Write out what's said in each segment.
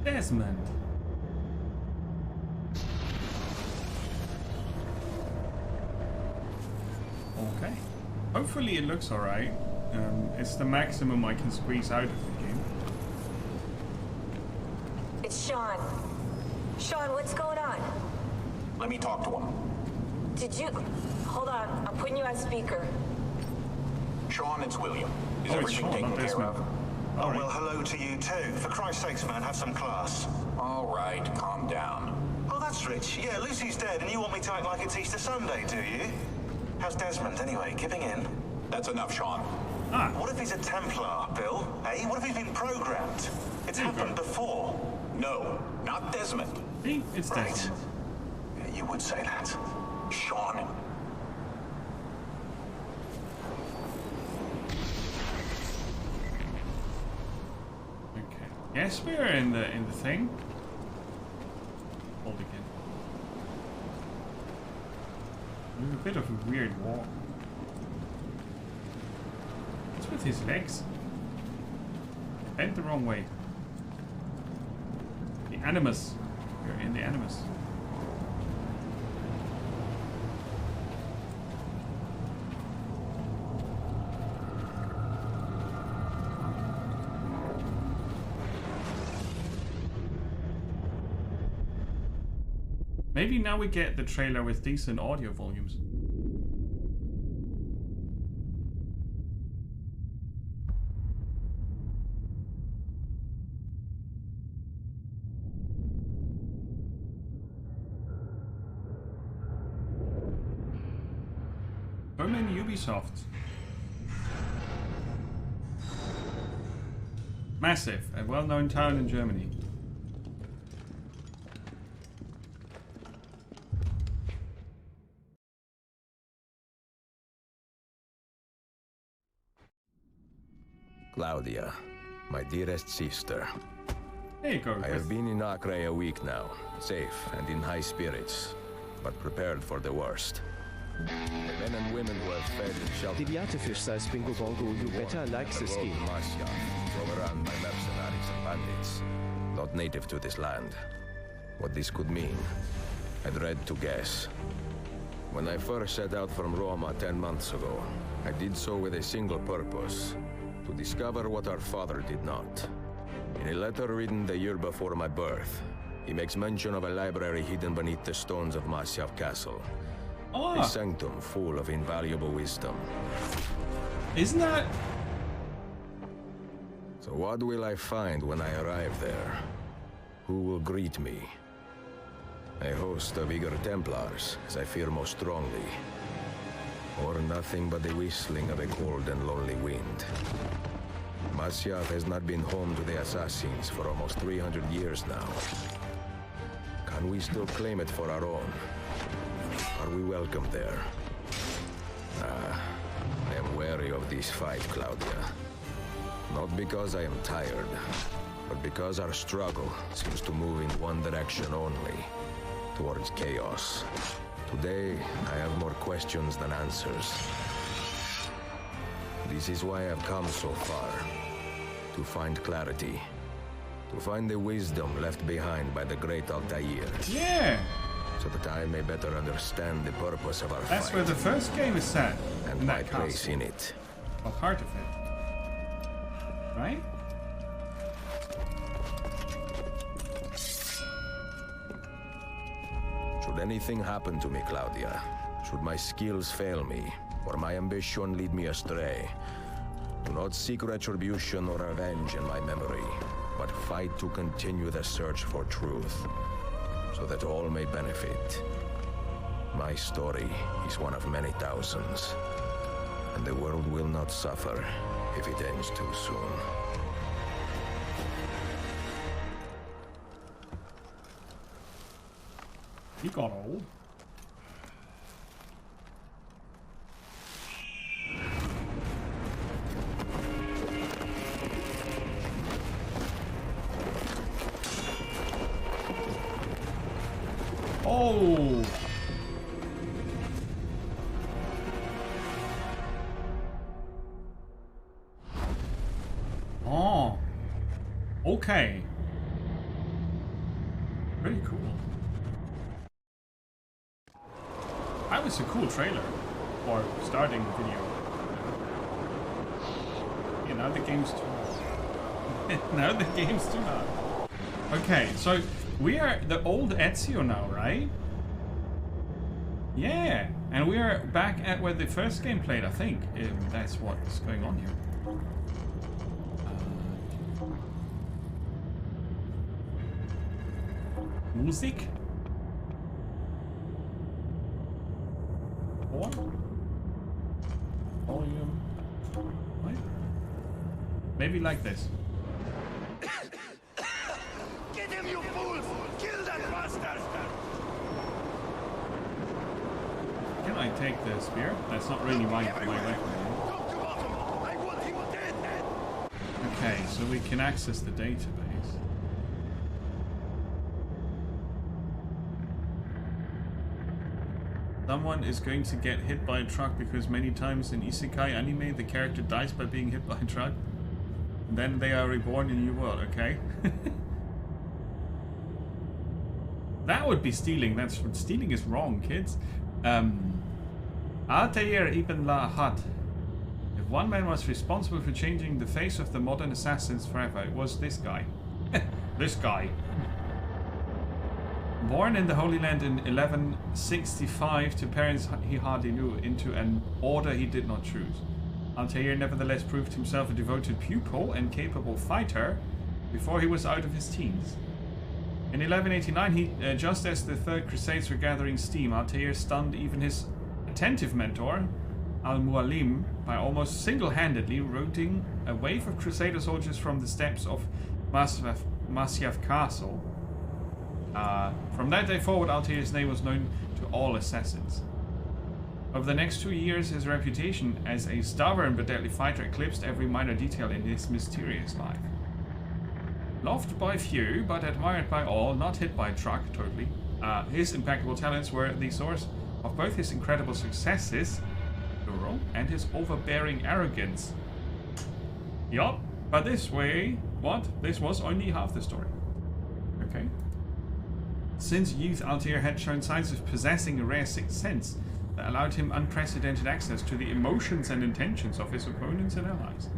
Desmond. Okay. Hopefully it looks alright. It's the maximum I can squeeze out of the game. It's Sean. Sean, what's going on? Let me talk to him. Did you... Hold on, I'm putting you on speaker. Sean, it's William. Is Oh, it's everything Sean, taken not care Desmond. of? Oh, Alright. well, hello to you too. For Christ's sakes, man, have some class. All right, calm down. Oh, that's rich. Yeah, Lucy's dead, and you want me to act like it's Easter Sunday, do you? How's Desmond, anyway? Giving in? That's enough, Sean. Ah, What if he's a Templar, Bill? Eh? What if he's been programmed? It's happened before. No, not Desmond. see? It's Right. Desmond. Yeah, you would say that. Sean. Okay. Yes, we're in the thing. Hold again. A bit of a weird walk. What's with his legs? Bent the wrong way. The Animus. We're in the Animus. Maybe now we get the trailer with decent audio volumes. So many Ubisoft. Massive, a well-known town in Germany. Claudia, my dearest sister. There you go. I have been in Acre a week now, safe and in high spirits, but prepared for the worst. The men and women who have fed and sheltered Det Bjertefish says Bingo Bongo, you better like the the road scheme. to Masya, overrun by mercenaries and bandits, not native to this land. What this could mean, I dread to guess. When I first set out from Roma 10 months ago, I did so with a single purpose, to discover what our father did not. In a letter written the year before my birth, he makes mention of a library hidden beneath the stones of Masyav Castle. A Oh, sanctum full of invaluable wisdom. isn't that? So what will I find when I arrive there? Who will greet me? A host of eager Templars, as I fear most strongly. Or nothing but the whistling of a cold and lonely wind. Masyav has not been home to the assassins for almost 300 years now. Can we still claim it for our own? Are we welcome there? I am wary of this fight, Claudia. Not because I am tired, but because our struggle seems to move in one direction only, towards chaos. Today, I have more questions than answers. This is why I've come so far. To find clarity. To find the wisdom left behind by the great Altair. Yeah, So that I may better understand the purpose of our that's fight. where the first game is set. and In my that place castle. in it. Well, part of it. Right? Should anything happen to me, Claudia, should my skills fail me, or my ambition lead me astray, do not seek retribution or revenge in my memory, but fight to continue the search for truth, so that all may benefit. My story is one of many thousands, and the world will not suffer if it ends too soon. He got old. Oh! Oh. Okay. Pretty cool. That was a cool trailer for starting the video. Yeah, now the game's too hard. Now the game's too hard. Okay, so we are the old Ezio now, right? Yeah, and we are back at where the first game played, I think. That's what's going on here. Music? Or? Volume? What? Maybe like this. Get him, you fools! Kill that bastard! Can I take the spear? That's not really my weapon. Come to bottom! I want him dead! Okay, so we can access the database. Someone is going to get hit by a truck because many times in Isekai anime the character dies by being hit by a truck. And then they are reborn in a new world, okay? That would be stealing. Stealing is wrong, kids. Altair ibn Lahad. If one man was responsible for changing the face of the modern assassins forever, it was this guy. This guy. Born in the Holy Land in 1165 to parents he hardly knew, into an order he did not choose, Altair nevertheless proved himself a devoted pupil and capable fighter before he was out of his teens. In 1189, just as the Third Crusades were gathering steam, Altair stunned even his attentive mentor, Al-Mualim, by almost single-handedly routing a wave of Crusader soldiers from the steps of Masyaf Castle. From that day forward, Altair's name was known to all assassins. Over the next 2 years, his reputation as a stubborn but deadly fighter eclipsed every minor detail in his mysterious life. Loved by few, but admired by all, not hit by a truck, totally. His impeccable talents were the source of both his incredible successes, plural, and his overbearing arrogance. Yup, but this was only half the story. Okay. Since youth, Altair had shown signs of possessing a rare sixth sense that allowed him unprecedented access to the emotions and intentions of his opponents and allies.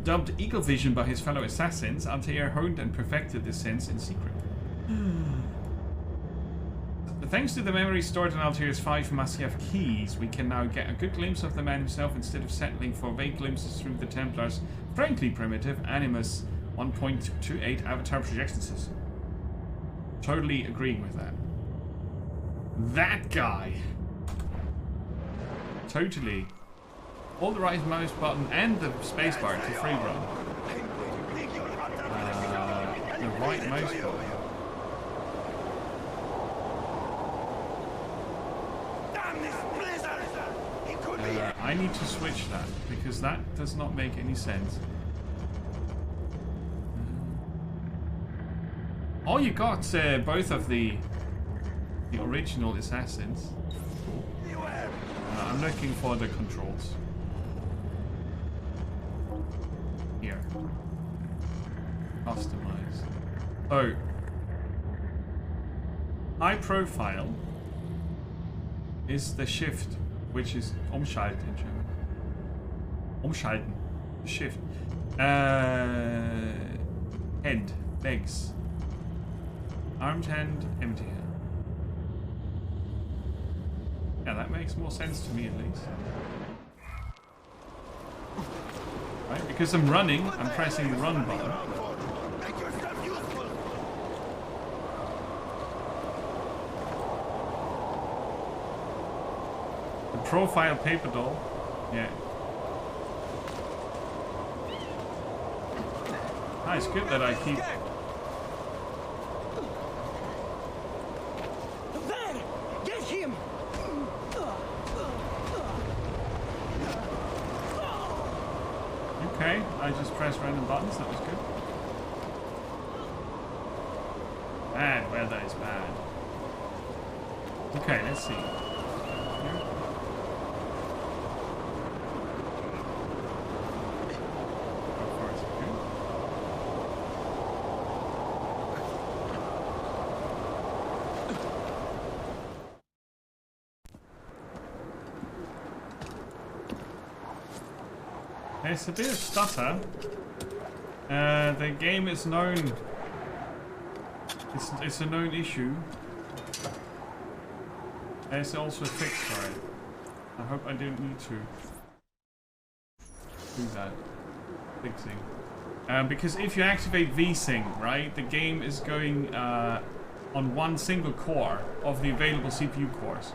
Dubbed Eagle Vision by his fellow assassins, Altair honed and perfected this sense in secret. Thanks to the memory stored in Altair's 5 Masyaf keys, we can now get a good glimpse of the man himself instead of settling for vague glimpses through the Templar's frankly primitive Animus 1.28 avatar projection system. Totally agreeing with that. That guy! Totally. Hold the right mouse button and the spacebar to free run. The right mouse button. I need to switch that because that does not make any sense. Oh, you got both of the original assassins. Cool. I'm looking for the controls. Here. Customize. Oh. High profile is the shift, which is umschalten in German. Umschalten. Shift. Head. Legs. Armed hand, empty hand. Yeah, that makes more sense to me at least. Right, because I'm running, I'm pressing the run button. The profile paper doll. Yeah. Ah, it's good that I keep... Okay, I just pressed random buttons, that was good. Bad weather is bad. Okay, let's see. Here. Go for it, There's a bit of stutter. The game is known. It's a known issue. There's also a fix for it. I hope I didn't need to do that. Fixing. Because if you activate VSync, right, the game is going on one single core of the available CPU cores.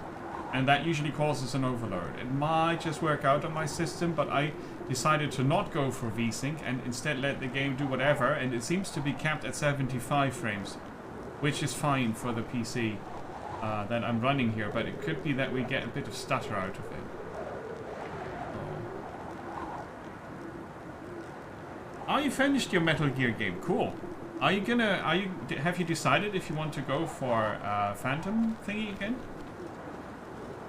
And that usually causes an overload. It might just work out on my system, but I decided to not go for VSync and instead let the game do whatever, and it seems to be capped at 75 frames, which is fine for the PC that I'm running here, but it could be that we get a bit of stutter out of it. Oh, you finished your Metal Gear game. Cool. Have you decided if you want to go for Phantom thingy again?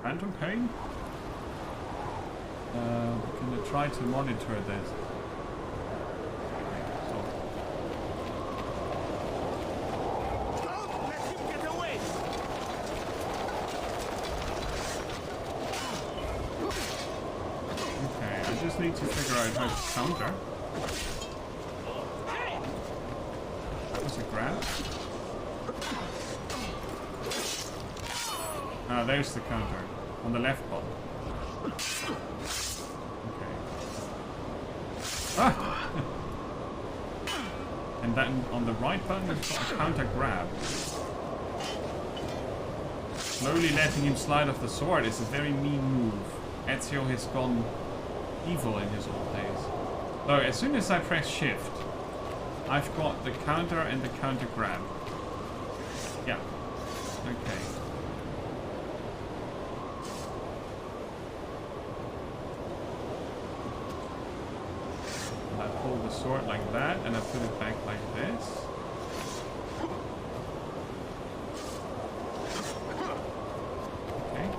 Phantom Pain? We're gonna try to monitor this. So. Don't let him get away! Okay, I just need to figure out how to counter. That was a grab. Ah, there's the counter. On the left button. Okay. Ah! And then on the right button we've got a counter grab. Slowly letting him slide off the sword is a very mean move. Ezio has gone evil in his old days. So as soon as I press shift, I've got the counter and the counter grab. Yeah. Okay. I pull the sword like that and I put it back like this. Okay.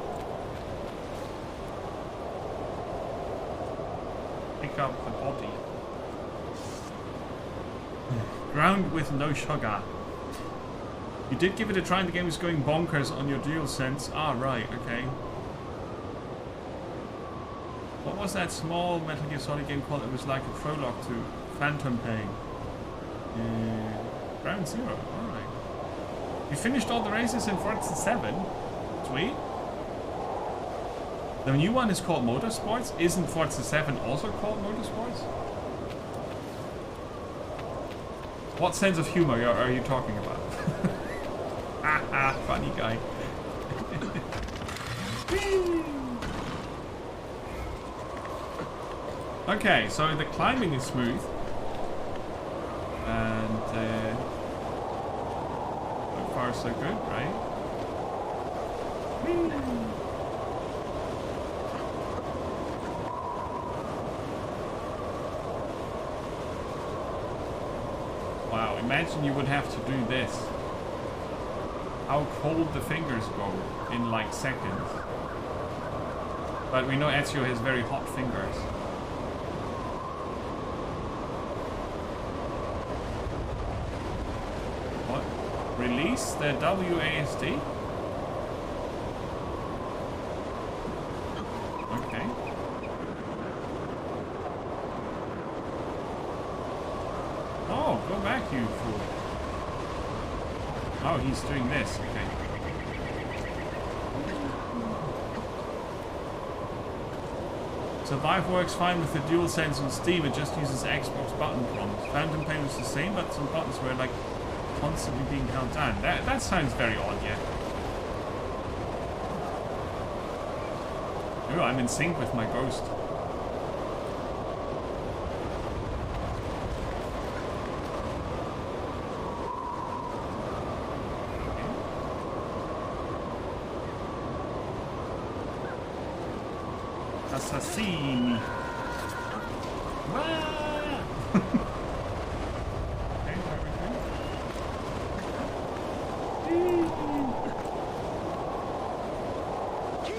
Pick up the body. Ground with no sugar. You did give it a try and the game was going bonkers on your DualSense. Ah, right, okay. What was that small Metal Gear Solid game called? It was like a prologue to Phantom Pain. Ground Zero, alright. You finished all the races in Forza 7? Sweet. The new one is called Motorsports. Isn't Forza 7 also called Motorsports? What sense of humor are you talking about? Haha, funny guy. Okay, so the climbing is smooth. And so far so good, right? Wow, imagine you would have to do this. How cold the fingers go in like seconds. But we know Ezio has very hot fingers. What? Release the WASD? Okay. Oh, go back, you fool. Oh, he's doing this. Okay. Survive works fine with the DualSense on Steam. It just uses Xbox button prompts. Phantom Pain was the same, but some buttons were like constantly being held down. That sounds very odd, yeah. Ooh, I'm in sync with my ghost. Assassini. Okay,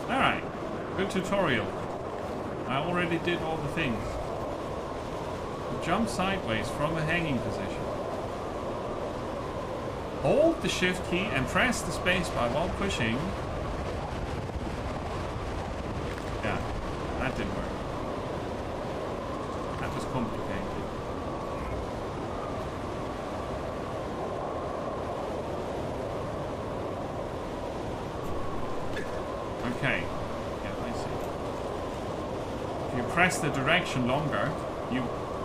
alright, good tutorial. I already did all the things. Jump sideways from a hanging position. Hold the shift key and press the spacebar while pushing. complicated. Okay. Yeah, I see. If you press the direction longer, you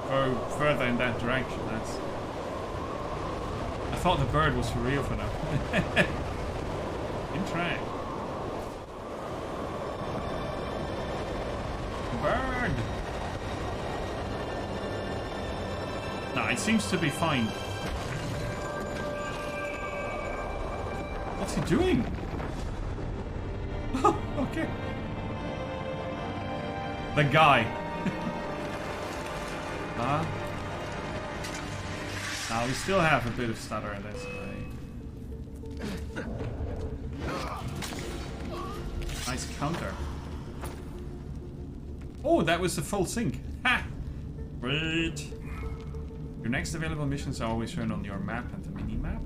go further in that direction. That's... I thought the bird was for real for now. Interact. Bird! No, it seems to be fine. What's he doing? Okay. The guy. Huh? Now we still have a bit of stutter in this way. Nice counter. Oh, that was a full sync. Ha! Great. Your next available missions are always shown on your map and the mini-map.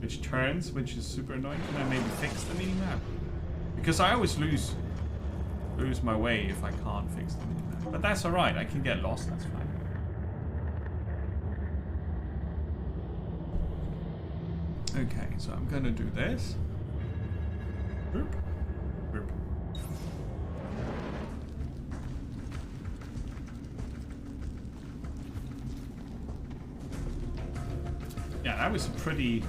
Which turns, which is super annoying. Can I maybe fix the mini-map? Because I always lose my way if I can't fix the mini-map. But that's alright, I can get lost, that's fine. Okay, so I'm gonna do this. Boop. Boop. Yeah, that was a pretty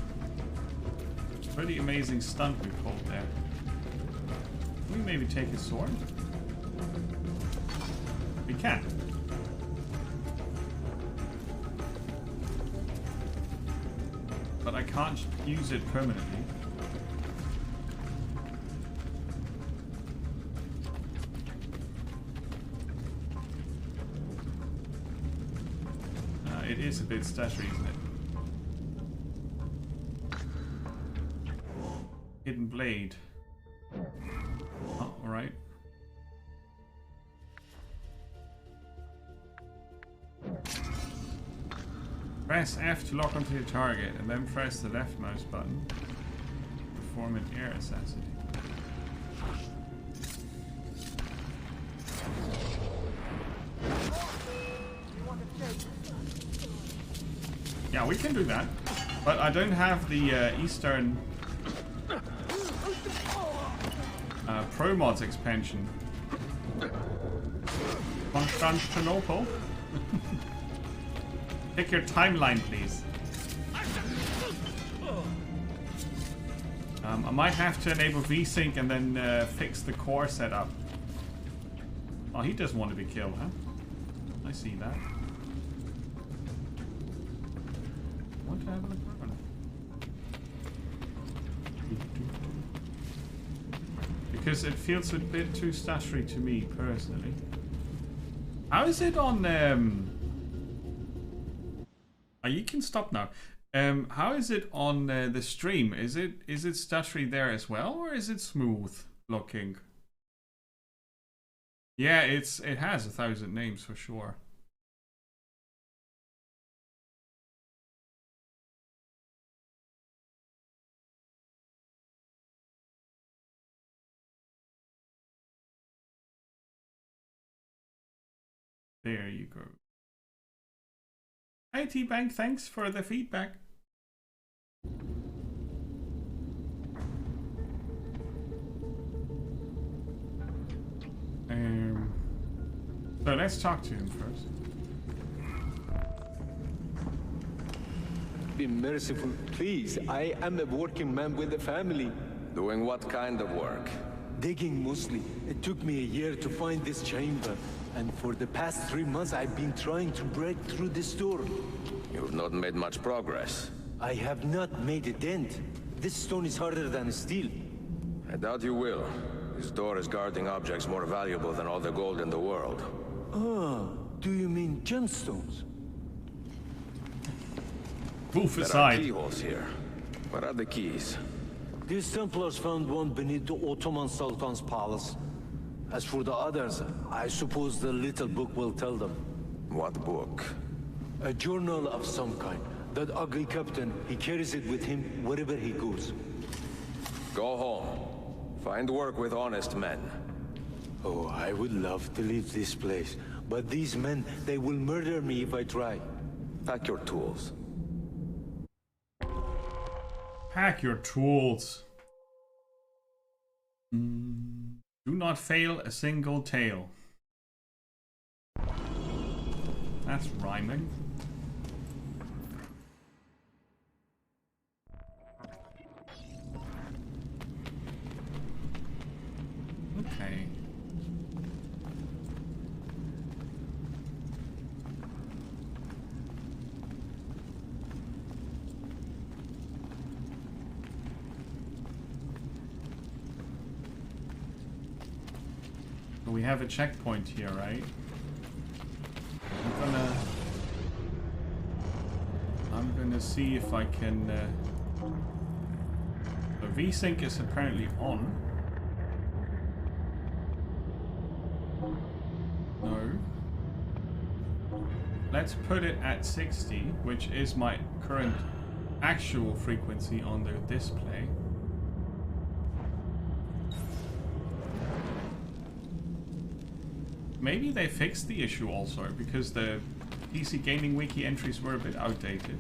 amazing stunt we pulled there. Can we maybe take his sword? We can. But I can't use it permanently. It is a bit stuttery, isn't it? Hidden blade. Oh, alright. Press F to lock onto your target, and then press the left mouse button to perform an air assassination. Yeah, we can do that, but I don't have the Eastern Pro Mods expansion. Constantinople. Pick your timeline, please. I might have to enable VSync and then fix the core setup. Oh, he doesn't want to be killed, huh? I see that. I want to have a look around. Because it feels a bit too stuttery to me, personally. How is it on... Oh, you can stop now. How is it on the stream? Is it stuttery there as well, or is it smooth looking? Yeah, it has 1,000 names for sure. There you go. Hi T-Bank, thanks for the feedback. So let's talk to him first. Be merciful, please. I am a working man with a family. Doing what kind of work? Digging mostly. It took me a year to find this chamber. And for the past 3 months, I've been trying to break through this door. You've not made much progress. I have not made a dent. This stone is harder than steel. I doubt you will. This door is guarding objects more valuable than all the gold in the world. Ah, do you mean gemstones? Wolf There aside. are keyholes here. Where are the keys? These Templars found one beneath the Ottoman Sultan's palace. As for the others, I suppose the little book will tell them. What book? A journal of some kind. That ugly captain, he carries it with him wherever he goes. Go home. Find work with honest men. Oh, I would love to leave this place, But these men, they will murder me if I try. Pack your tools. Pack your tools. Do not fail a single tale. That's rhyming. Okay. We have a checkpoint here, right? I'm gonna see if I can. The VSync is apparently on. No. Let's put it at 60, which is my current actual frequency on the display. Maybe they fixed the issue also, because the PC Gaming Wiki entries were a bit outdated.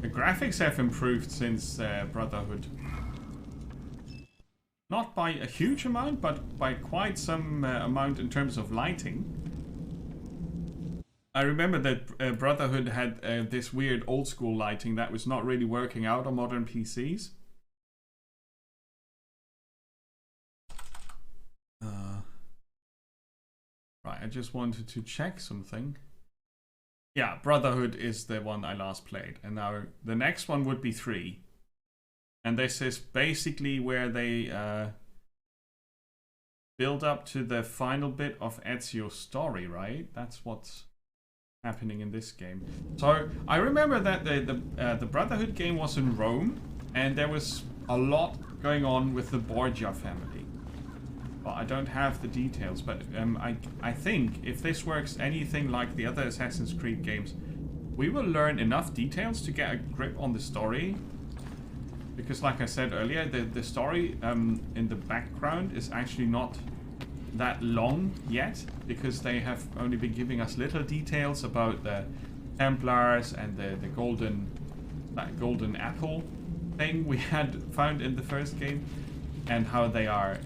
The graphics have improved since Brotherhood. Not by a huge amount, but by quite some amount in terms of lighting. I remember that Brotherhood had this weird old school lighting that was not really working out on modern PCs. Right, I just wanted to check something. Yeah, Brotherhood is the one I last played. And now the next one would be 3. And this is basically where they build up to the final bit of Ezio's story, right? That's what's happening in this game. So I remember that the Brotherhood game was in Rome, and there was a lot going on with the Borgia family. Well, I don't have the details, but I think if this works anything like the other Assassin's Creed games, we will learn enough details to get a grip on the story. Because like I said earlier, the story in the background is actually not that long yet, because they have only been giving us little details about the Templars and the golden apple thing we had found in the first game, and how they are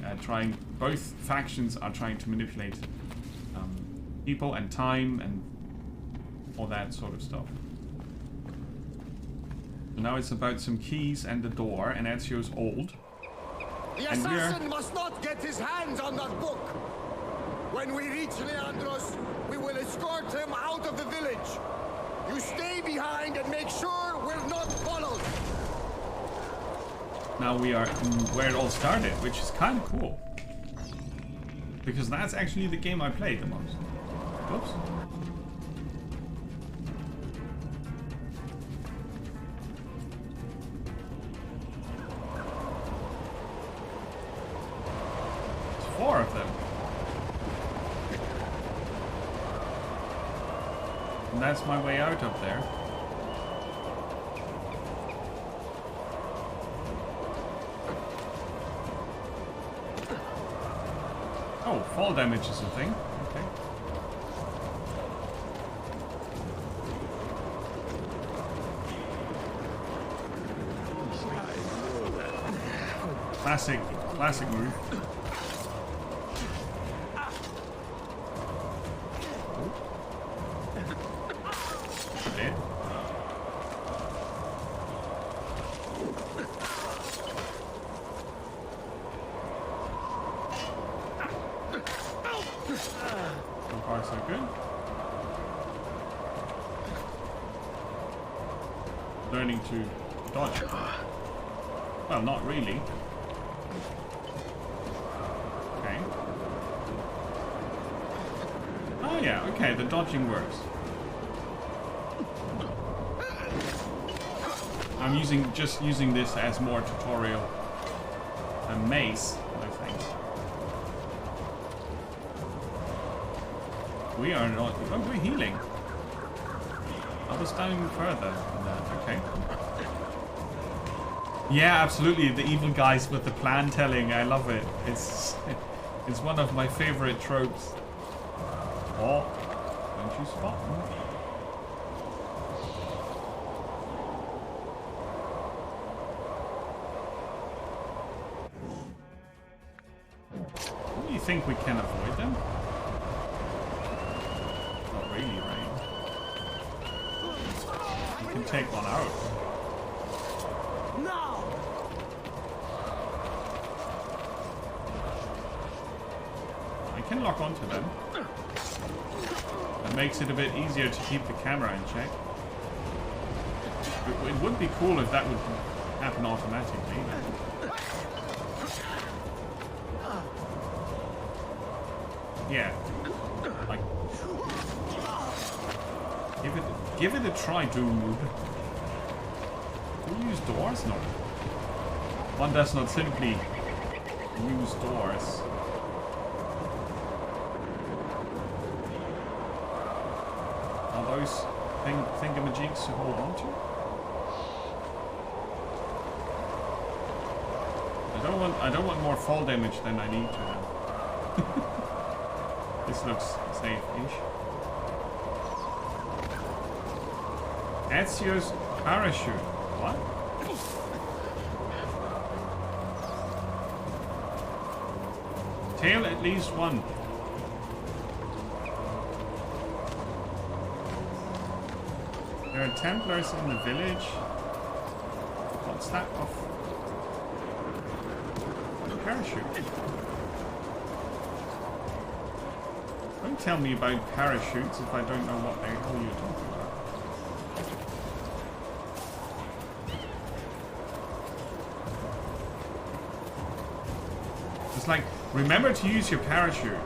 both factions are trying to manipulate people and time and all that sort of stuff. So now it's about some keys and the door, and Ezio's old. The assassin must not get his hands on that book. When we reach Leandros, we will escort him out of the village. You stay behind and make sure we're not followed. Now we are where it all started, which is kind of cool. Because that's actually the game I played the most. Oops. There's 4 of them. And that's my way out up there. Oh, fall damage is a thing. Okay. Classic move. Dead. So far, so good. Learning to dodge. Well, not really. Okay. Oh yeah, okay, the dodging works. I'm just using this as more tutorial. A mace, I think. We are not. Oh, we're healing. What is down even further than that? Okay. Yeah, absolutely. The evil guys with the plan telling. I love it. It's one of my favorite tropes. Oh, don't you spot them? Do you think we can avoid them? Not really, right? We can take one out. Now! I can lock onto them. That makes it a bit easier to keep the camera in check. It would be cool if that would happen automatically. Yeah. Like, give it a try, dude. Do you use doors? No. One does not simply use doors. Are those thingamajigs to hold on to? I don't want more fall damage than I need to have. This looks safe-ish. Ezio's parachute. What? Tail at least one. There are Templars in the village. What's that of? Parachute. Don't tell me about parachutes if I don't know what the hell you're talking about. It's like, remember to use your parachute.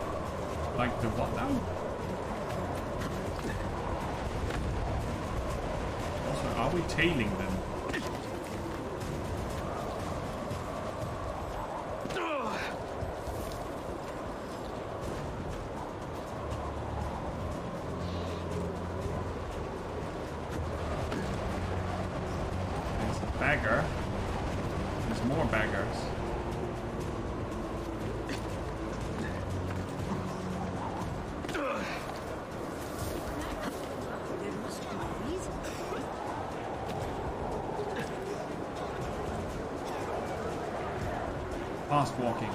Like the what now? Also, are we tailing them? Bagger. There's more baggers. Fast walking.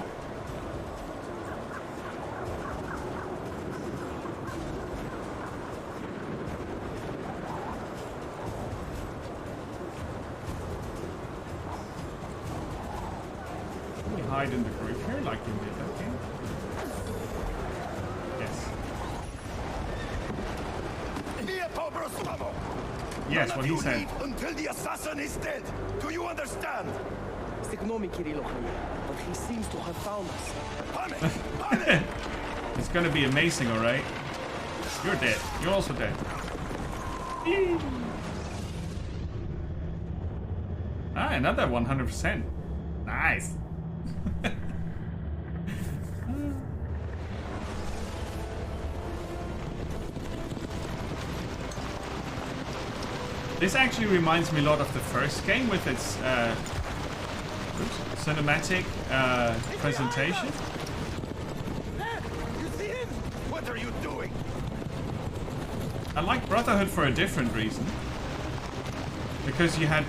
Hide in the group here like you did, okay? Yes. Yes, what he said. Until the assassin is dead. Do you understand? Ignore me, Kirilo, but he seems to have found us. Panic! Panic! It's gonna be amazing, alright? You're dead. You're also dead. Ah, another 100%. Nice. This actually reminds me a lot of the first game with its cinematic presentation. You see him? What are you doing? I like Brotherhood for a different reason. Because you had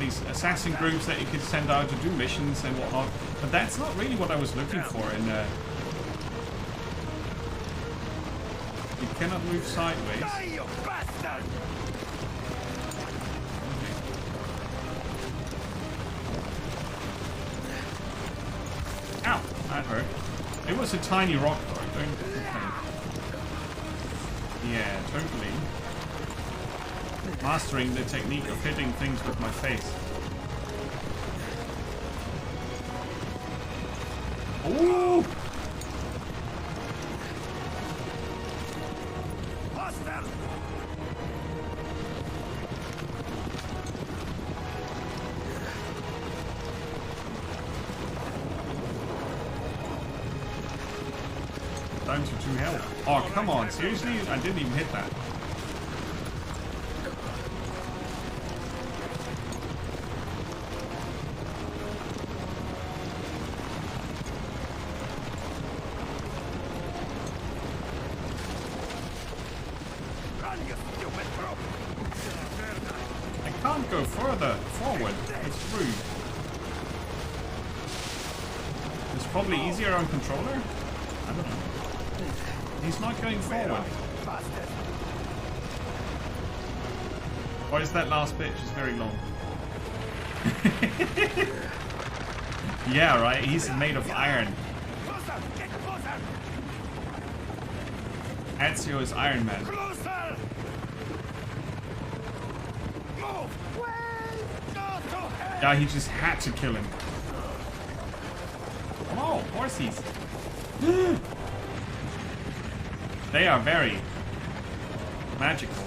these assassin groups that you could send out to do missions and whatnot. But that's not really what I was looking for in you cannot move sideways. Die, you bastard! Ow, that hurt. It was a tiny rock though, don't complain. Yeah, totally. Mastering the technique of hitting things with my face. Ooh! Hostile! Down to 2 health. Oh, come on, seriously? I didn't even hit that. I can't go further forward. It's rude. It's probably easier on controller? I don't know. He's not going forward. Or is that last bit just very long? Yeah, right? He's made of iron. Ezio is Iron Man. Yeah, he just had to kill him. Oh, horsies. They are very magical.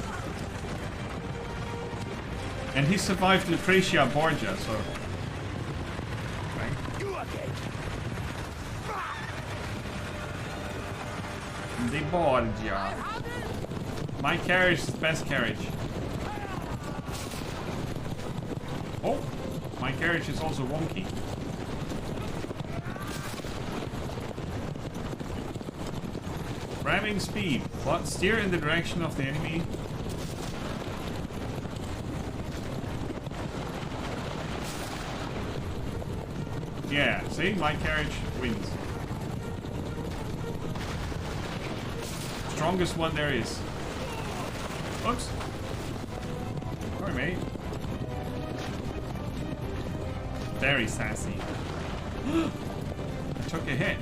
And he survived Lucretia Borgia, so... Right. The Borgia. My carriage is the best carriage. Oh! My carriage is also wonky. Ramming speed. What? Steer in the direction of the enemy. Yeah, see? My carriage wins. Strongest one there is. Oops. Sorry, mate. Very sassy. I took a hit.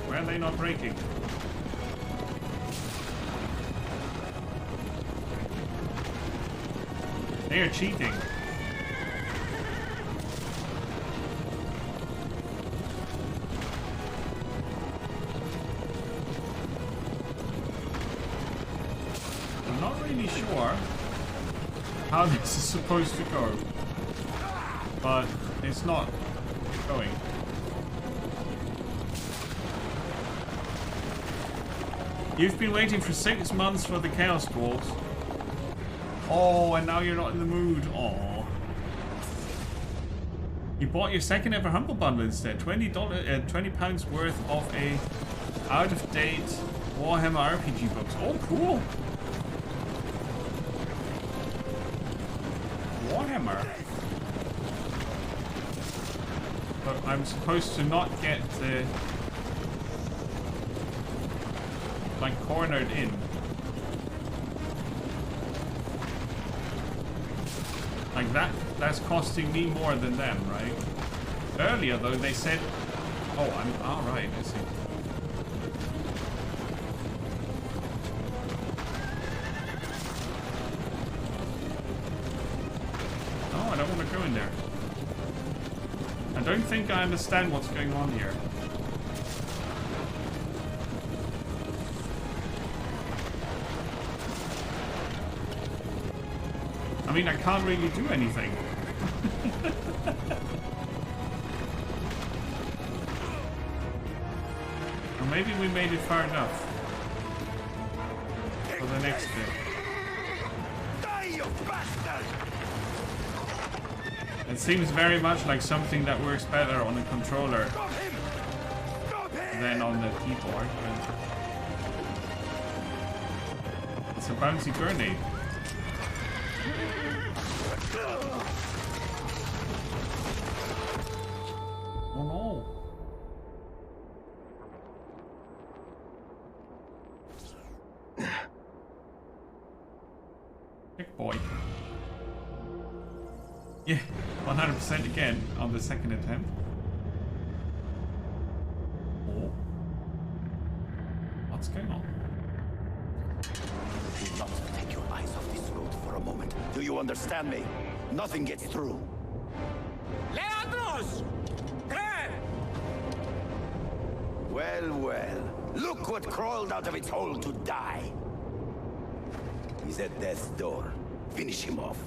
Why are they not breaking? They are cheating. I'm not really sure how this is supposed to go, but it's not going. You've been waiting for 6 months for the Chaos Dwarves. Oh, and now you're not in the mood. Oh. You bought your second ever Humble Bundle instead. £20 worth of a out-of-date Warhammer RPG books. Oh, cool. Warhammer. But I'm supposed to not get the... like cornered in. Like that's costing me more than them, right? Earlier though they said, oh, I'm alright, I see. Oh, I don't want to go in there. I don't think I understand what's going on here. I mean, I can't really do anything. Or maybe we made it far enough for the next bit. It seems very much like something that works better on the controller than on the keyboard. It's a bouncy grenade. Oh no. Big boy. Yeah, 100% again on the second attempt. Oh. What's going on? Do not take your eyes off this road for a moment. Do you understand me? Nothing gets through. Leandros! Claire! Well, well. Look what crawled out of its hole to die. He's at death's door. Finish him off.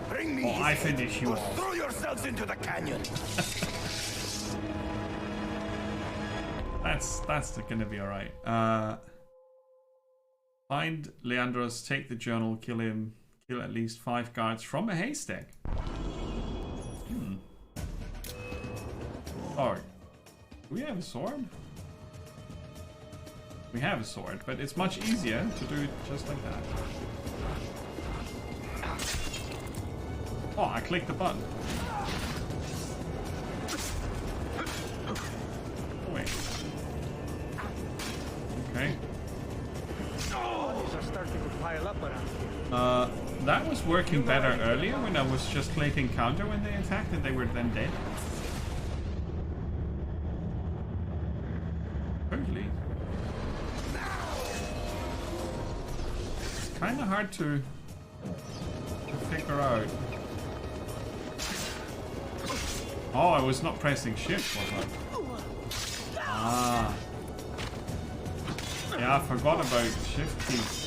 Bring me his I head, finish you or off. throw yourselves into the canyon. That's gonna be alright. Find Leandros, take the journal, kill him, Kill at least 5 guards from a haystack. Oh, do we have a sword? We have a sword, but it's much easier to do it just like that. Oh, I clicked the button. Oh, wait. Okay. That was working better earlier when I was just clicking counter when they attacked and they were then dead. Totally. It's kind of hard to figure out. Oh, I was not pressing shift, was I? Ah. Yeah, I forgot about shift keys.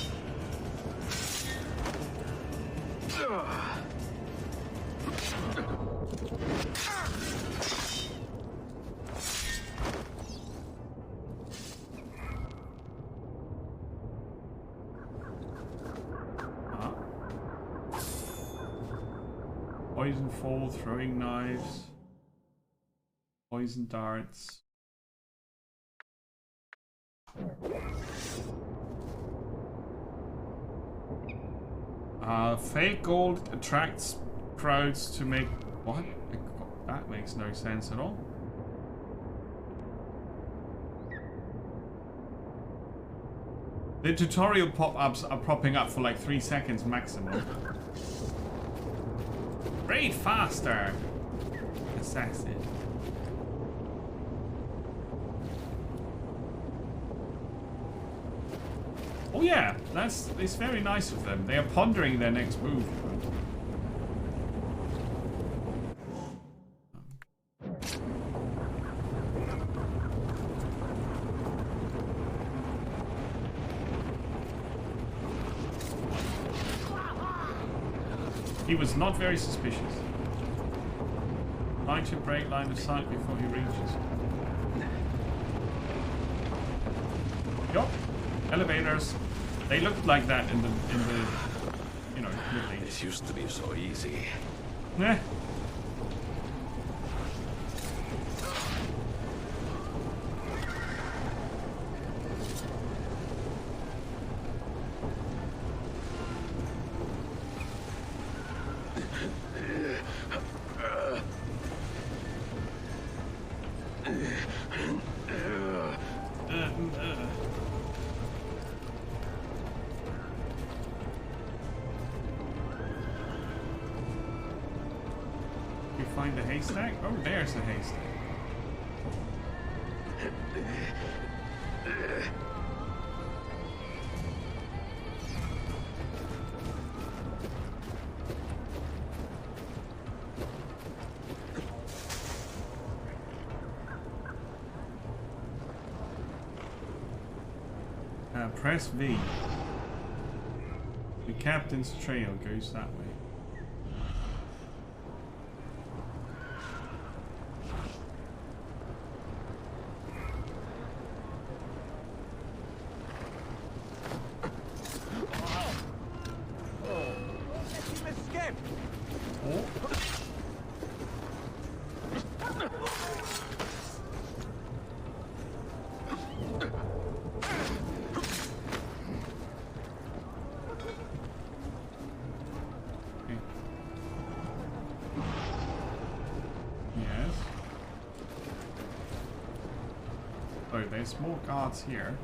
Poison fall, throwing knives, poison darts. Fake gold attracts crowds to make what? That makes no sense at all. The tutorial pop-ups are popping up for like 3 seconds maximum. Raid faster! Assassin. Oh yeah, it's very nice of them. They are pondering their next move. He was not very suspicious. Trying to break line of sight before he reaches. Yup. Elevators. They looked like that in the you know, Middle Ages. This used to be so easy. Yeah. You find a haystack? Oh, there's a haystack. Press V. The captain's trail goes that way. Oh, there's more guards here.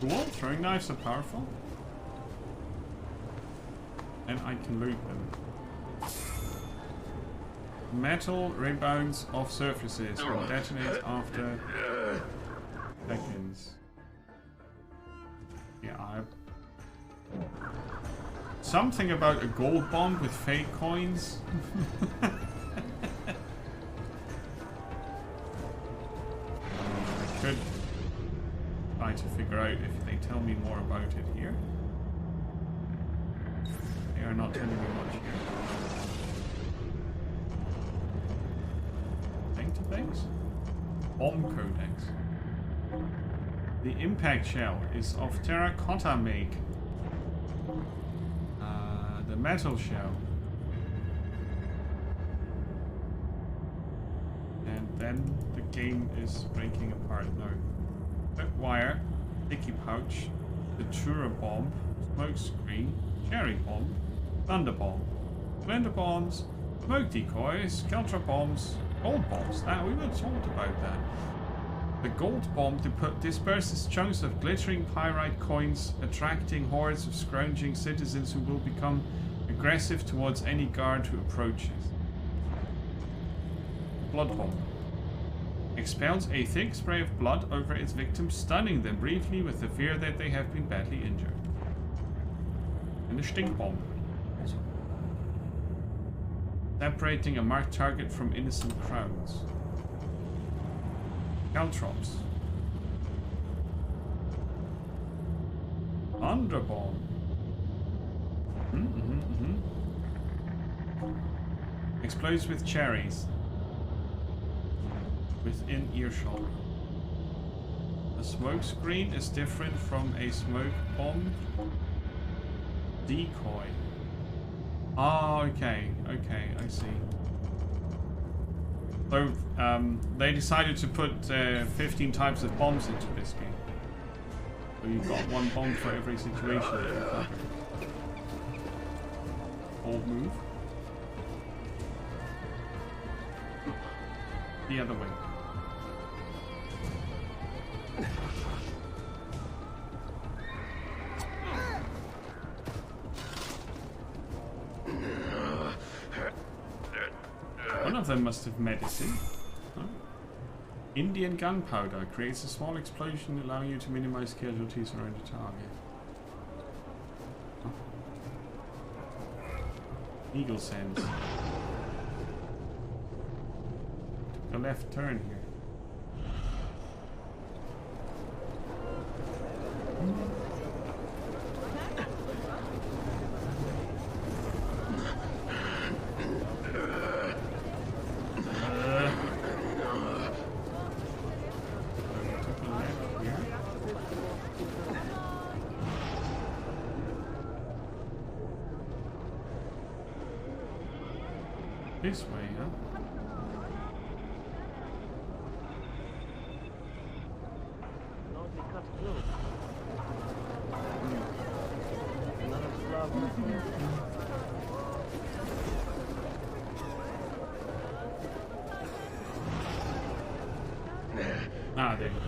Cool, throwing knives are powerful. And I can loot them. Metal rebounds off surfaces and detonates after seconds. Yeah, something about a gold bond with fake coins. I could try to figure figure out if they tell me more about it here. They are not telling me much here. Database? Bomb Codex. The impact shell is of terracotta make. The metal shell. And then the game is breaking apart now. Quick wire, sticky pouch, the Tura bomb, smoke screen, cherry bomb, thunder bomb, blender bombs, smoke decoys, Keltra bombs, gold bombs. Now we were told about that. The gold bomb disperses chunks of glittering pyrite coins, attracting hordes of scrounging citizens who will become aggressive towards any guard who approaches. Blood bomb expels a thick spray of blood over its victims, stunning them briefly with the fear that they have been badly injured. And the stink bomb, separating a marked target from innocent crowds. Caltrops. Underbomb. Explodes with cherries. Within earshot. A smoke screen is different from a smoke bomb. Decoy. Oh, okay. Okay, I see. So, they decided to put 15 types of bombs into this game. So you've got one bomb for every situation that you cover. Hold move. The other way. One of them must have medicine. Oh. Indian gunpowder creates a small explosion, allowing you to minimize casualties around the target. Oh. Eagle sense. Took a left turn here. This way, huh? Ah, there you go.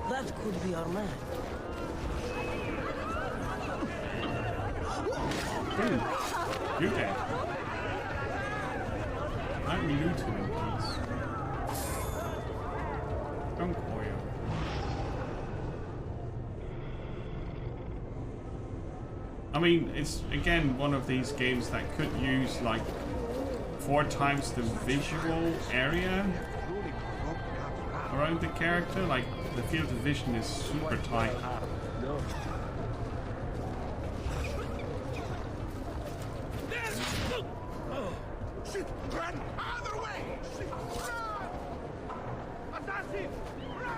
That could be our man. Ooh, you dead. Let me loot him in peace. Don't coil. I mean, it's again one of these games that could use like 4 times the visual area around the character. Like the field of vision is super tight.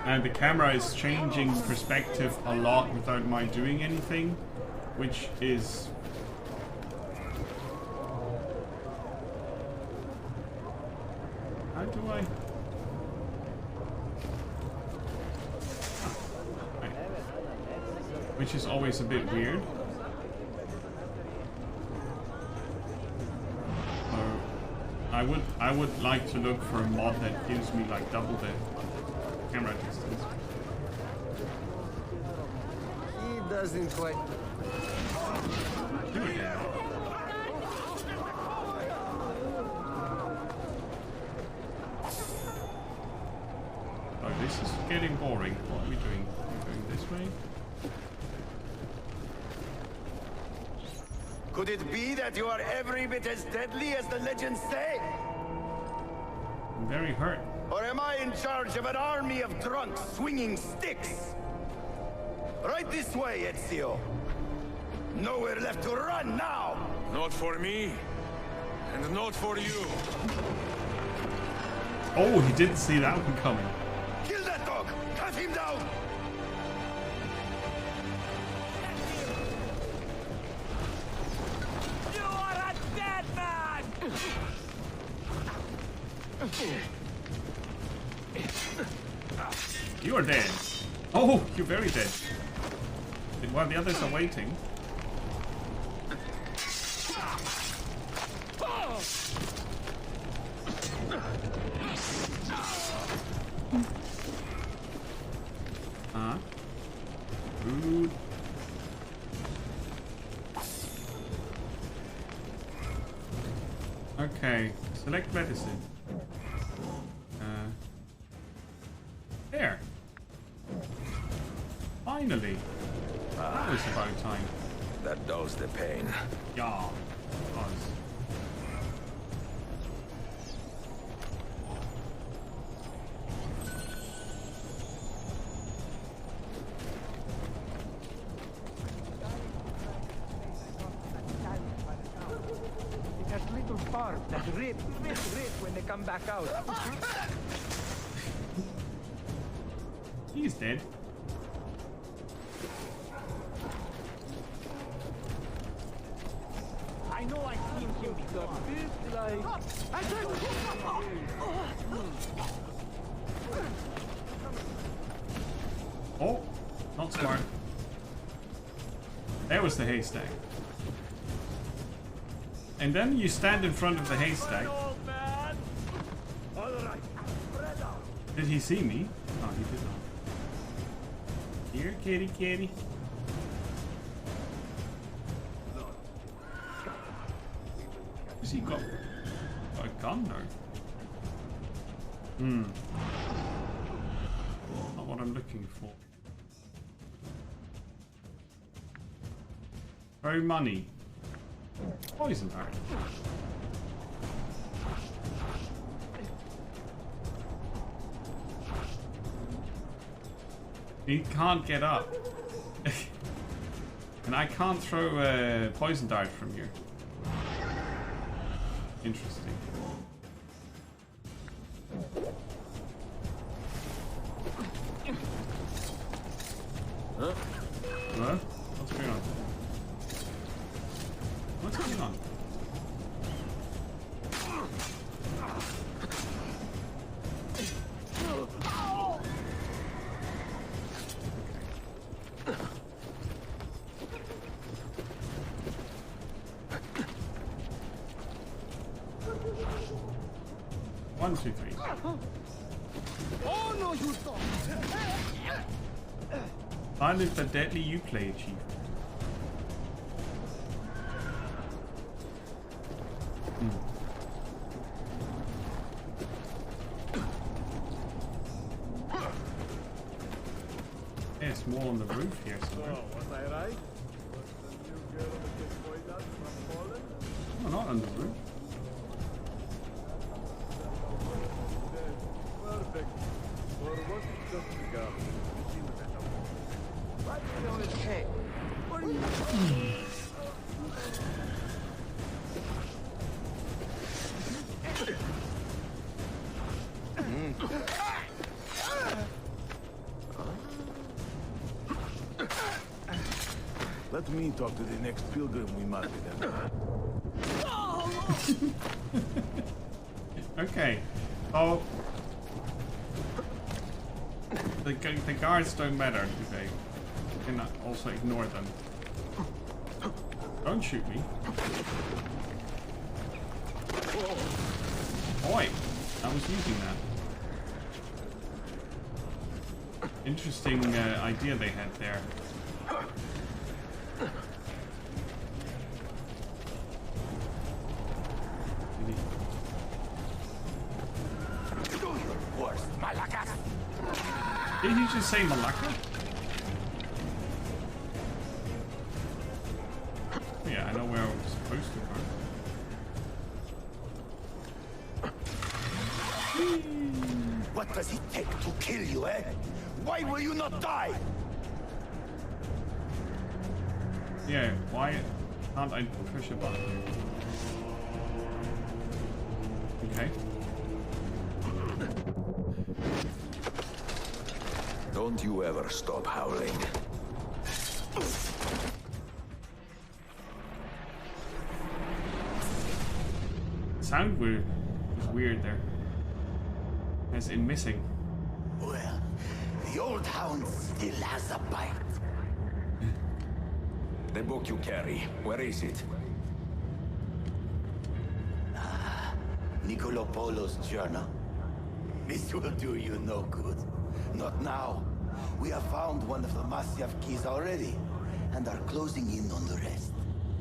And the camera is changing perspective a lot without my doing anything, which is how do I? Which is always a bit weird. I would like to look for a mod that gives me like double the camera distance. He doesn't quite. Oh, this is getting boring. What are we doing? Are we going this way? Could it be that you are every bit as deadly as the legends say? I'm very hurt. Or am I in charge of an army of drunks swinging sticks? Right this way, Ezio. Nowhere left to run now! Not for me, and not for you. Oh, he didn't see that one coming. Kill that dog! Cut him down! You are a dead man! You are dead. Oh, you're very dead. While the others are waiting. Rude. Okay, select medicine. There. Finally. That was about time. That dulls the pain. Yeah, it was. It has little parts that rip when they come back out. He's dead. I know I've seen him before. Oh, not smart. There was the haystack. And then you stand in front of the haystack. Did he see me? No, he did not. Here, kitty, kitty. Has he got a gun though? Not what I'm looking for. Throw money. Poison dart. He can't get up. And I can't throw a poison dart from here. Interesting. Huh? What? What's going on? What's going on? One, two, three. Oh no, you don't! Silent but deadly Uplay achievement. Yeah, it's more on the roof here somewhere. Was I right? Was the new girl that gets poisoned from Poland? No, not on the roof. Perfect. Or was it just the girl? Right on his head. What are you Let me talk to the next pilgrim we market. Okay. Oh. The guards don't matter, do they? You can also ignore them. Don't shoot me. Oi! I was using that. Interesting idea they had there. Did you just say Malacca? Yeah, I I know where I'm supposed to go. What does it take to kill you, eh? Why will you not die? Yeah, why can't I push a button? Okay. Don't you ever stop howling. Sound was weird there. As in missing. Well, the old hound still has a bite. The book you carry, where is it? Niccolo Polo's journal. This will do you no good. Not now. We have found one of the Masyaf keys already, and are closing in on the rest.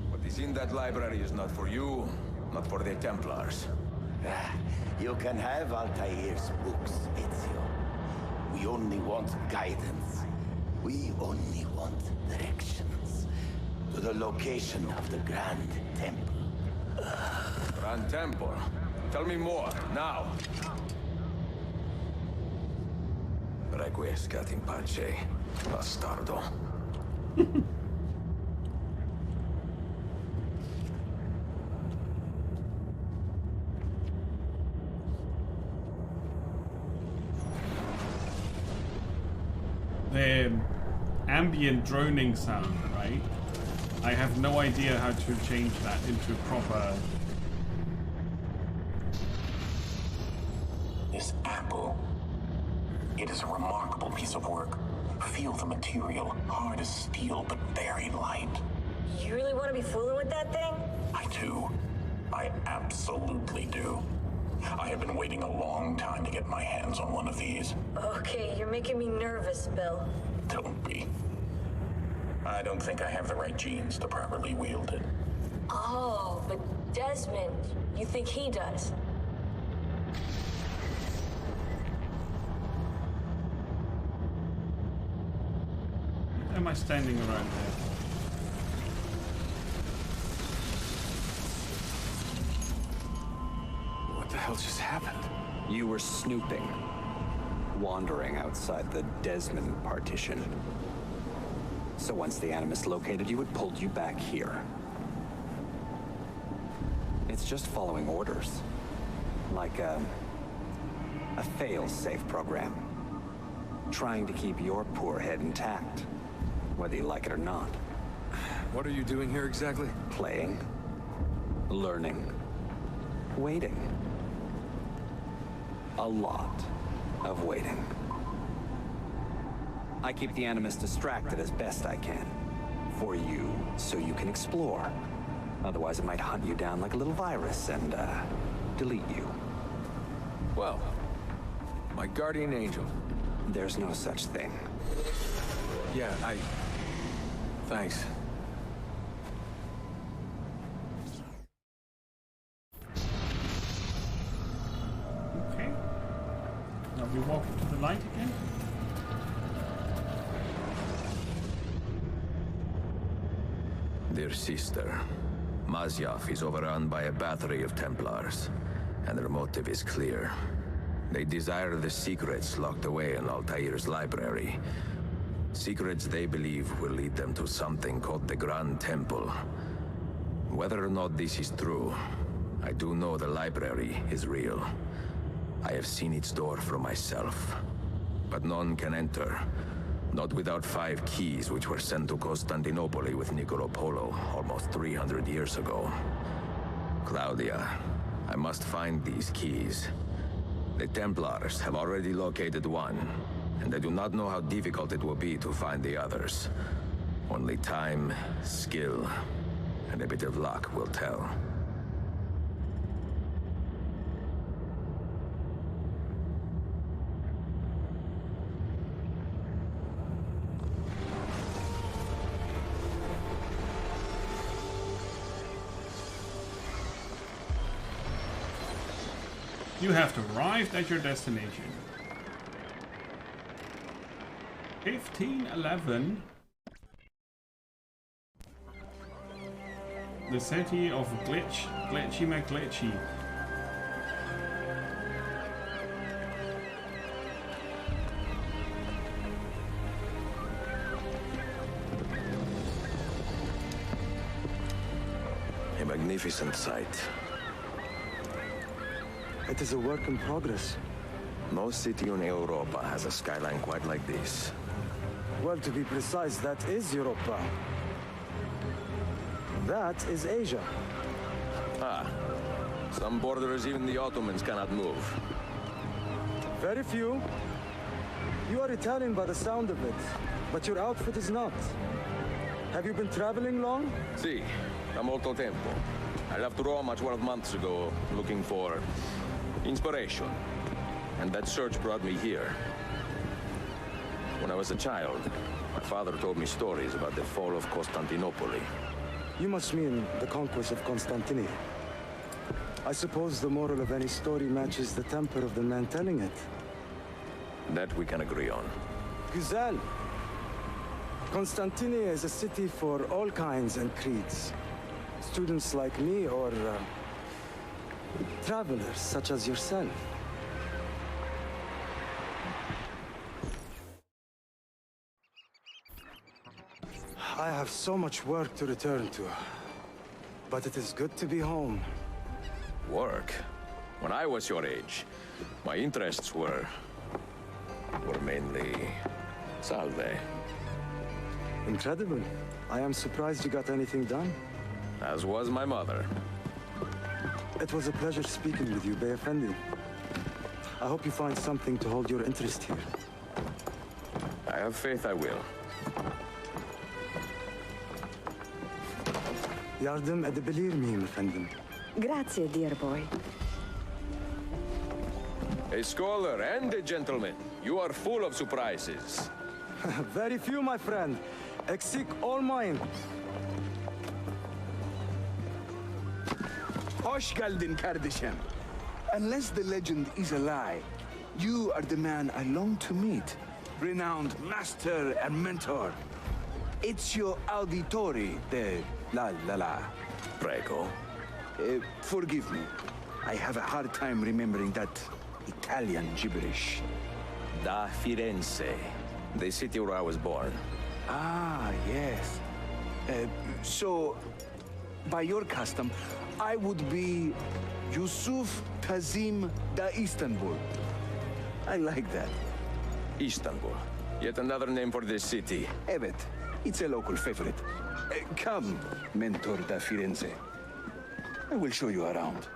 What is in that library is not for you, not for the Templars. You can have Altair's books, Ezio. We only want guidance. We only want directions. To the location of the Grand Temple. Grand Temple? Tell me more, now! Requiescat in pace, bastardo. The ambient droning sound, right? I have no idea how to change that into proper. This apple. It is a remarkable piece of work. Feel the material, hard as steel, but very light. You really want to be fooling with that thing? I do. I absolutely do. I have been waiting a long time to get my hands on one of these. Okay, you're making me nervous, Bill. Don't be. I don't think I have the right genes to properly wield it. Oh, but Desmond, you think he does? What am I standing around there? What the hell just happened? You were snooping. Wandering outside the Desmond partition. So once the Animus located you, it pulled you back here. It's just following orders. Like a fail-safe program. Trying to keep your poor head intact. Whether you like it or not. What are you doing here exactly? Playing. Learning. Waiting. A lot of waiting. I keep the Animus distracted as best I can. For you, so you can explore. Otherwise it might hunt you down like a little virus and, delete you. Well, my guardian angel. There's no such thing. Yeah, Thanks. Okay. Now we walk to the light again. Dear sister, Masyaf is overrun by a battery of Templars, and their motive is clear. They desire the secrets locked away in Altair's library. Secrets they believe will lead them to something called the Grand Temple. Whether or not this is true, I do know the library is real. I have seen its door for myself. But none can enter. Not without 5 keys which were sent to Constantinople with Niccolo Polo almost 300 years ago. Claudia, I must find these keys. The Templars have already located one, and I do not know how difficult it will be to find the others. Only time, skill, and a bit of luck will tell. You have arrived at your destination. 1511. The city of Glitchy McGlitchy. A magnificent sight. It is a work in progress. No city in Europa has a skyline quite like this. Well, to be precise, that is Europa. That is Asia. Ah. Some borders even the Ottomans cannot move. Very few. You are Italian by the sound of it, but your outfit is not. Have you been traveling long? Si, da molto tempo. I left Roma 12 months ago, looking for inspiration. And that search brought me here. When I was a child, my father told me stories about the fall of Constantinople. You must mean the conquest of Constantinople. I suppose the moral of any story matches the temper of the man telling it. That we can agree on. Güzel. Constantinople is a city for all kinds and creeds. Students like me or travelers such as yourself. I have so much work to return to, but it is good to be home. Work? When I was your age, my interests were mainly salve. Incredible. I am surprised you got anything done. As was my mother. It was a pleasure speaking with you, Bey Effendi. I hope you find something to hold your interest here. I have faith I will. Yardım edebilir miyim efendim? Grazie, dear boy. A scholar and a gentleman. You are full of surprises. Very few, my friend. Eksik olmayın. Hoş geldin kardeşim. Unless the legend is a lie, you are the man I long to meet. Renowned master and mentor. Ezio Auditore de la. Prego. Forgive me. I have a hard time remembering that Italian gibberish. Da Firenze, the city where I was born. Ah, yes. So, by your custom, I would be Yusuf Kazim da Istanbul. I like that. Istanbul. Yet another name for this city. Evet, it's a local favorite. Come, Mentor da Firenze. I will show you around.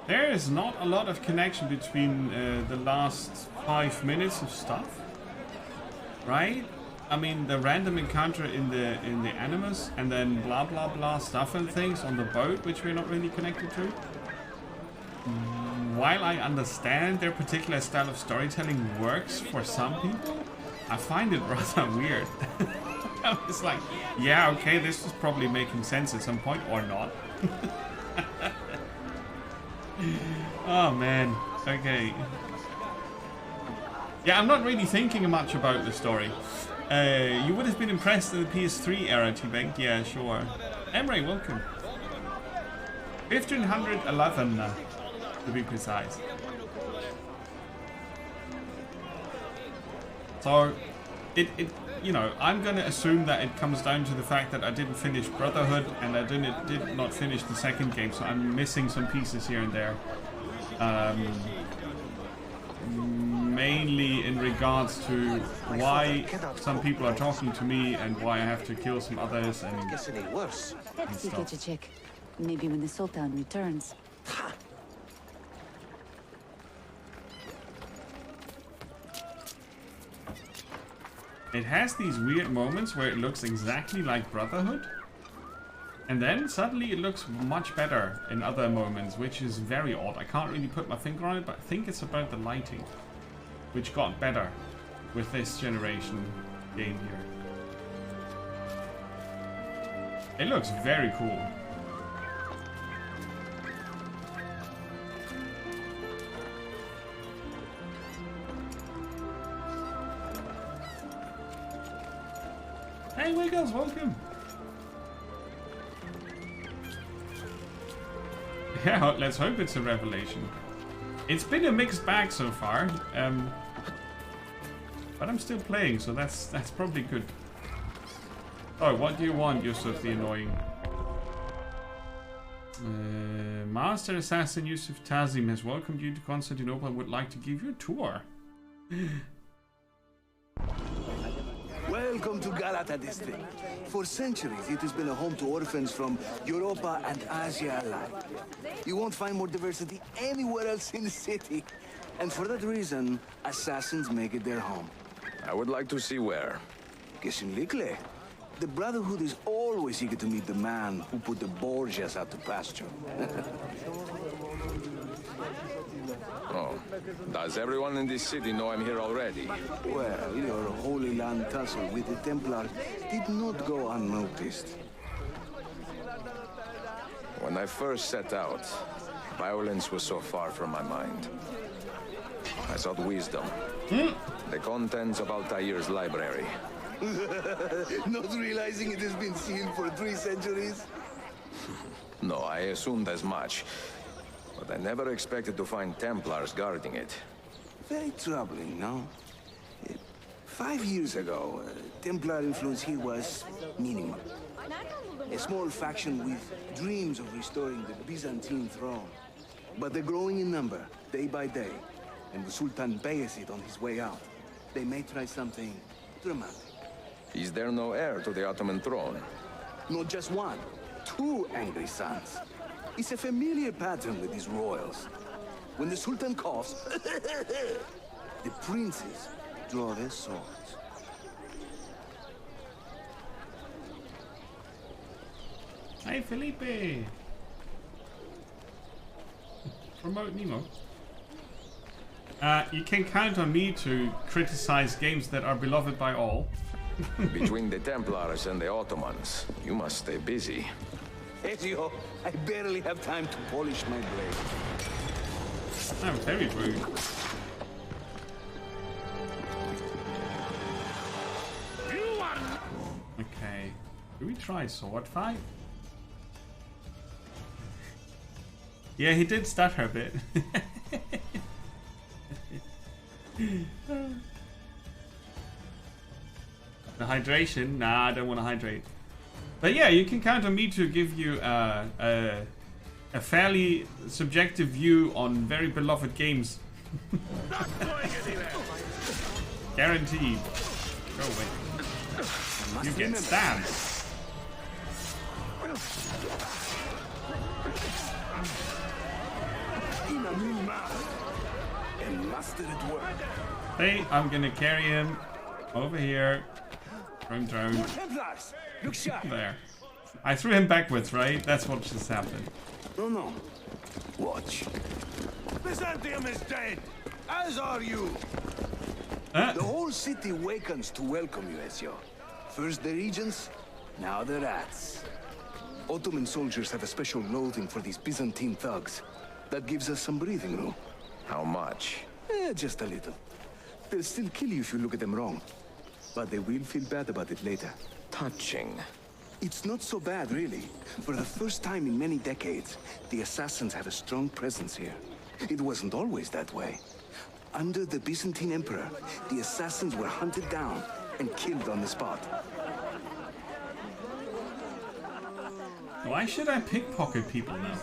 There is not a lot of connection between the last 5 minutes of stuff, right? I mean, the random encounter in the Animus, and then blah blah blah stuff and things on the boat, which we're not really connected to. While I understand their particular style of storytelling works for some people, I find it rather weird. It's like, yeah, okay, this was probably making sense at some point, or not. Oh man, okay. Yeah, I'm not really thinking much about the story. You would have been impressed in the PS3 era, T-Bank. Yeah, sure. Emre, welcome. 1511, to be precise. So, it you know, I'm gonna assume that it comes down to the fact that I didn't finish Brotherhood and I did not finish the second game, so I'm missing some pieces here and there. Mainly in regards to why some people are talking to me and why I have to kill some others and Let's take a check. Maybe when the Sultan returns. It has these weird moments where it looks exactly like Brotherhood, and then suddenly it looks much better in other moments, which is very odd. I can't really put my finger on it, but I think it's about the lighting, which got better with this generation game here. It looks very cool. Hey Wiggles, welcome! Yeah, let's hope it's a revelation. It's been a mixed bag so far, but I'm still playing, so that's probably good. Oh, what do you want, Yusuf the Annoying? Master Assassin Yusuf Tazim has welcomed you to Constantinople and would like to give you a tour. Welcome to Galata district. For centuries, it has been a home to orphans from Europa and Asia alike. You won't find more diversity anywhere else in the city. And for that reason, assassins make it their home. I would like to see where. Kesinlikle. The Brotherhood is always eager to meet the man who put the Borgias out to pasture. Oh, does everyone in this city know I'm here already? Well, your Holy Land tussle with the Templars did not go unnoticed. When I first set out, violence was so far from my mind. I sought wisdom. The contents of Altair's library. Not realizing it has been sealed for 3 centuries? No, I assumed as much. But I never expected to find Templars guarding it. Very troubling, no? 5 years ago, Templar influence here was minimal. A small faction with dreams of restoring the Byzantine throne. But they're growing in number, day by day. And the Sultan Bayezid on his way out. They may try something dramatic. Is there no heir to the Ottoman throne? Not just one, 2 angry sons. It's a familiar pattern with these royals. When the Sultan coughs, the princes draw their swords. Hey, Felipe! Promote Nemo. You can count on me to criticize games that are beloved by all. Between the Templars and the Ottomans, you must stay busy. Ezio, I barely have time to polish my blade. I'm very rude. Okay. Do we try sword fight? Yeah, he did stutter a bit. The hydration? Nah, I don't want to hydrate. But yeah, you can count on me to give you a fairly subjective view on very beloved games. Guaranteed. Go away. You get stabbed. Hey, I'm gonna carry him over here. Drone. There. I threw him backwards, right? That's what just happened. No. Watch. Byzantium is dead, as are you. The whole city wakens to welcome you, Ezio. First the regents, now the rats. Ottoman soldiers have a special loathing for these Byzantine thugs. That gives us some breathing room. How much? Just a little. They'll still kill you if you look at them wrong. But they will feel bad about it later. Touching. It's not so bad, really. For the first time in many decades, the assassins have a strong presence here. It wasn't always that way. Under the Byzantine Emperor, the assassins were hunted down and killed on the spot. Why should I pickpocket people now?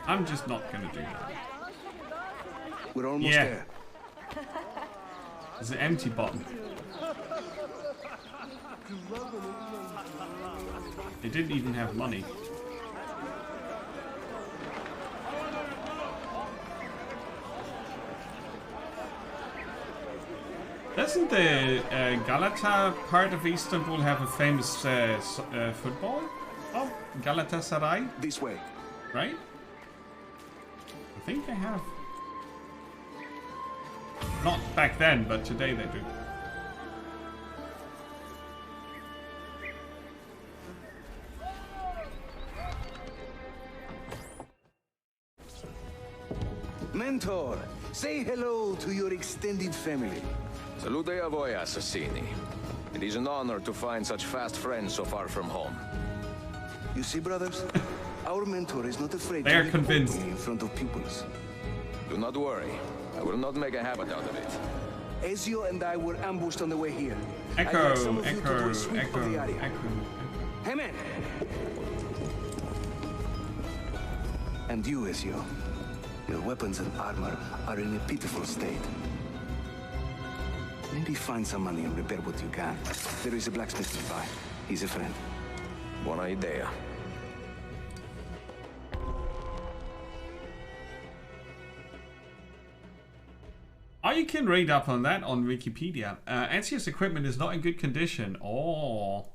I'm just not gonna do that. We're almost there. There's an empty button. They didn't even have money. Doesn't the Galata part of Istanbul have a famous football? Oh, Galatasaray? This way. Right? I think they have. Not back then, but today they do. Mentor, say hello to your extended family. Salute a voi, assassini. It is an honor to find such fast friends so far from home. You see, brothers, our mentor is not afraid They are to live convinced. openly in front of pupils. Do not worry. I will not make a habit out of it. Ezio and I were ambushed on the way here. I'd Echo, like some of you to do echo, a sweep echo, of the area. echo. Hey, man! And you, Ezio. Your weapons and armor are in a pitiful state. Maybe find some money and repair what you can. There is a blacksmith nearby. He's a friend. Buona idea. Oh, you can read up on that on Wikipedia. Ezio's equipment is not in good condition. Oh,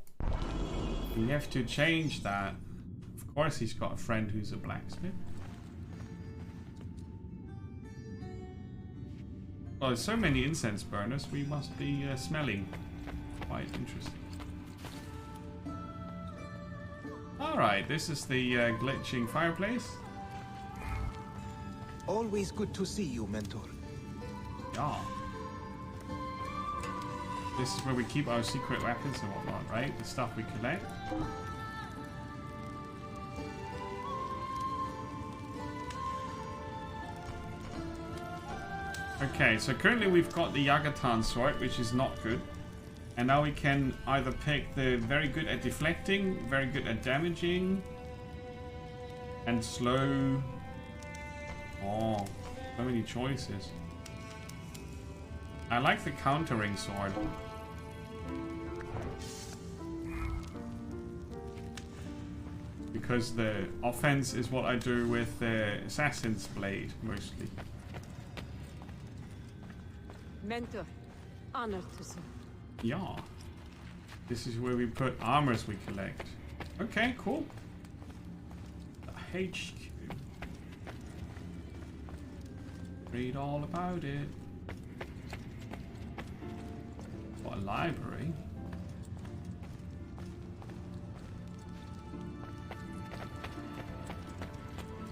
we have to change that. Of course, he's got a friend who's a blacksmith. Oh, there's so many incense burners. We must be smelling quite interesting. All right, this is the glitching fireplace. Always good to see you, Mentor. Yeah. This is where we keep our secret weapons and whatnot, right? The stuff we collect. Okay, so currently we've got the Yagatan sword, which is not good. And now we can either pick the very good at deflecting, very good at damaging, and slow. Oh, so many choices. I like the countering sword. Because the offense is what I do with the Assassin's Blade, mostly. Mentor, honored to serve. Yeah. This is where we put armors we collect. Okay, cool. The HQ. Read all about it. What a library.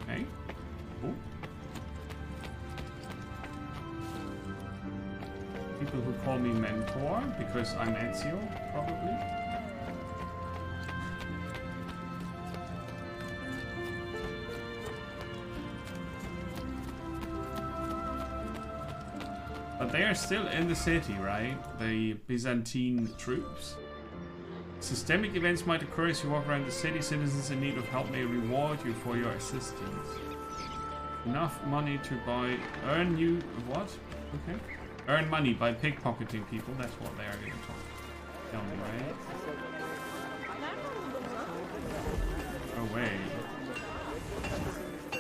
Okay, cool. People who call me mentor because I'm Ezio, probably. But they are still in the city, right? The Byzantine troops. Systemic events might occur as you walk around the city. Citizens in need of help may reward you for your assistance. Enough money to buy... Earn you... What? Okay. Earn money by pickpocketing people. That's what they are going to tell me, right? Away.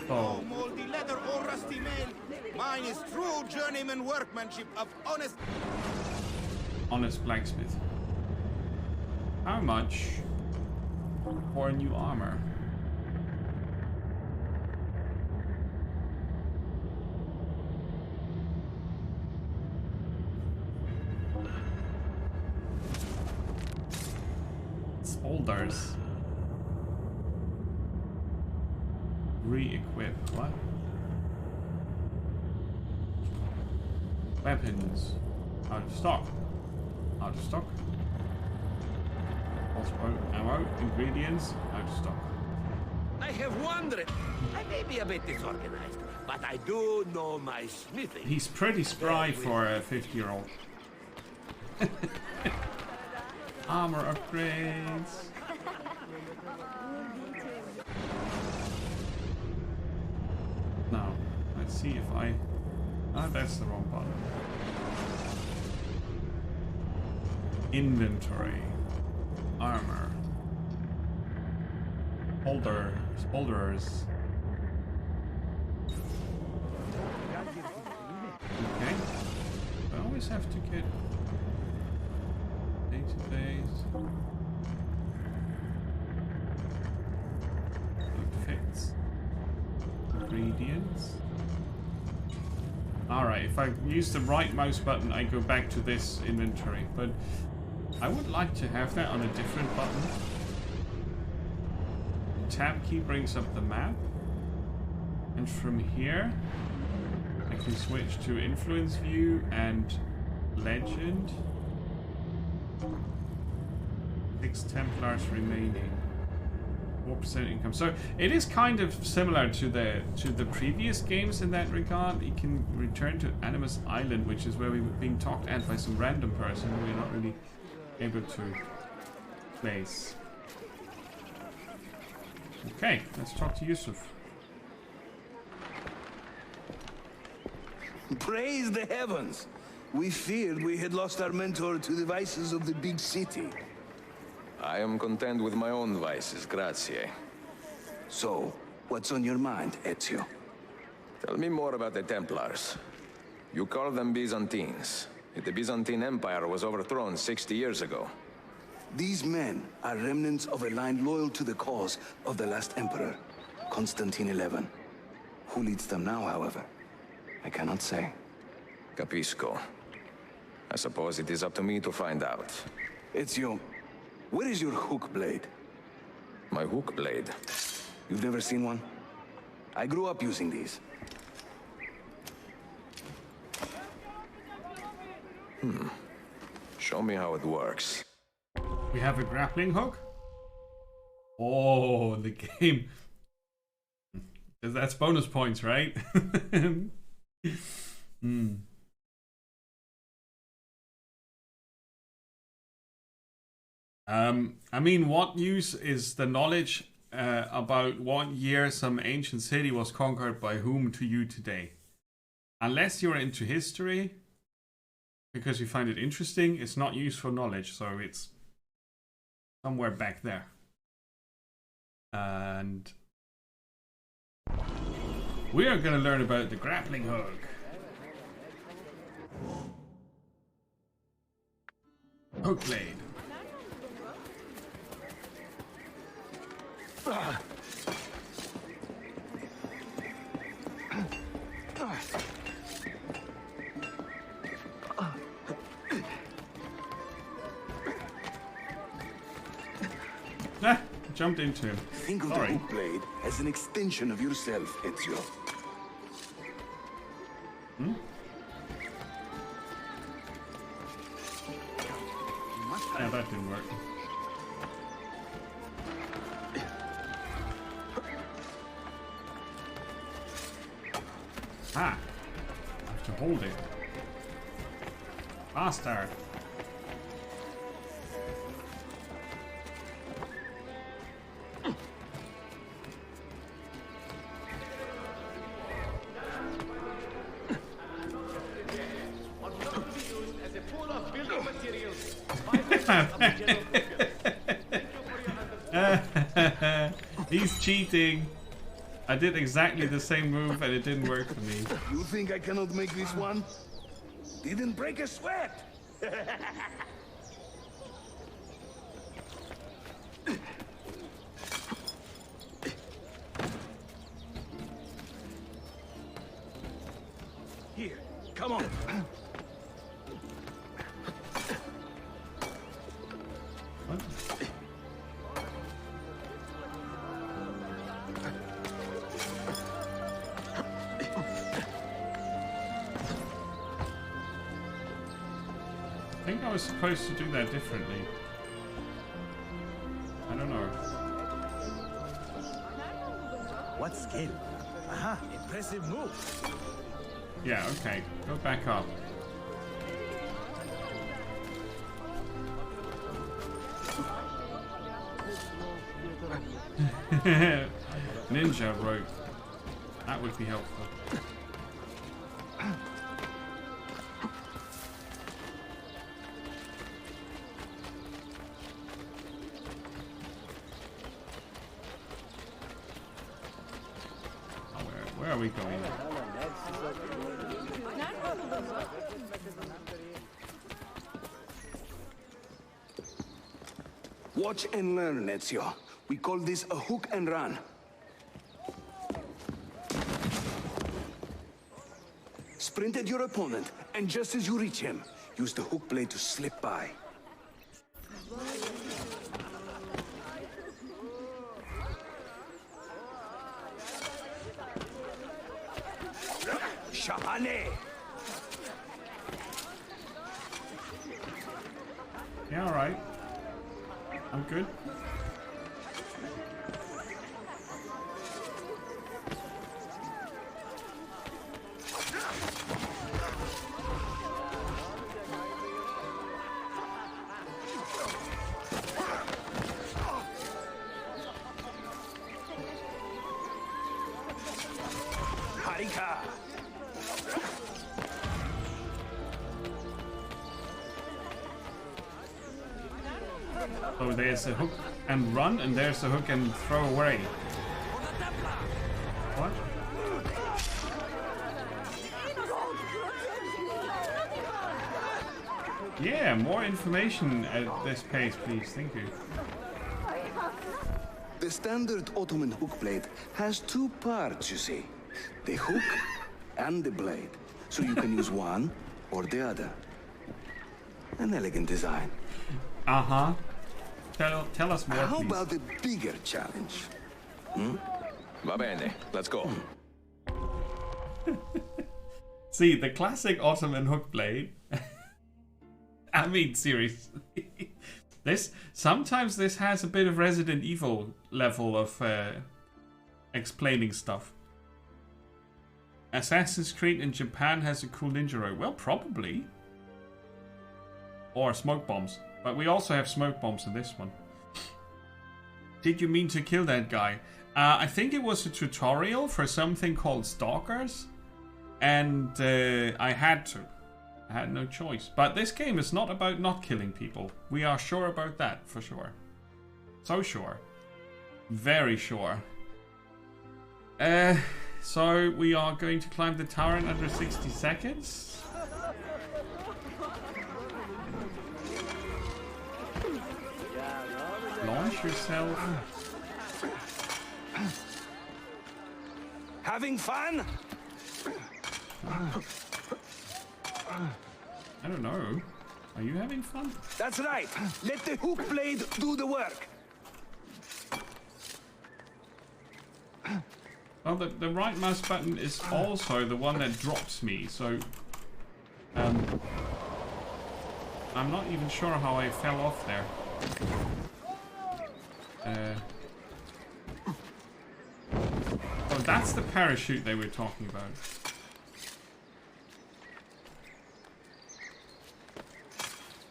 Oh. Moldy leather or rusty mail. Mine is true journeyman workmanship of honest... Honest blacksmith. How much for new armor? Spolders. Re-equip. What? Weapons. Out of stock. Out of stock. Crossbow ammo. Ingredients. Out of stock. I have wondered. I may be a bit disorganized, but I do know my smithing. He's pretty spry for a 50-year-old. Armor upgrades. Now, let's see if I... Ah, that's the wrong button. Inventory. Armor. Holders. Okay. I always have to get... Database. Outfits. Ingredients. Alright, if I use the right mouse button, I go back to this inventory, but I would like to have that on a different button. The tab key brings up the map, and from here I can switch to influence view and legend. 6 Templars remaining. 4% income. So it is kind of similar to the previous games in that regard. You can return to Animus Island, which is where we were being talked at by some random person who we're not really able to place. Okay, let's talk to Yusuf. Praise the heavens! We feared we had lost our mentor to the vices of the big city. I am content with my own vices, grazie. So, what's on your mind, Ezio? Tell me more about the Templars. You call them Byzantines. The Byzantine Empire was overthrown 60 years ago. These men are remnants of a line loyal to the cause of the last emperor, Constantine XI. Who leads them now, however? I cannot say. Capisco. I suppose it is up to me to find out. Ezio, where is your hook blade? My hook blade? You've never seen one? I grew up using these. Show me how it works. We have a grappling hook. Oh, the game. That's bonus points, right? I mean, what use is the knowledge about what year some ancient city was conquered by whom to you today? Unless you're into history, because you find it interesting, it's not useful knowledge, so it's somewhere back there. And we are going to learn about the grappling hook. Hook blade. Jumped into him. Think of the hook blade as an extension of yourself, Ezio. Yeah, that didn't work. Ah! I have to hold it. Faster! He's cheating. I did exactly the same move and it didn't work for me. You think I cannot make this one? Didn't break a sweat! Here, come on. What? I think I was supposed to do that differently. I don't know. What skill? Aha, impressive move. Yeah, okay. Go back up. Ninja rope. That would be helpful. Where are we going? Watch and learn, Ezio. We call this a hook and run. Sprint at your opponent, and just as you reach him, use the hook blade to slip by. Shahane! Yeah, alright. I'm good. Harika! So there's a hook and run, and there's a hook and throw away. What? Yeah, more information at this pace, please. Thank you. The standard Ottoman hook blade has two parts, you see. The hook and the blade. So you can use one or the other. An elegant design. Uh-huh. Tell us more, How please. about the bigger challenge? Va bene, let's go. See, the classic Ottoman hook blade. I mean, seriously. Sometimes this has a bit of Resident Evil level of explaining stuff. Assassin's Creed in Japan has a cool ninja rope. Well, probably. Or smoke bombs. But we also have smoke bombs in this one. Did you mean to kill that guy? I think it was a tutorial for something called Stalkers. And I had to. I had no choice. But this game is not about not killing people. We are sure about that, for sure. So sure. Very sure. So we are going to climb the tower in under 60 seconds. Launch yourself. Having fun? I don't know. Are you having fun? That's right. Let the hook blade do the work. Well, the right mouse button is also the one that drops me, so... I'm not even sure how I fell off there. Oh, that's the parachute they were talking about.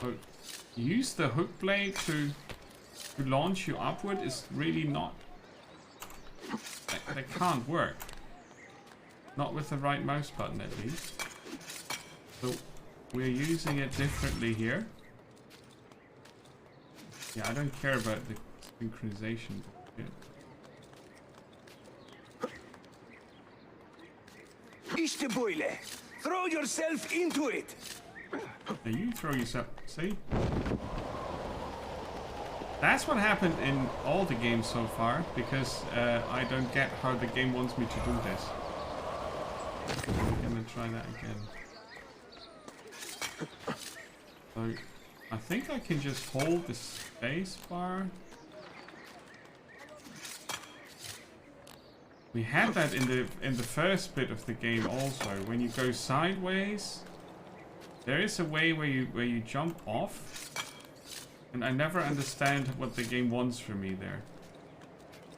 Oh, use the hook blade to launch you upward is really not... That can't work. Not with the right mouse button, at least. So, we're using it differently here. Yeah, I don't care about the synchronization bit. İşte böyle. Throw yourself into it. Now you throw yourself. See? That's what happened in all the games so far, because I don't get how the game wants me to do this. We're gonna try that again. So, I think I can just hold the space bar. We had that in the first bit of the game also. When you go sideways, there is a way where you jump off. And I never understand what the game wants from me there.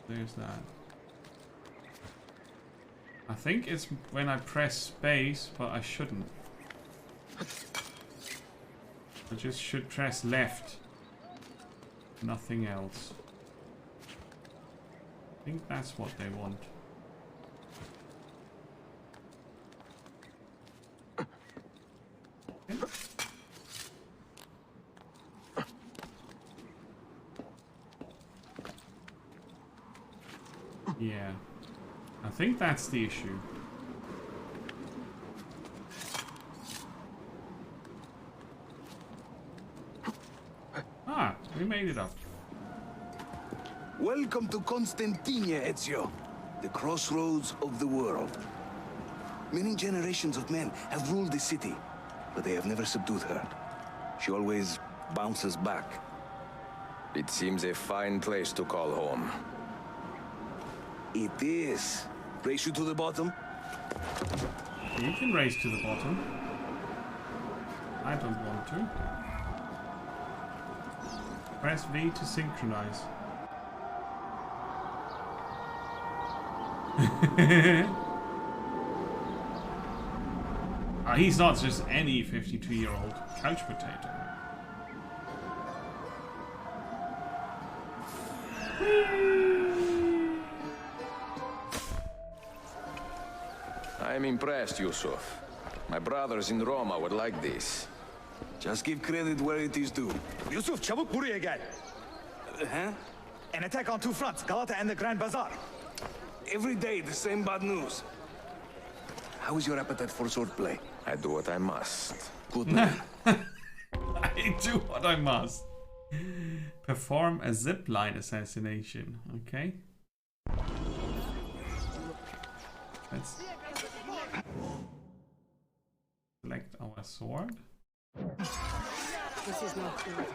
There's that. I think it's when I press space, but I shouldn't. I just should press left. Nothing else. I think that's what they want. Okay. Yeah, I think that's the issue. Ah, we made it up. Welcome to Constantinia, Ezio, the crossroads of the world. Many generations of men have ruled the city, but they have never subdued her. She always bounces back. It seems a fine place to call home. It is. Race you to the bottom? You can race to the bottom. I don't want to. Press V to synchronize. He's not just any 52-year-old couch potato. I'm impressed, Yusuf. My brothers in Roma would like this. Just give credit where it is due. Yusuf, çabuk buraya gel. Huh? An attack on two fronts, Galata and the Grand Bazaar. Every day, the same bad news. How is your appetite for swordplay? I do what I must. Good man. I do what I must. Perform a zipline assassination. Okay. Let's select our sword. This is not good.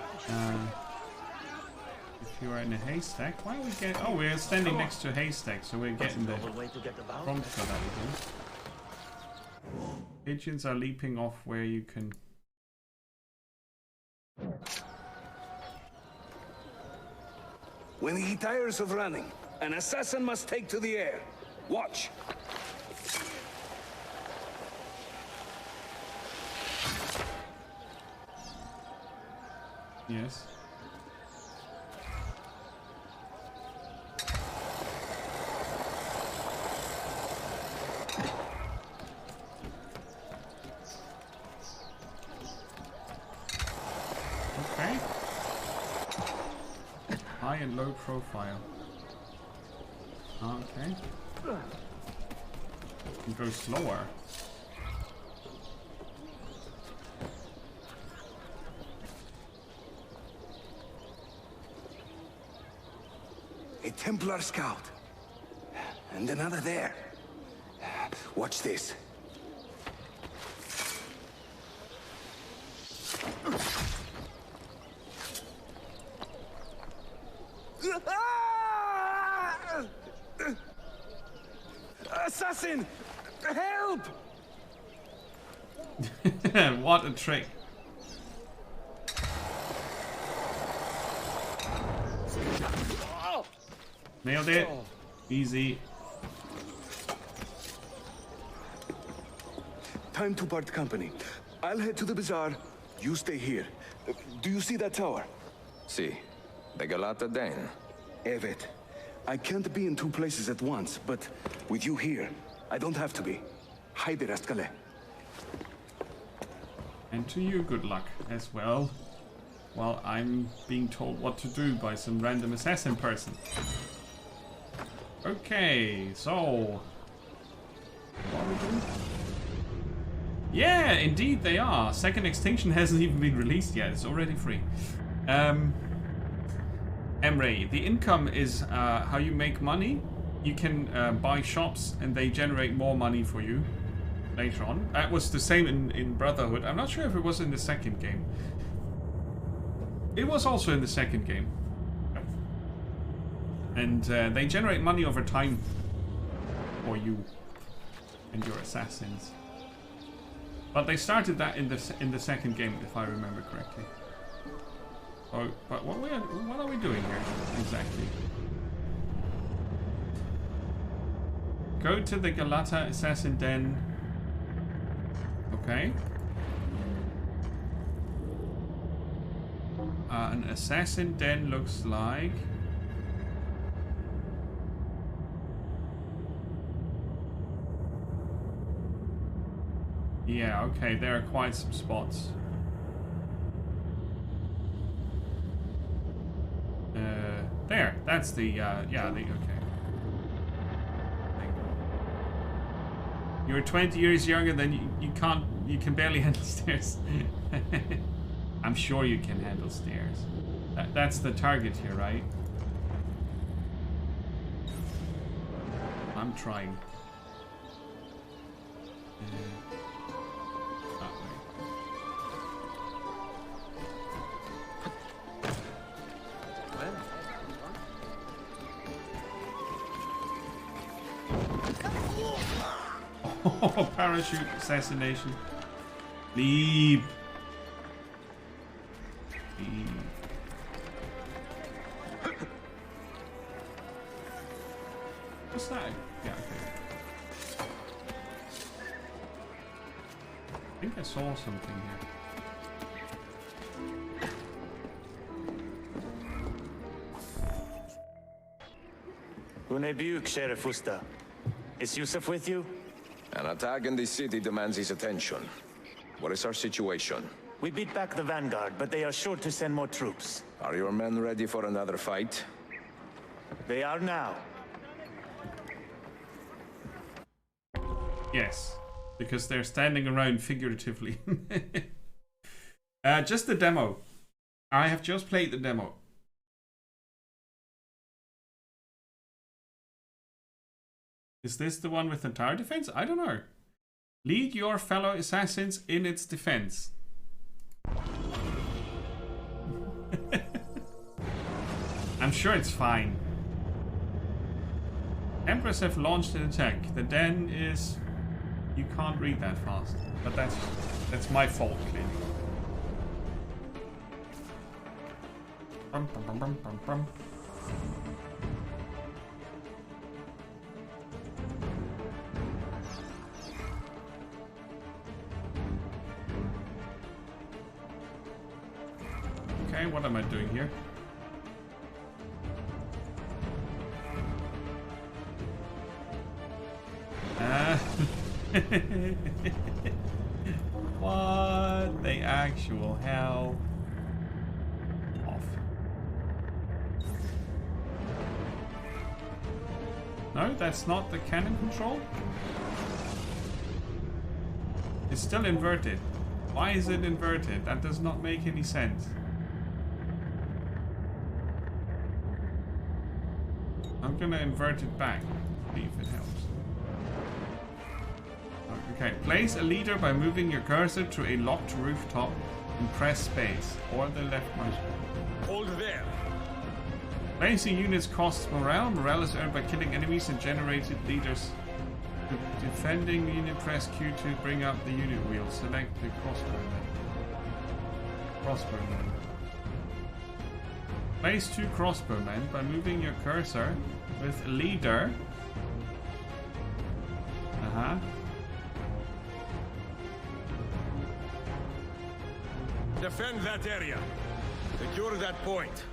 If you are in a haystack, why are we get? Oh, we're standing next to a haystack, so we're getting the prompt for that again. Pigeons are leaping off where you can. When he tires of running, an assassin must take to the air. Watch. Yes. Okay. High and low profile. Okay. You go slower. A Templar scout. And another there. Watch this. Assassin! Help! What a trick. Nailed it. Easy. Time to part company. I'll head to the bazaar. You stay here. Do you see that tower? See. The Galata Den. Evet. I can't be in two places at once, but with you here, I don't have to be. Haydi Rastkale. And to you, good luck as well. While I'm being told what to do by some random assassin person. Okay, so... what are we doing? Yeah, indeed they are. Second Extinction hasn't even been released yet. It's already free. Emre, the income is how you make money. You can buy shops and they generate more money for you later on. That was the same in Brotherhood. I'm not sure if it was in the second game. It was also in the second game. And they generate money over time for you and your assassins. But they started that in the second game, if I remember correctly. Oh, but what are we doing here exactly? Go to the Galata Assassin Den. Okay. An assassin den looks like. Yeah, okay, there are quite some spots. There, that's the, yeah, the, okay. You're 20 years younger than you can barely handle stairs. I'm sure you can handle stairs. That's the target here, right? I'm trying. That way. Oh, parachute assassination. Leap. What's that? Yeah, okay. I think I saw something here. Unebuk, Sheriff Usta. Is Yusuf with you? An attack in the city demands his attention. What is our situation? We beat back the Vanguard, but they are sure to send more troops. Are your men ready for another fight? They are now. Yes, because they're standing around figuratively. Just the demo. I have just played the demo. Is this the one with the tower defense? I don't know. Lead your fellow assassins in its defense. I'm sure it's fine. Empress have launched an attack. The den is... You can't read that fast. But that's my fault, clearly. Bum, bum, bum, bum, bum, bum. Okay, what am I doing here? What the actual hell? Off. No, that's not the cannon control. It's still inverted. Why is it inverted? That does not make any sense. I'm gonna invert it back. See if it helps. Okay, place a leader by moving your cursor to a locked rooftop and press space or the left mouse button. Hold there. Placing units costs morale. Morale is earned by killing enemies and generated leaders. Defending unit, press Q to bring up the unit wheel. Select the crossbowman. Crossbowman. Place 2 crossbowmen by moving your cursor with a leader. Defend that area. Secure that point.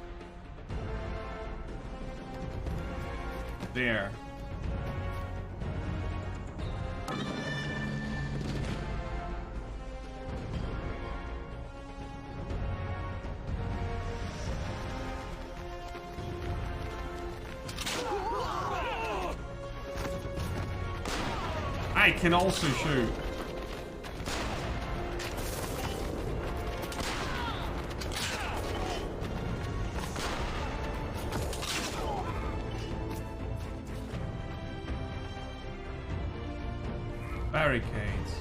There. I can also shoot. Barricades.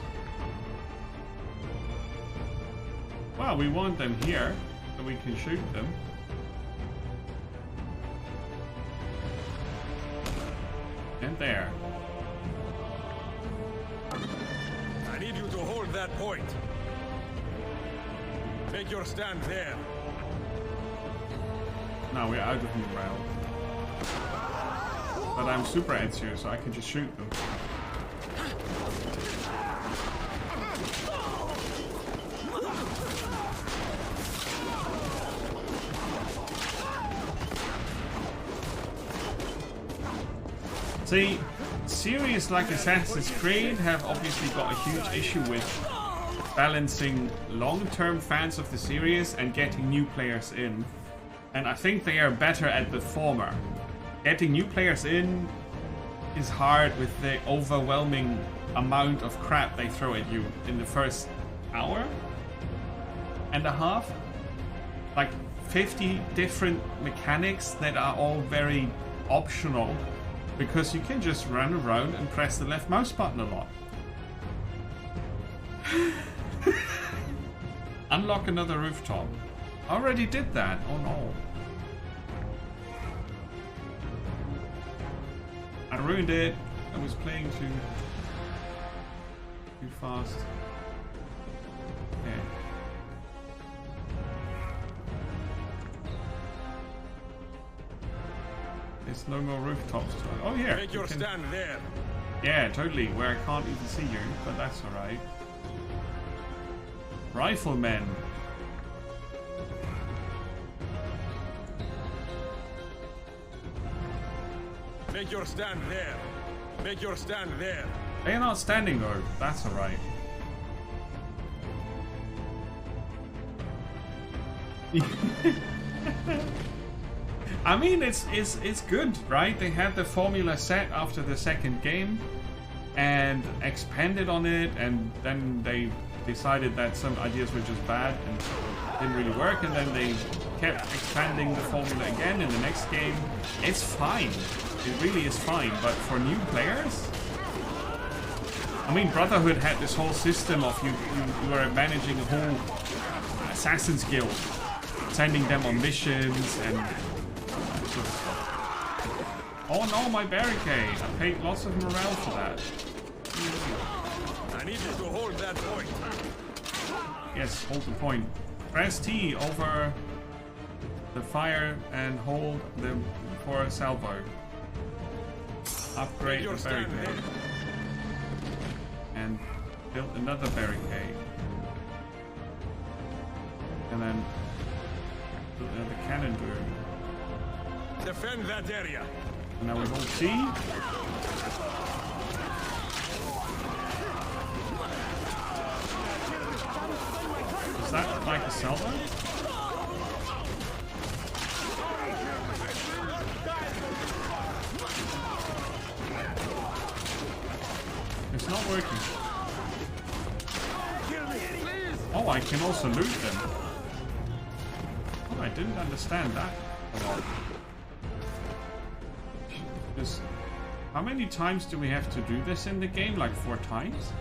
Well, we want them here, so we can shoot them. And there. I need you to hold that point. Take your stand there. Now we're out of morale. But I'm super Ezio, so I can just shoot them. See, series like Assassin's Creed have obviously got a huge issue with balancing long-term fans of the series and getting new players in. And I think they are better at the former. Getting new players in is hard with the overwhelming amount of crap they throw at you in the first hour and a half. Like 50 different mechanics that are all very optional. Because you can just run around and press the left mouse button a lot. Unlock another rooftop. Already did that. Oh no. I ruined it. I was playing too fast. Okay. There's no more rooftops to it. Oh yeah. Make your stand there. Yeah, totally. Where I can't even see you, but that's alright. Riflemen. Make your stand there. Make your stand there. They're not standing though. That's alright. I mean, it's good, right? They had the formula set after the second game and expanded on it, and then they decided that some ideas were just bad and didn't really work, and then they kept expanding the formula again in the next game. It's fine. It really is fine, but for new players, I mean, Brotherhood had this whole system of you were managing a whole Assassin's Guild, sending them on missions and sort of stuff. Oh no, my barricade! I paid lots of morale for that. I need you to hold that point. Yes, hold the point. Press T over the fire and hold them for a salvo. Upgrade the barricade. And build another barricade. And then build another cannon boom. Defend that area. And now we hold T. Is that like a salvo? It's not working. Oh, I can also loot them. Oh, I didn't understand that a lot. Just, how many times do we have to do this in the game? Like 4 times?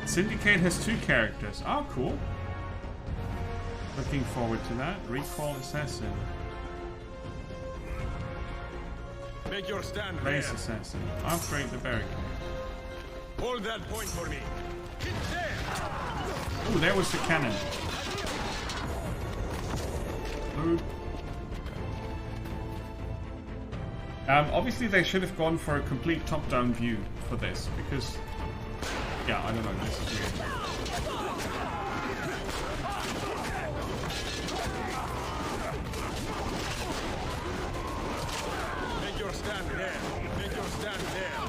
Syndicate has 2 characters. Oh, cool. Looking forward to that. Recall Assassin. Make your stand Race there. Assassin. Upgrade the barricade. Hold that point for me. Oh, there was the cannon. Loot. Obviously they should have gone for a complete top-down view for this, because yeah, I don't know, this is weird. Make your stand there. Make your stand there.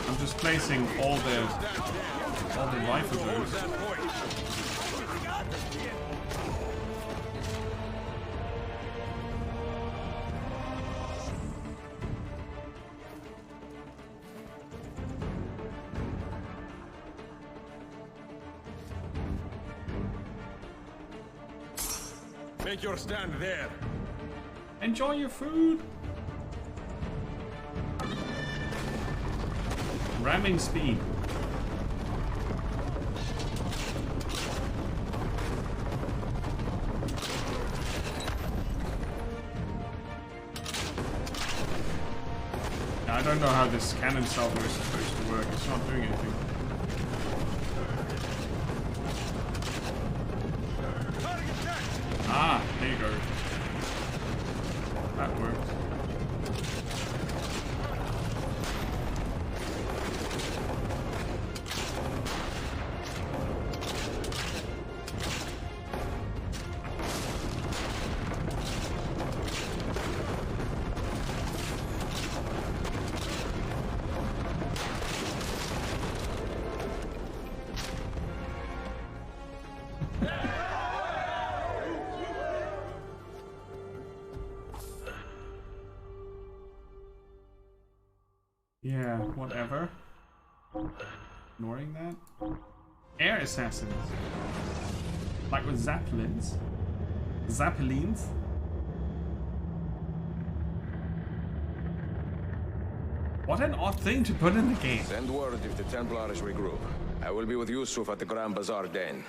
I'm just placing all the rifle Hold boots. that point. Make your stand there. Enjoy your food. Ramming speed. I don't know how this cannon salvo is supposed to work. It's not doing anything. Ah, there you go. That works. Yeah, whatever. Ignoring that. Air assassins. Like with Zeppelins. Zeppelins. What an odd thing to put in the game. Send word if the Templars regroup. I will be with Yusuf at the Grand Bazaar then.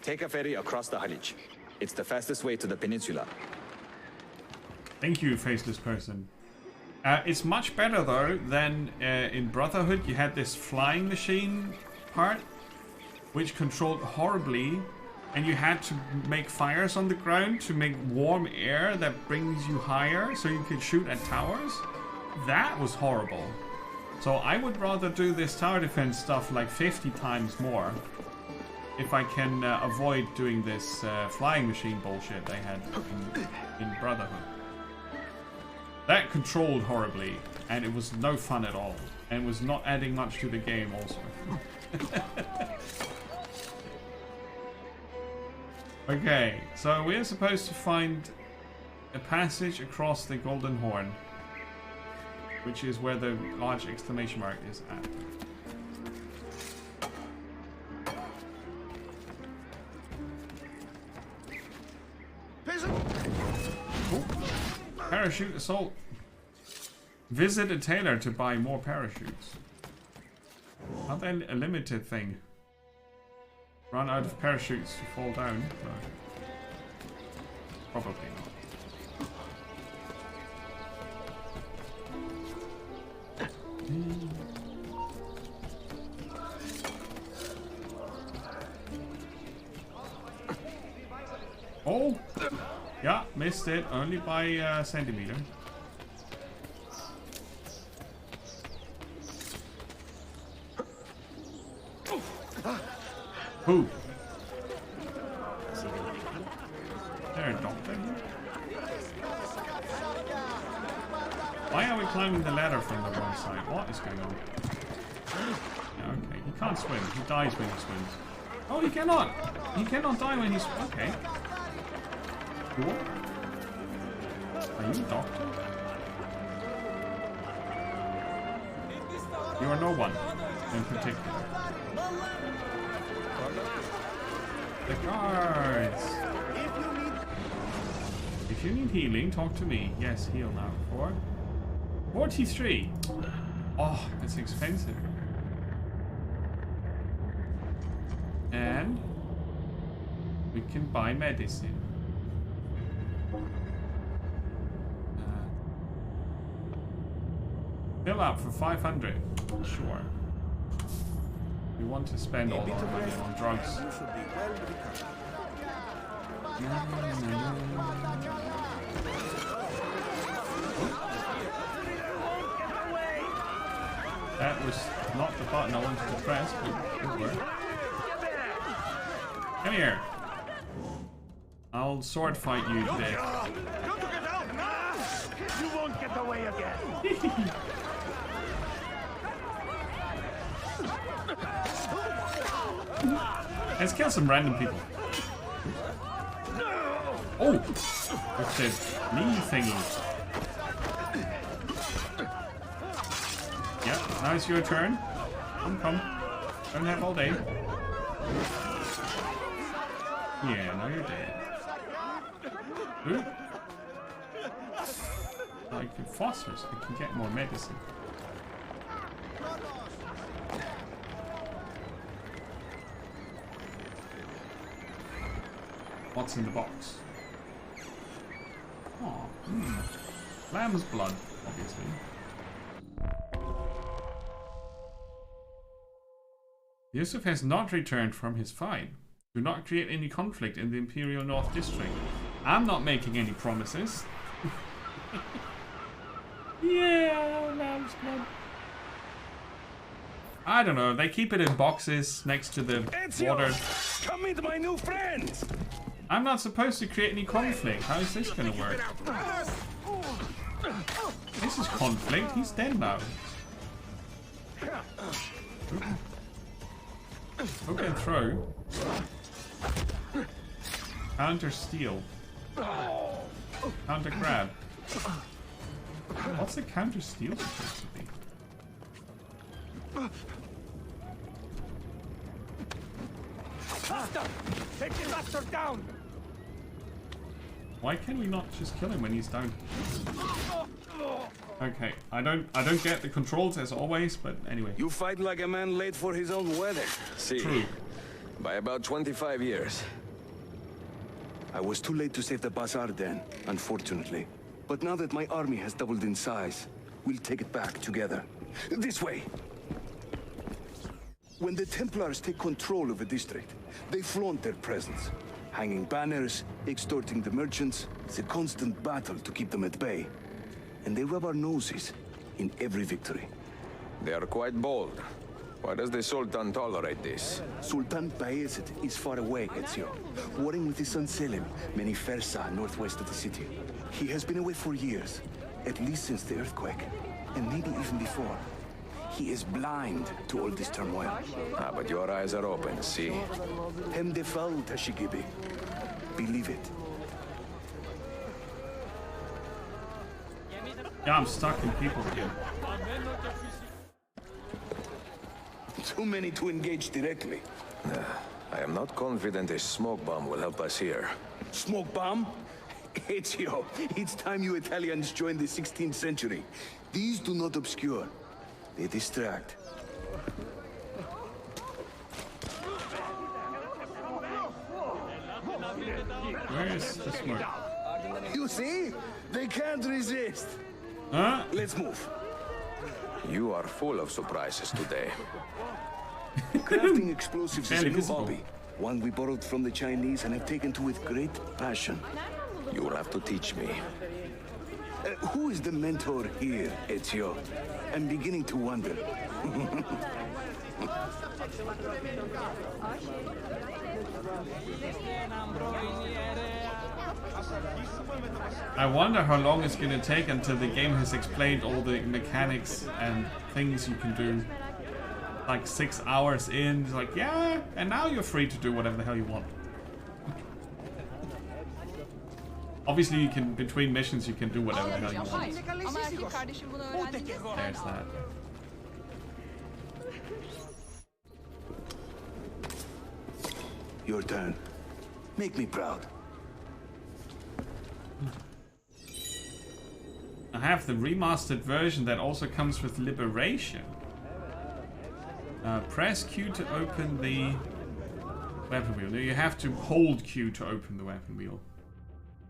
Take a ferry across the Halij. It's the fastest way to the peninsula. Thank you, faceless person. It's much better though than in Brotherhood. You had this flying machine part, which controlled horribly And you had to make fires on the ground to make warm air that brings you higher so you could shoot at towers. That was horrible. So I would rather do this tower defense stuff like 50 times more if I can avoid doing this flying machine bullshit they had in Brotherhood. That controlled horribly, and it was no fun at all, and was not adding much to the game also. Okay, so we're supposed to find a passage across the Golden Horn, which is where the large exclamation mark is at. Oh. Parachute assault. Visit a tailor to buy more parachutes. Not a limited thing. Run out of parachutes to fall down? No. Probably not. Oh! Yeah, missed it. Only by a centimeter. Who? There, doctor. Why are we climbing the ladder from the wrong side? What is going on? Yeah, okay, he can't swim. He dies when he swims. Oh, he cannot! He cannot die when he's... Okay. Cool. Are you a doctor? You are no one in particular. The guards! If you need healing, talk to me. Yes, heal now. 43. Oh, that's expensive. And we can buy medicine. Fill up for 500. Sure. We want to spend all our money on drugs. That was not the button I wanted to press, but it worked. Come here. I'll sword fight you today. You won't get away again. Let's kill some random people. Oh! What's that knee thingy? Yep, now it's your turn. Come. Don't have all day. Yeah, now you're dead. Ooh. Like phosphorus, I can get more medicine. What's in the box? Oh, lamb's blood, obviously. Yusuf has not returned from his fight. Do not create any conflict in the Imperial North District. I'm not making any promises. Yeah, lamb's blood. I don't know, they keep it in boxes next to the water. Come meet my new friends! I'm not supposed to create any conflict. How is this gonna work? This is conflict. He's dead now. Hook and throw. Counter steal. Counter grab. What's the counter steal supposed to be? Faster! Take the bastard down! Why can we not just kill him when he's down? Okay, I don't get the controls as always, but anyway. You fight like a man late for his own wedding. See, True. By about 25 years. I was too late to save the bazaar then, unfortunately. But now that my army has doubled in size, we'll take it back together. This way! When the Templars take control of a district, They flaunt their presence. Hanging banners, extorting the merchants. It's a constant battle to keep them at bay. And they rub our noses in every victory. They are quite bold. Why does the Sultan tolerate this? Sultan Bayezid is far away, Ezio, warring with his son Selim, many Fersa northwest of the city. He has been away for years, at least since the earthquake, and maybe even before. He is blind to all this turmoil. Ah, but your eyes are open, see? Hemdefal, Tashigibi. Believe it. Yeah, I'm stuck in people here. Too many to engage directly. I am not confident a smoke bomb will help us here. Smoke bomb? Ezio, it's time you Italians joined the 16th century. These do not obscure. They distract. Where is the smoke? You see? They can't resist. Huh? Let's move. You are full of surprises today. Crafting explosives is a new hobby. One we borrowed from the Chinese and have taken to with great passion. You will have to teach me. Who is the mentor here, Ezio? I'm beginning to wonder. I wonder how long it's gonna take until the game has explained all the mechanics and things you can do. Like 6 hours in, it's like, yeah, and now you're free to do whatever the hell you want. Obviously, you can, between missions, you can do whatever the hell you want. There's that. Your turn. Make me proud. I have the remastered version that also comes with Liberation. Press Q to open the weapon wheel. No, you have to hold Q to open the weapon wheel.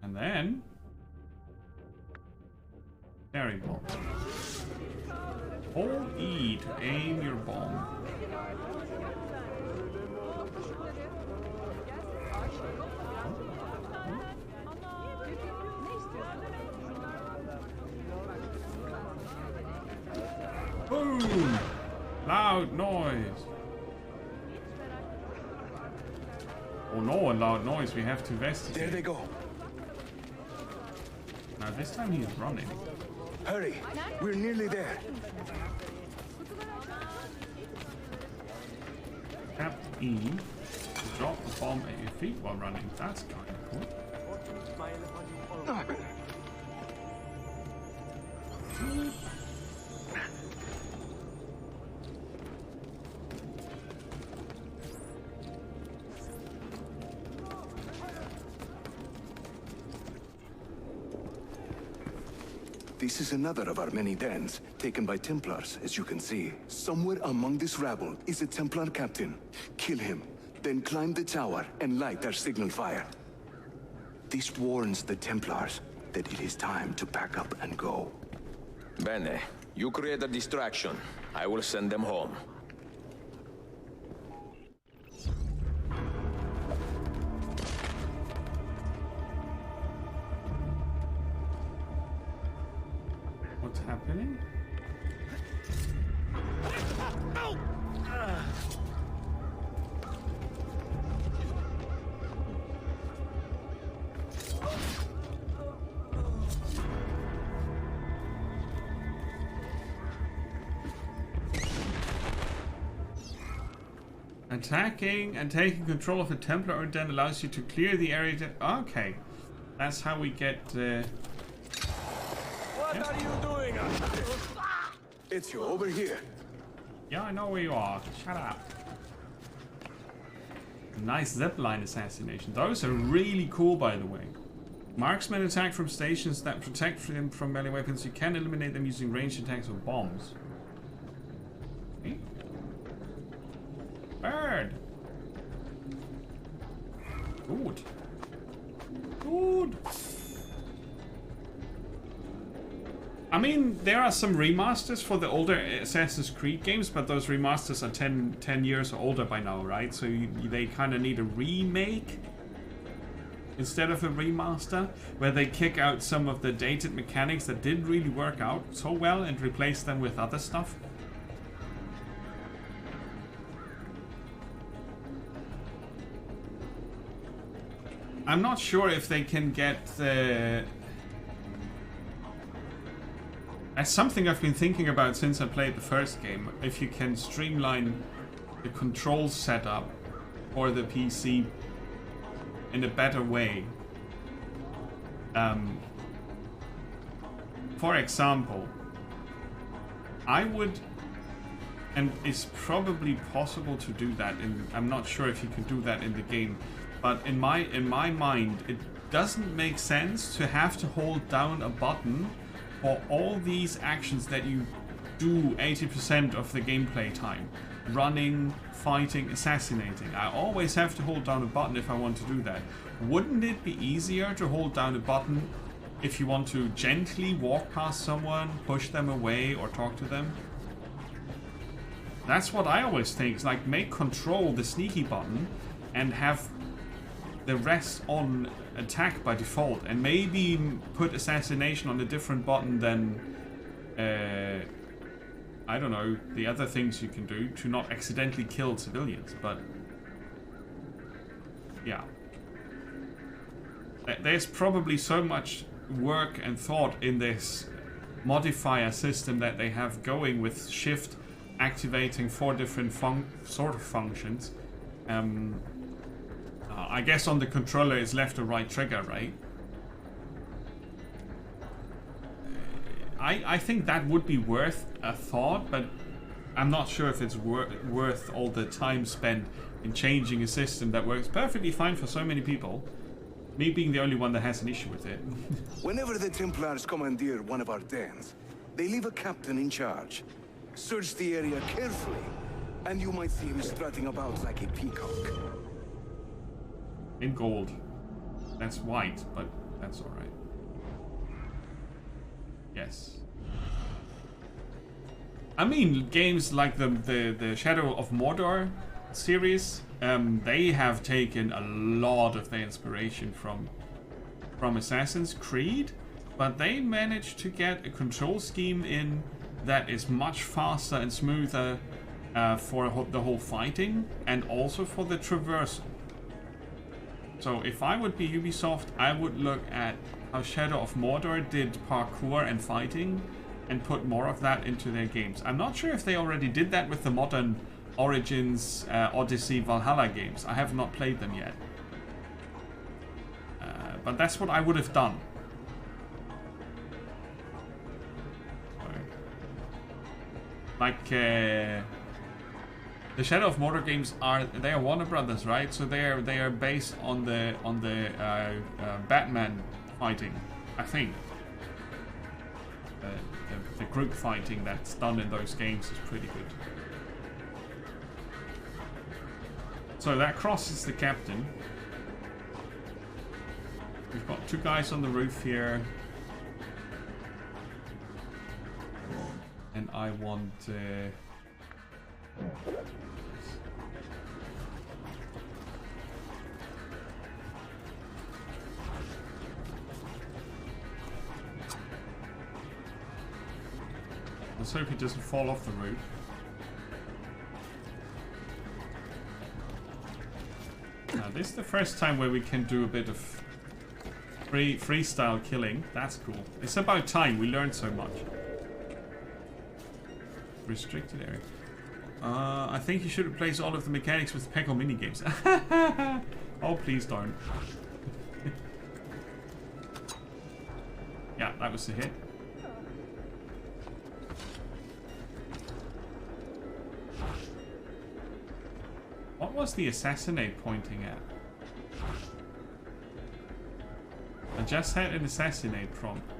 And then... Fairy bomb. Hold E to aim your bomb. Boom! Loud noise. Oh no, a loud noise. We have to investigate. There they go. Now this time he's running. Hurry, we're nearly there. Tap E to drop the bomb at your feet while running. That's kind of cool. This is another of our many dens, taken by Templars, as you can see. Somewhere among this rabble is a Templar captain. Kill him, then climb the tower and light our signal fire. This warns the Templars that it is time to pack up and go. Bene, you create a distraction. I will send them home. What's happening? Attacking and taking control of a Templar or den allows you to clear the area. Okay, that's how we get. What are you doing? It's you over here. Yeah, I know where you are. Shut up. Nice zipline assassination. Those are really cool, by the way. Marksmen attack from stations that protect them from melee weapons. You can eliminate them using ranged attacks or bombs. Okay. Bird. Good. Good. I mean, there are some remasters for the older Assassin's Creed games, but those remasters are 10 years or older by now, right? So they kind of need a remake instead of a remaster, where they kick out some of the dated mechanics that didn't really work out so well and replace them with other stuff. I'm not sure if they can get the... That's something I've been thinking about since I played the first game. If you can streamline the control setup for the PC in a better way. For example, I would, and it's probably possible to do that in, I'm not sure if you can do that in the game, but in my mind, it doesn't make sense to have to hold down a button for all these actions that you do 80% of the gameplay time. Running, fighting, assassinating. I always have to hold down a button if I want to do that. Wouldn't it be easier to hold down a button if you want to gently walk past someone, push them away, or talk to them? That's what I always think. It's like, make control the sneaky button and have the rest on attack by default, and maybe put assassination on a different button than I don't know, the other things you can do to not accidentally kill civilians. But yeah, there's probably so much work and thought in this modifier system that they have going, with shift activating 4 different sort of functions. I guess on the controller it's left or right trigger, right? I think that would be worth a thought, but I'm not sure if it's worth all the time spent in changing a system that works perfectly fine for so many people. Me being the only one that has an issue with it. Whenever the Templars commandeer one of our dens, they leave a captain in charge. Search the area carefully, and you might see him strutting about like a peacock. In gold. That's white, but that's alright. Yes. I mean, games like the Shadow of Mordor series, they have taken a lot of their inspiration from Assassin's Creed, but they managed to get a control scheme in that is much faster and smoother for the whole fighting, and also for the traversal. So if I would be Ubisoft, I would look at how Shadow of Mordor did parkour and fighting and put more of that into their games. I'm not sure if they already did that with the modern Origins, Odyssey, Valhalla games. I have not played them yet. But that's what I would have done. Like, the Shadow of Mordor games are Warner Brothers, right? So they are based on the Batman fighting, I think. The group fighting that's done in those games is pretty good. So that crosses the captain. We've got 2 guys on the roof here. And I want... Let's hope he doesn't fall off the roof. Now this is the first time where we can do a bit of freestyle killing. That's cool. It's about time. We learned so much. Restricted area. I think you should replace all of the mechanics with Peggle minigames. Oh, please don't. Yeah, that was the hit. What was the assassinate pointing at? I just had an assassinate prompt.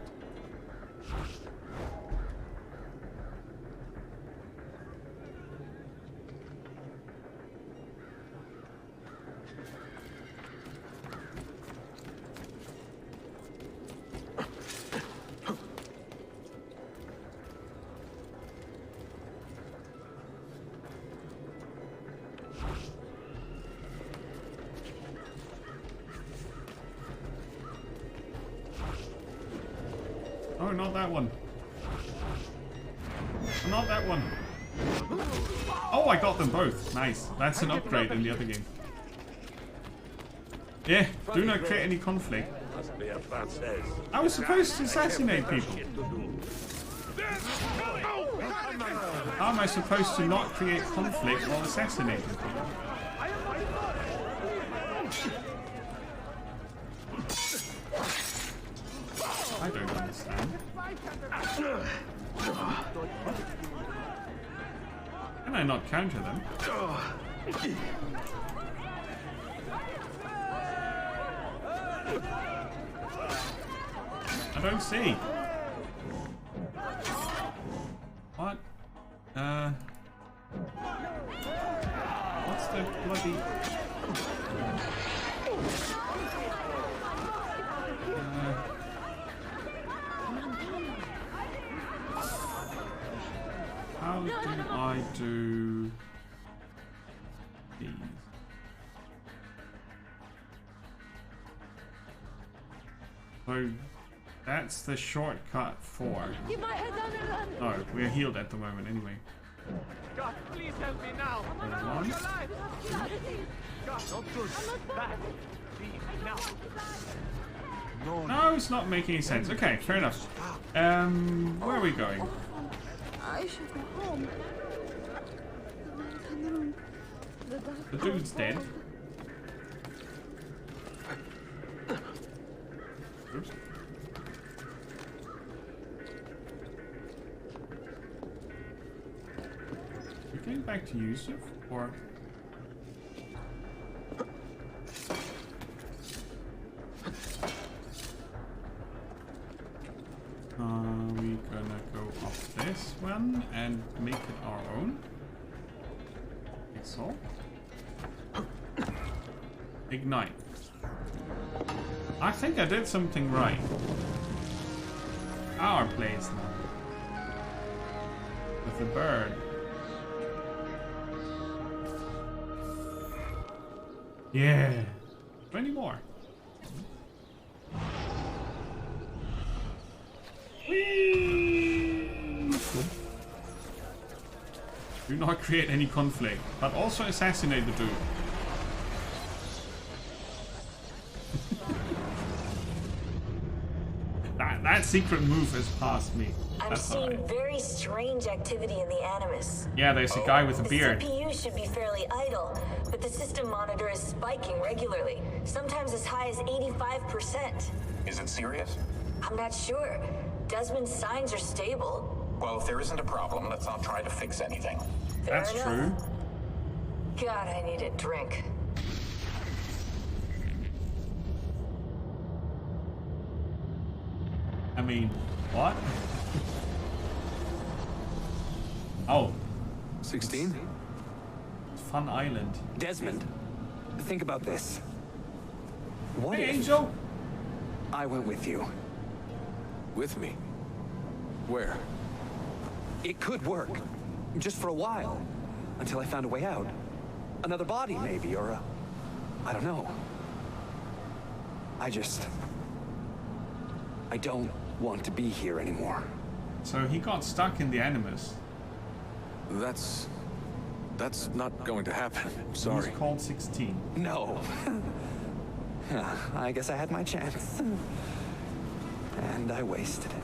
not that one. Not that one. Oh, I got them both. Nice. That's an upgrade in the other game. Yeah, do not create any conflict. I was supposed to assassinate people. How am I supposed to not create conflict while assassinating people? I don't understand. Can I not counter them? I don't see. What? What's the bloody... how do I do these? So that's the shortcut for... Oh, we're healed at the moment anyway. God, please help me now. I'm One. alive. God, not good. Bad. Please, now. No, it's not making any sense. Okay, fair enough. Where are we going? I should go home. The dude's dead. Oops. We're going back to Yusuf, or... we're gonna go up this one and make it our own. Like so. Ignite. I think I did something right. Our place now. With the bird. Yeah. 20 more. Whee! Do not create any conflict, but also assassinate the dude. That secret move has passed me. I'm seeing very strange activity in the Animus. Yeah, there's a guy with a beard. The CPU should be fairly idle, but the system monitor is spiking regularly, sometimes as high as 85%. Is it serious? I'm not sure. Desmond's signs are stable. Well, if there isn't a problem, let's not try to fix anything. That's true. God, I need a drink. I mean, what? Oh. 16? Fun Island. Desmond, think about this. What hey, if Angel? I went with you? With me? Where? It could work. Just for a while. Until I found a way out. Another body, maybe, or a... I don't know. I don't want to be here anymore. So he got stuck in the Animus. That's not going to happen. Sorry. He's called 16. No. I guess I had my chance. And I wasted it.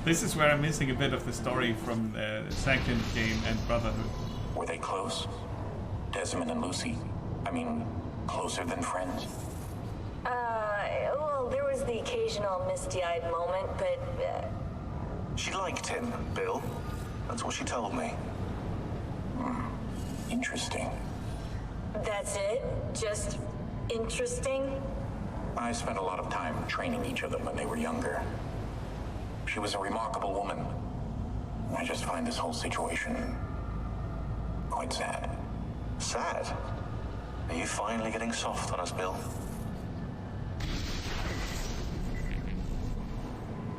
This is where I'm missing a bit of the story from the second game and Brotherhood. Were they close? Desmond and Lucy? I mean, closer than friends? Well, there was the occasional misty-eyed moment, but... She liked him, Bill. That's what she told me. Interesting. That's it? Just interesting? I spent a lot of time training each of them when they were younger. She was a remarkable woman. I just find this whole situation quite sad. Sad? Are you finally getting soft on us, Bill?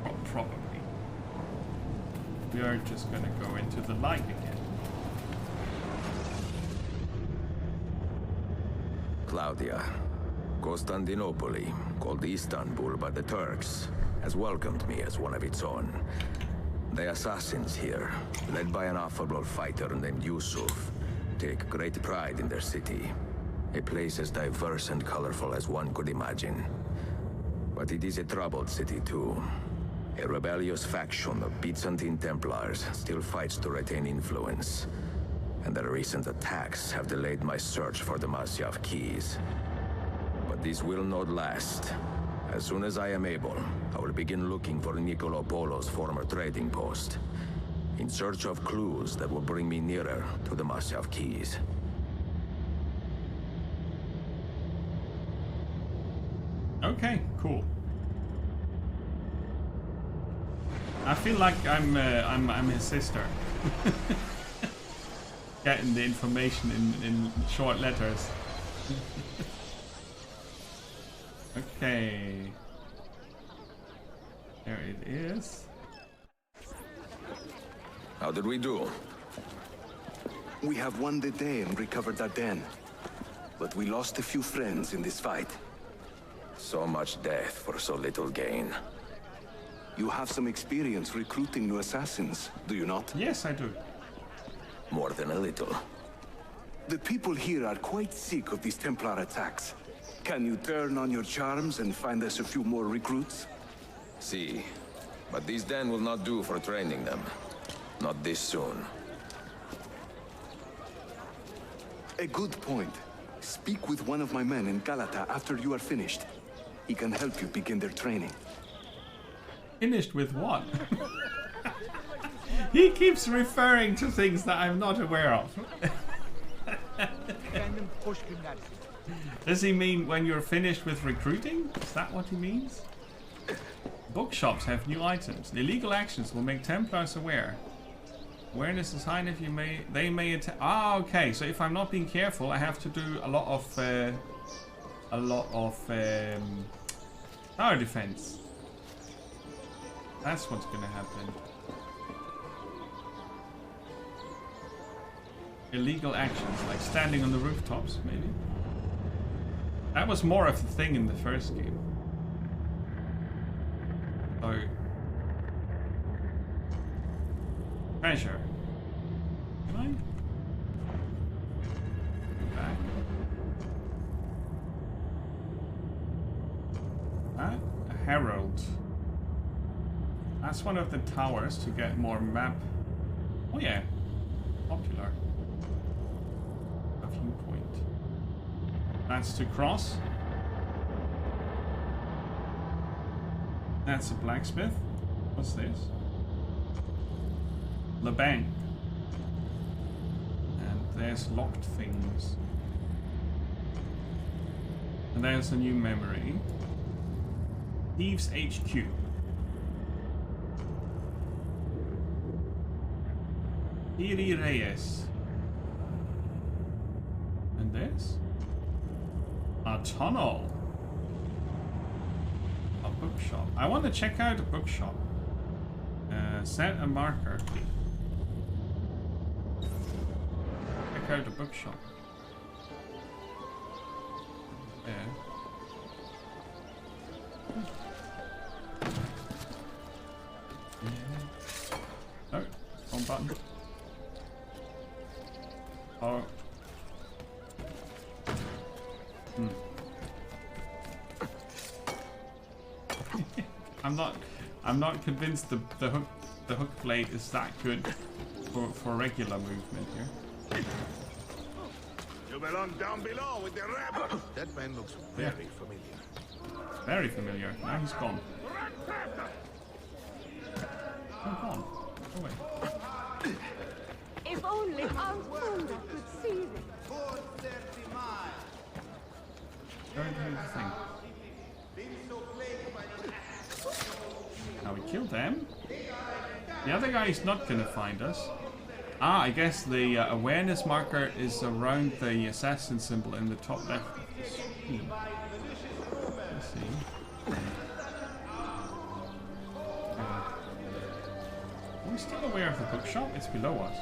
Oh, probably. We are just gonna go into the light again. Claudia, Constantinople, called Istanbul by the Turks, has welcomed me as one of its own. The assassins here, led by an affable fighter named Yusuf, take great pride in their city. A place as diverse and colorful as one could imagine. But it is a troubled city too. A rebellious faction of Byzantine Templars still fights to retain influence. And the recent attacks have delayed my search for the Masyaf keys. But this will not last. As soon as I am able, I will begin looking for Nicolo Polo's former trading post, in search of clues that will bring me nearer to the Masyaf keys. Okay, cool. I feel like I'm his sister. Getting the information in short letters. Okay. There it is. How did we do? We have won the day and recovered Ardennes. But we lost a few friends in this fight. So much death for so little gain. You have some experience recruiting new assassins, do you not? Yes, I do. More than a little. The people here are quite sick of these Templar attacks. Can you turn on your charms and find us a few more recruits? See, but these den will not do for training them. Not this soon. A good point. Speak with one of my men in Galata after you are finished. He can help you begin their training. Finished with what? He keeps referring to things that I'm not aware of. Does he mean when you're finished with recruiting? Is that what he means? Bookshops have new items. Illegal actions will make Templars aware. Awareness is high enough they may attack. Ah, okay. So if I'm not being careful, I have to do a lot of tower defense. That's what's gonna happen. Illegal actions, like standing on the rooftops, maybe. That was more of a thing in the first game. So, treasure. Can I? Go back. A herald. That's one of the towers to get more map. Oh yeah, popular. A viewpoint. That's to cross. That's a blacksmith. What's this? The bank. And there's locked things. And there's a new memory. Thieves HQ. Iri Reyes. And this? A tunnel. A bookshop. I want to check out a bookshop. Set a marker. Check out a bookshop. Yeah. Oh, wrong button. Oh. I'm not convinced the hook blade is that good for regular movement here. You belong down below with the rebels. That man looks very familiar. Very familiar. Now he's gone. Oh, gone. Go away. If only Alfunda could see them. Go into the thing. Now we killed them. The other guy is not gonna find us. Ah, I guess the awareness marker is around the assassin symbol in the top left of the screen. Let's see. Are we still aware of the bookshop? It's below us.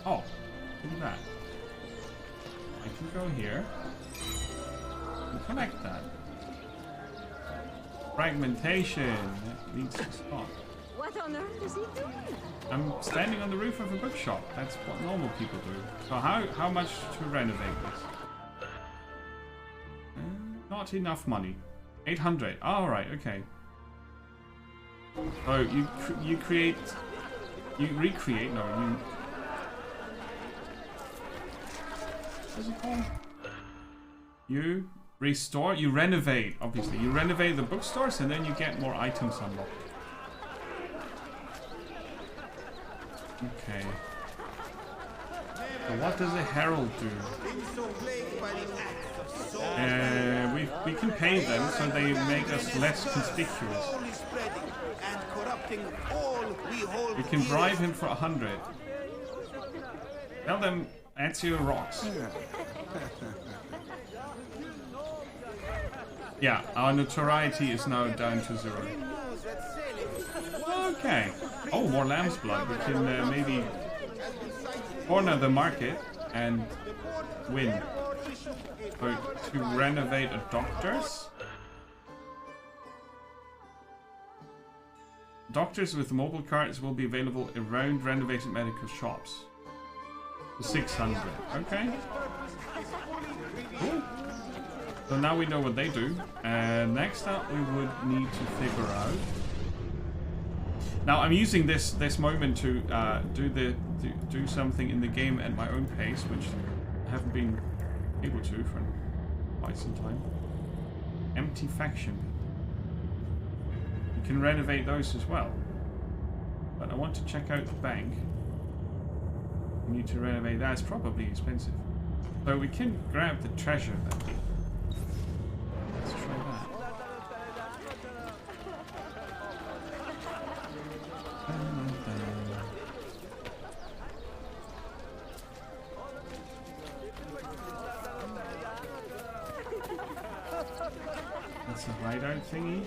Oh, look at that. I can go here and collect that. Fragmentation needs to stop. What on earth is he doing? I'm standing on the roof of a bookshop. That's what normal people do. So how much to renovate this? Not enough money. 800. All right. Okay. Oh, you recreate. No, you. What's it called? You restore. You renovate. Obviously, you renovate the bookstores, and then you get more items unlocked. Okay. So what does a herald do? We can pay them so they make us less conspicuous. We can bribe him for 100. Tell them Ezio rocks. Yeah, our notoriety is now down to 0. Okay. Oh, more lamb's blood. We can maybe corner the market and win. So, to renovate a doctor's. Doctors with mobile carts will be available around renovated medical shops. 600. Okay. Cool. So now we know what they do. And next up, we would need to figure out. Now I'm using this moment to do something in the game at my own pace, which I haven't been able to for quite some time. Empty faction. You can renovate those as well. But I want to check out the bank. We need to renovate that. It's probably expensive. So we can grab the treasure then. Let's try that. That's a hideout thingy.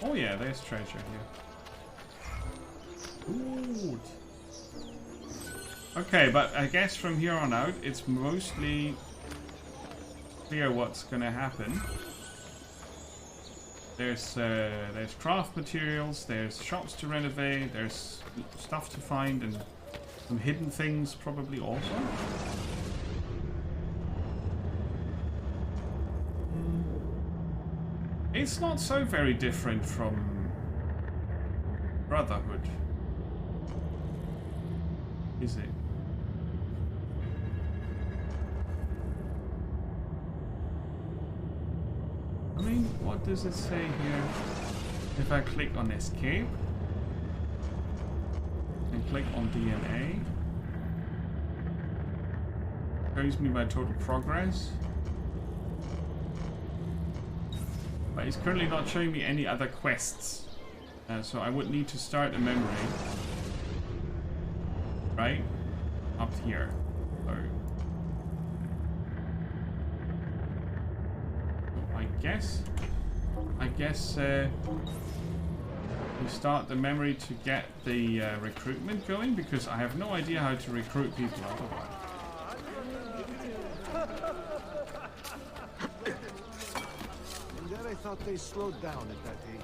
Oh yeah, there's treasure here. Ooh. Okay, but I guess from here on out, it's mostly clear what's gonna happen. There's craft materials, there's shops to renovate, there's stuff to find, and some hidden things probably also. It's not so very different from Brotherhood, is it? I mean, what does it say here? If I click on escape and click on DNA, shows me my total progress. But it's currently not showing me any other quests. So I would need to start a memory. Right? Up here. So I guess we start the memory to get the recruitment going, because I have no idea how to recruit people otherwise. I thought they slowed down at that age.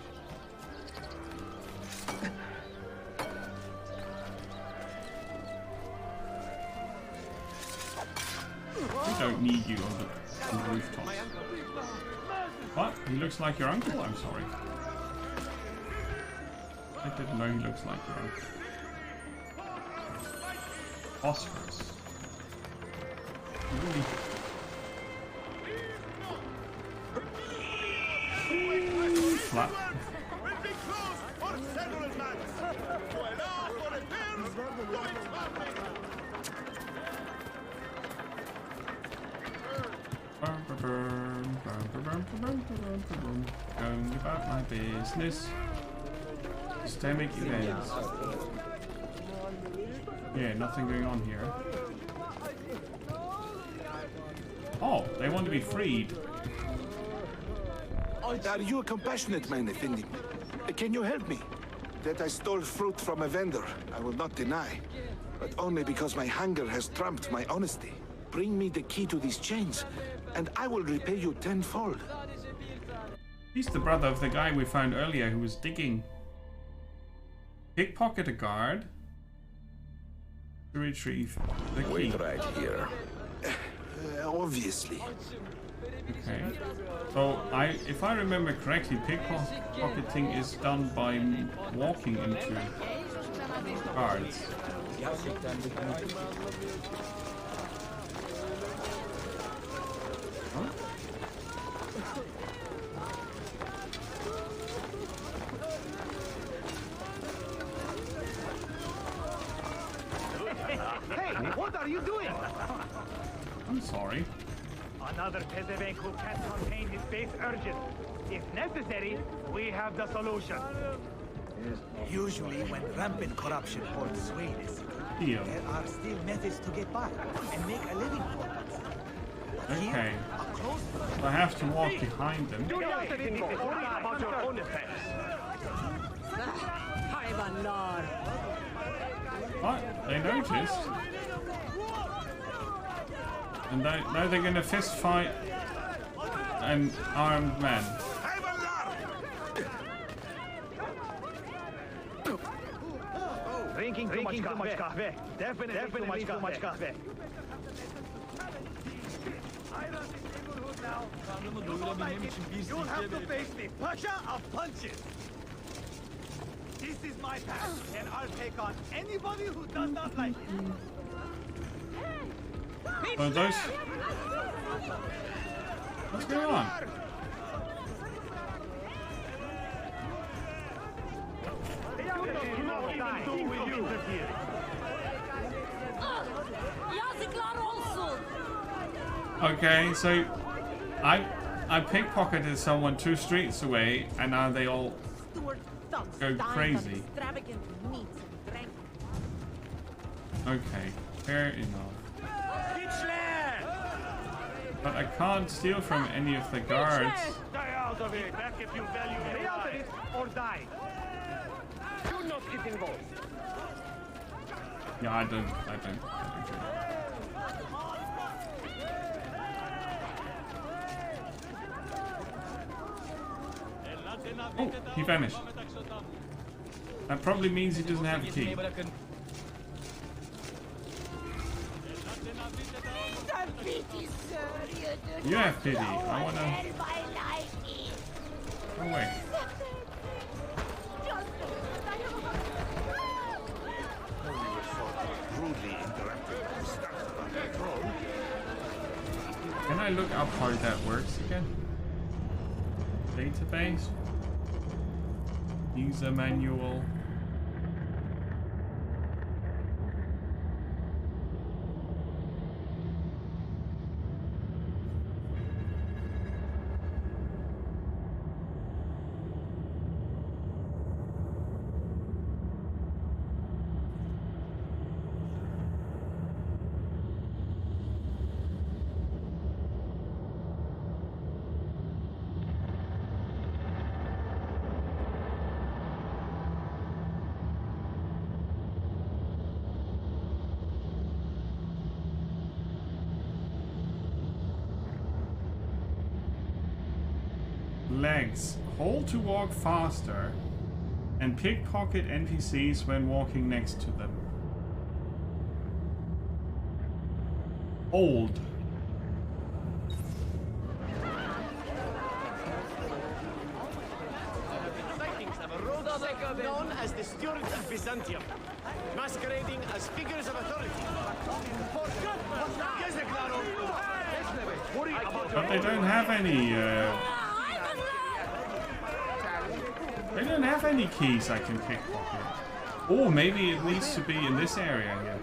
We don't need you on the rooftops. What? He looks like your uncle? I'm sorry. I didn't know he looks like your uncle. Phosphorus. Really? Flat. Going about my business. Systemic events. Yeah, nothing going on here. Oh, they want to be freed. Are you a compassionate man, Effendi? Can you help me? That I stole fruit from a vendor, I will not deny. But only because my hunger has trumped my honesty. Bring me the key to these chains, and I will repay you tenfold. He's the brother of the guy we found earlier who was digging. Pickpocket a guard to retrieve the key. Wait right here. Obviously. Okay. So if I remember correctly, pickpocketing is done by walking into guards. Huh? Hey, what are you doing? I'm sorry. Another Pezevenk who can't contain his base urgent. If necessary, we have the solution. Usually when rampant corruption holds sway, Deal. there are still methods to get by and make a living for us. Okay. So I have to walk behind them. Do nothing more. Worry about your own effects. What? They noticed. And now they're going to fist fight an armed man. Drinking too much coffee. Definitely too much coffee. You'll have to face me. Pasha of punches. This is my path, and I'll take on anybody who does not like it. Oh, those... What's going on? Okay, so I pickpocketed someone 2 streets away, and now they all go crazy. Okay, fair enough. But I can't steal from any of the guards. Die out of it! Back if you value your life, or die. Do not get involved. Yeah, I don't care. Oh, he vanished. That probably means he doesn't have a key. You have pity. I wanna... Oh wait. Can I look up how that works again? Database? User manual. Legs. Hold to walk faster and pickpocket NPCs when walking next to them. Hold. Known as the stewards of Byzantium, masquerading as figures of authority. But they don't have any, they don't have any keys I can pickpocket. Or maybe it needs to be in this area here.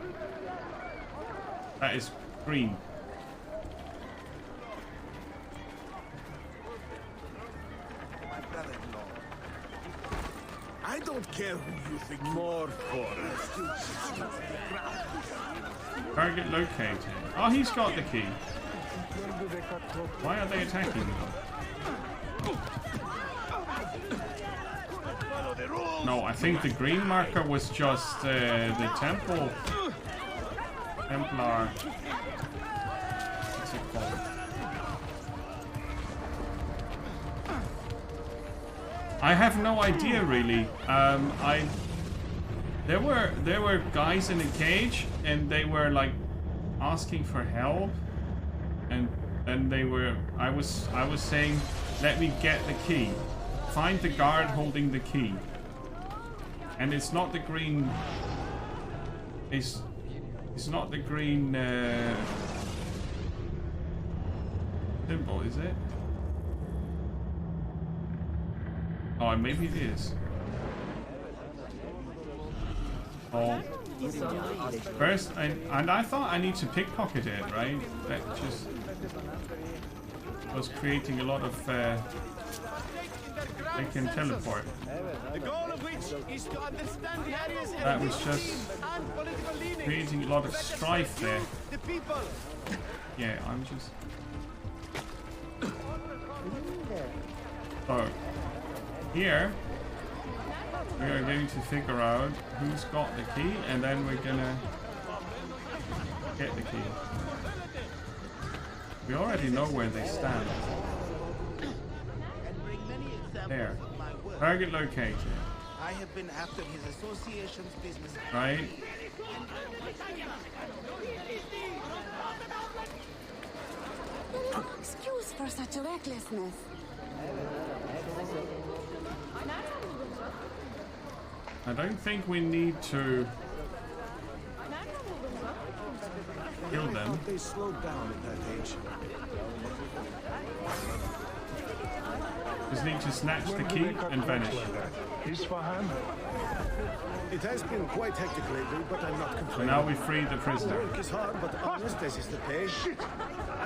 That is green. I don't care who you think more for. Target located. Oh, he's got the key. Why are they attacking me? Follow the rules. No, I think the green marker was just the Templar. What's it called? I have no idea really. There were guys in a cage and they were like asking for help, and they were. I was saying, let me get the key. Find the guard holding the key. And it's not the green. It's not the green symbol, is it? Oh, maybe it is. Oh. First, and I thought I need to pickpocket it, right? That just was creating a lot of. They can teleport. The goal of which is to understand the area's That was just and political leanings. creating a lot of strife there. The people. Yeah, I'm just. Oh. Here, we are going to figure out who's got the key, and then we're gonna get the key. We already know where they stand. There. Target located. I have been after his association's business. Right? No excuse for such recklessness. I don't think we need to kill them. They slowed down at that age. Just need to snatch the key and vanish. It has been quite hectic lately, but I'm not So complaining. now we free the prisoner. Work is hard, but honest as is the pay.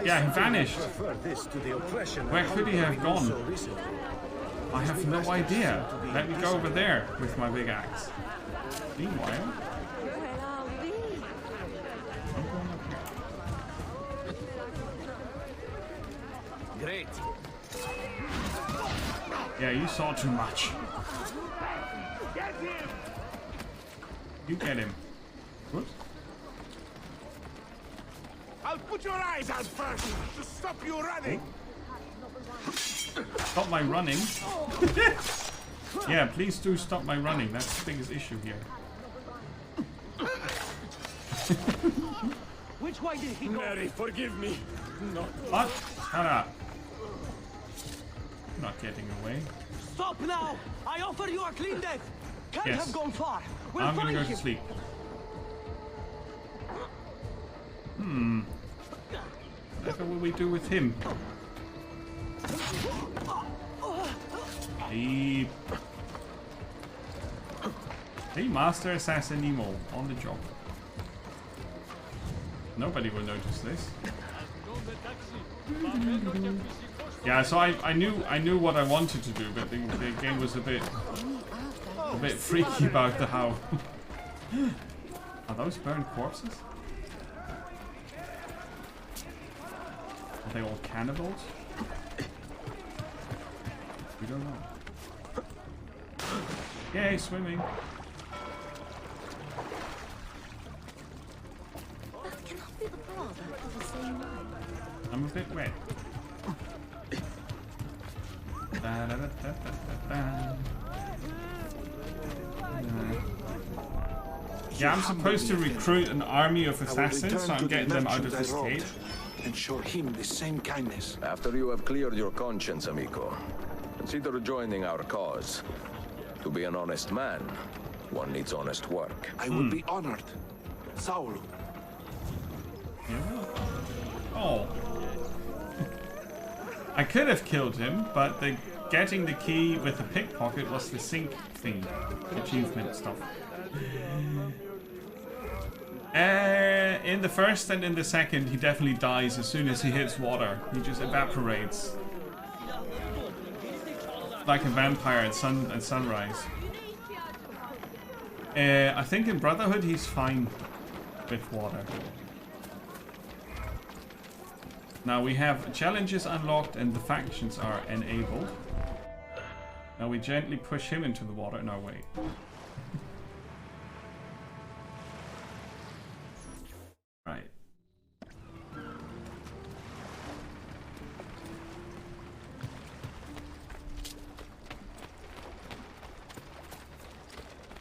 Yeah, he vanished. Prefer this to the oppression. Where could he have gone? So recently. I have no idea. Let me go over there with my big axe. Meanwhile, Great. yeah, you saw too much. You get him. Whoops. I'll put your eyes out first to stop you running. Stop my running. Yeah, please do stop my running. That's the biggest issue here. Which way did he go? Mary, forgive me. No. What? Shut up. I'm not getting away. Stop now! I offer you a clean death. Can't Yes. have gone far. We'll I'm gonna find go him. to sleep. Whatever will we do with him? Sleep. Hey, Master Assassin Nemo, on the job. Nobody will notice this. Yeah, so I knew what I wanted to do, but the game was a bit freaky about the how. Are those burned corpses? Are they all cannibals? We don't know. Yay, swimming. That cannot be the brother of the same line. I'm a bit wet. Da, da, da, da, da, da. Yeah, I'm supposed to recruit an army of assassins, so I'm getting them out of this cave. And show him the same kindness. After you have cleared your conscience, amico, consider joining our cause. To be an honest man, one needs honest work. I would be honored. Saul. Oh. I could have killed him, but getting the key with the pickpocket was the sync thing. Achievement stuff. In the first and in the second, he definitely dies as soon as he hits water. He just evaporates. Like a vampire at sunrise. I think in Brotherhood he's fine with water. Now we have challenges unlocked and the factions are enabled. Now we gently push him into the water. No, wait. Right.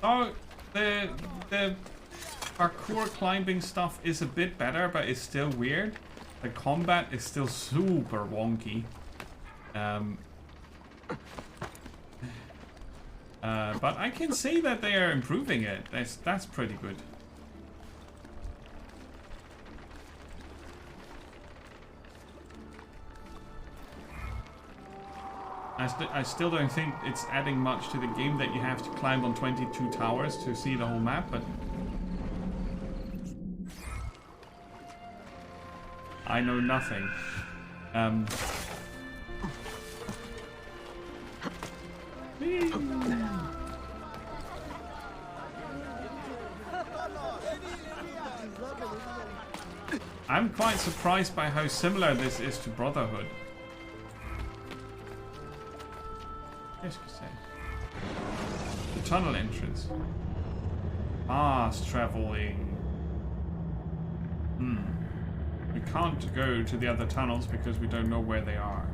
Oh, the parkour climbing stuff is a bit better, but it's still weird. The combat is still super wonky. But I can see that they are improving it. That's pretty good. I still don't think it's adding much to the game that you have to climb on 22 towers to see the whole map, but I know nothing. I'm quite surprised by how similar this is to Brotherhood. The tunnel entrance. Fast traveling. We can't go to the other tunnels because we don't know where they are.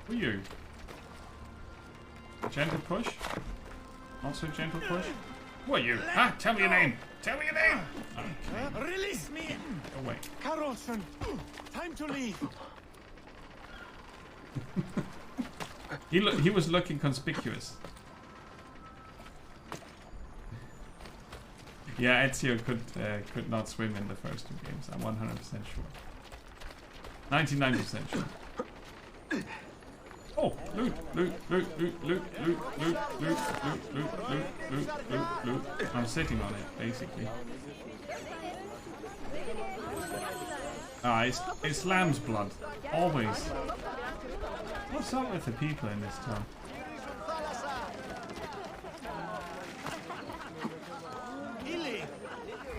Who are you? Gentle push? Also gentle push? Who are you? Ah, tell me your name! Tell me your name! Okay. Release me! Oh wait. Carlson, time to leave. He was looking conspicuous. Yeah, Ezio could not swim in the first two games. I'm 100% sure. 99% sure. Oh, loot, loot, loot, loot, loot, loot, loot, loot, loot, loot, loot, loot, loot, loot. I'm sitting on it, basically. Ah, it's lamb's blood. Always. What's up with the people in this town? Healing!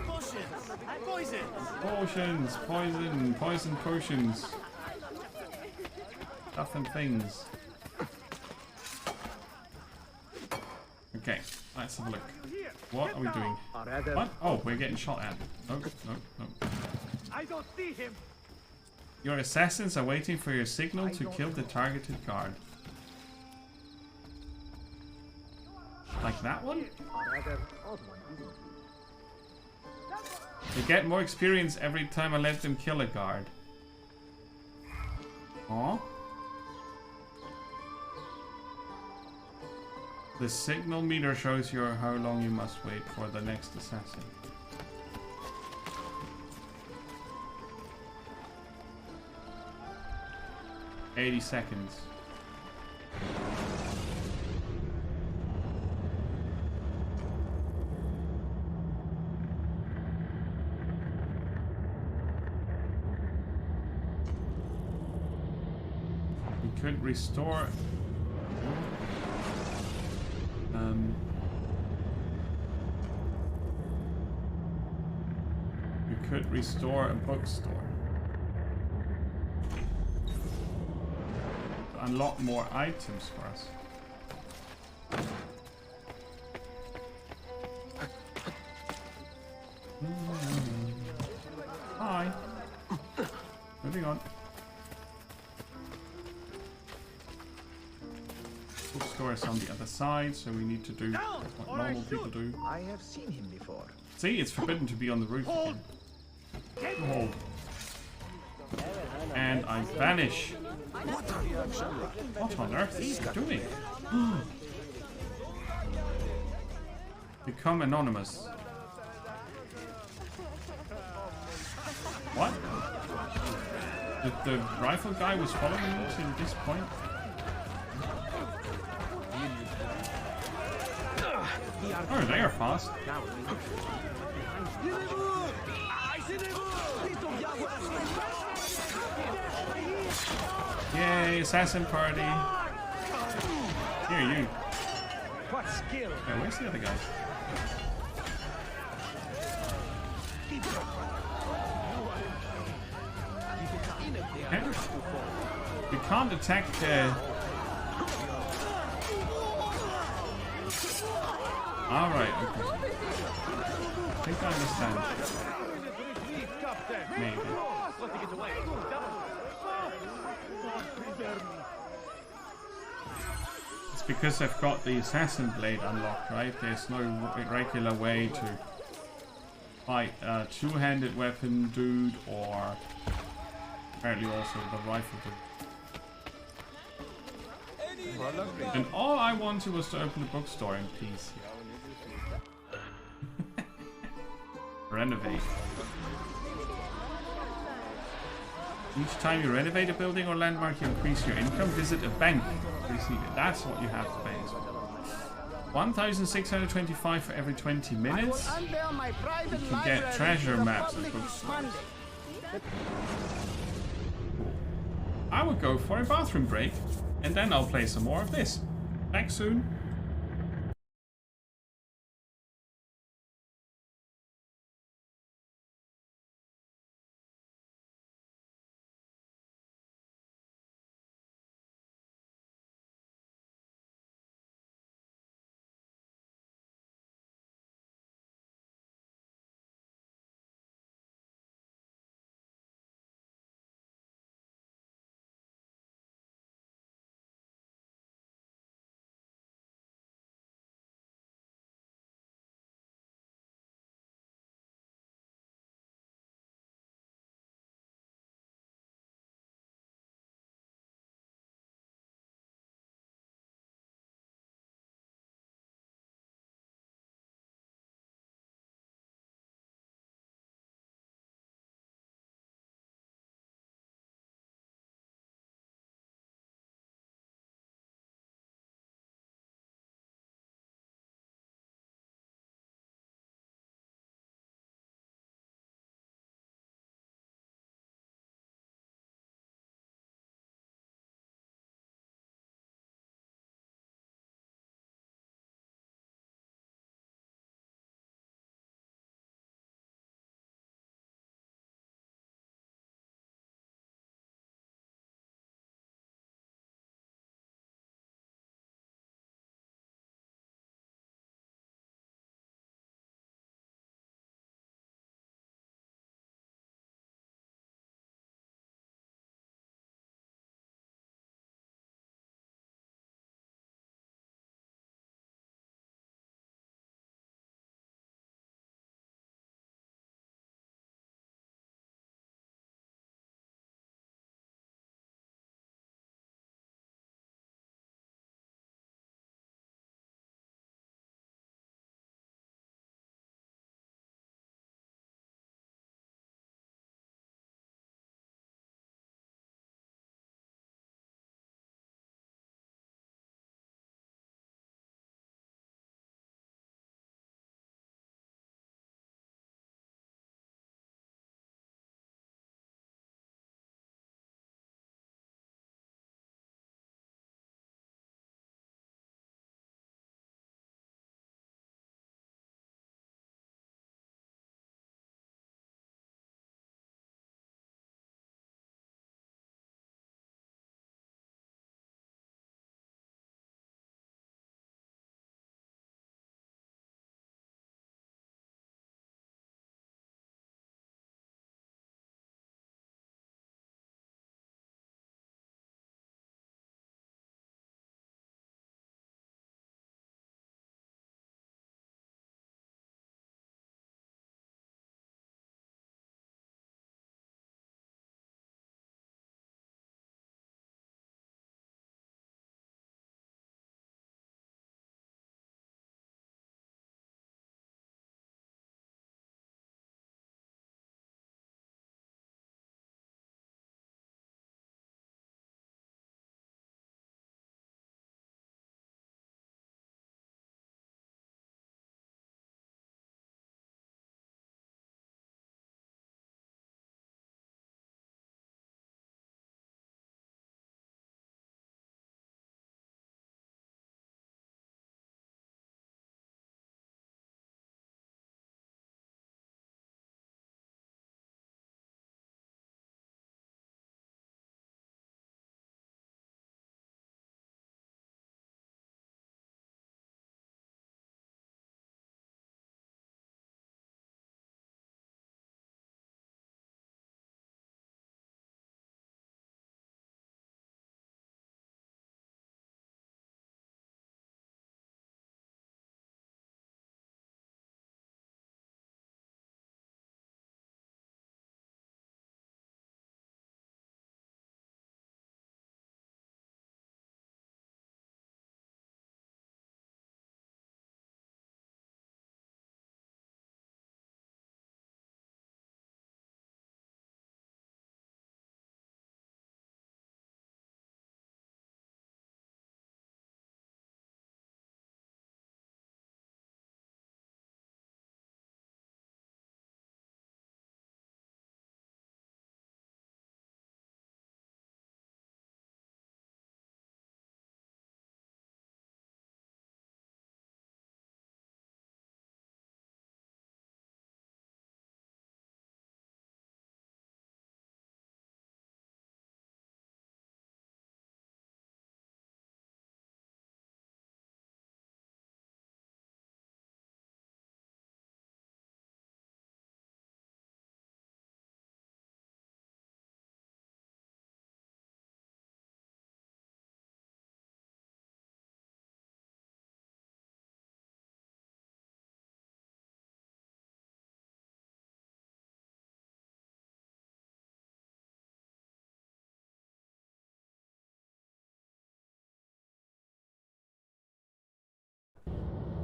Potions! Poison! Potions! Poison! Poison potions! Stuff and things. Okay, let's have a look. What are we doing? What? Oh, we're getting shot at. No, no, no. I don't see him! Your assassins are waiting for your signal to kill the targeted guard. Like that one? They get more experience every time I let them kill a guard. Aww. The signal meter shows you how long you must wait for the next assassin. $80 seconds. We could restore. We could restore a bookstore. Unlock more items for us. Hi. Moving on. Bookstore is on the other side, so we need to do what normal people do. I have seen him before. See, it's forbidden to be on the roof again. Hold. And I vanish. What on earth is he doing? Become anonymous. What? The rifle guy was following me to this point? Oh, they are fast. Yay, assassin party. Here, you. What skill? Yeah, where's the other guy? Okay. We can't attack Alright, okay. I think I understand. Maybe. It's because I've got the assassin blade unlocked, right? There's no regular way to fight a two-handed weapon dude, or apparently also the rifle dude. And all I wanted was to open the bookstore in peace. Renovate. Each time you renovate a building or landmark, you increase your income. Visit a bank. Receive it. That's what you have to pay. 1,625 for every 20 minutes. You can get treasure maps and bookstores. Cool. I would go for a bathroom break, and then I'll play some more of this. Back soon.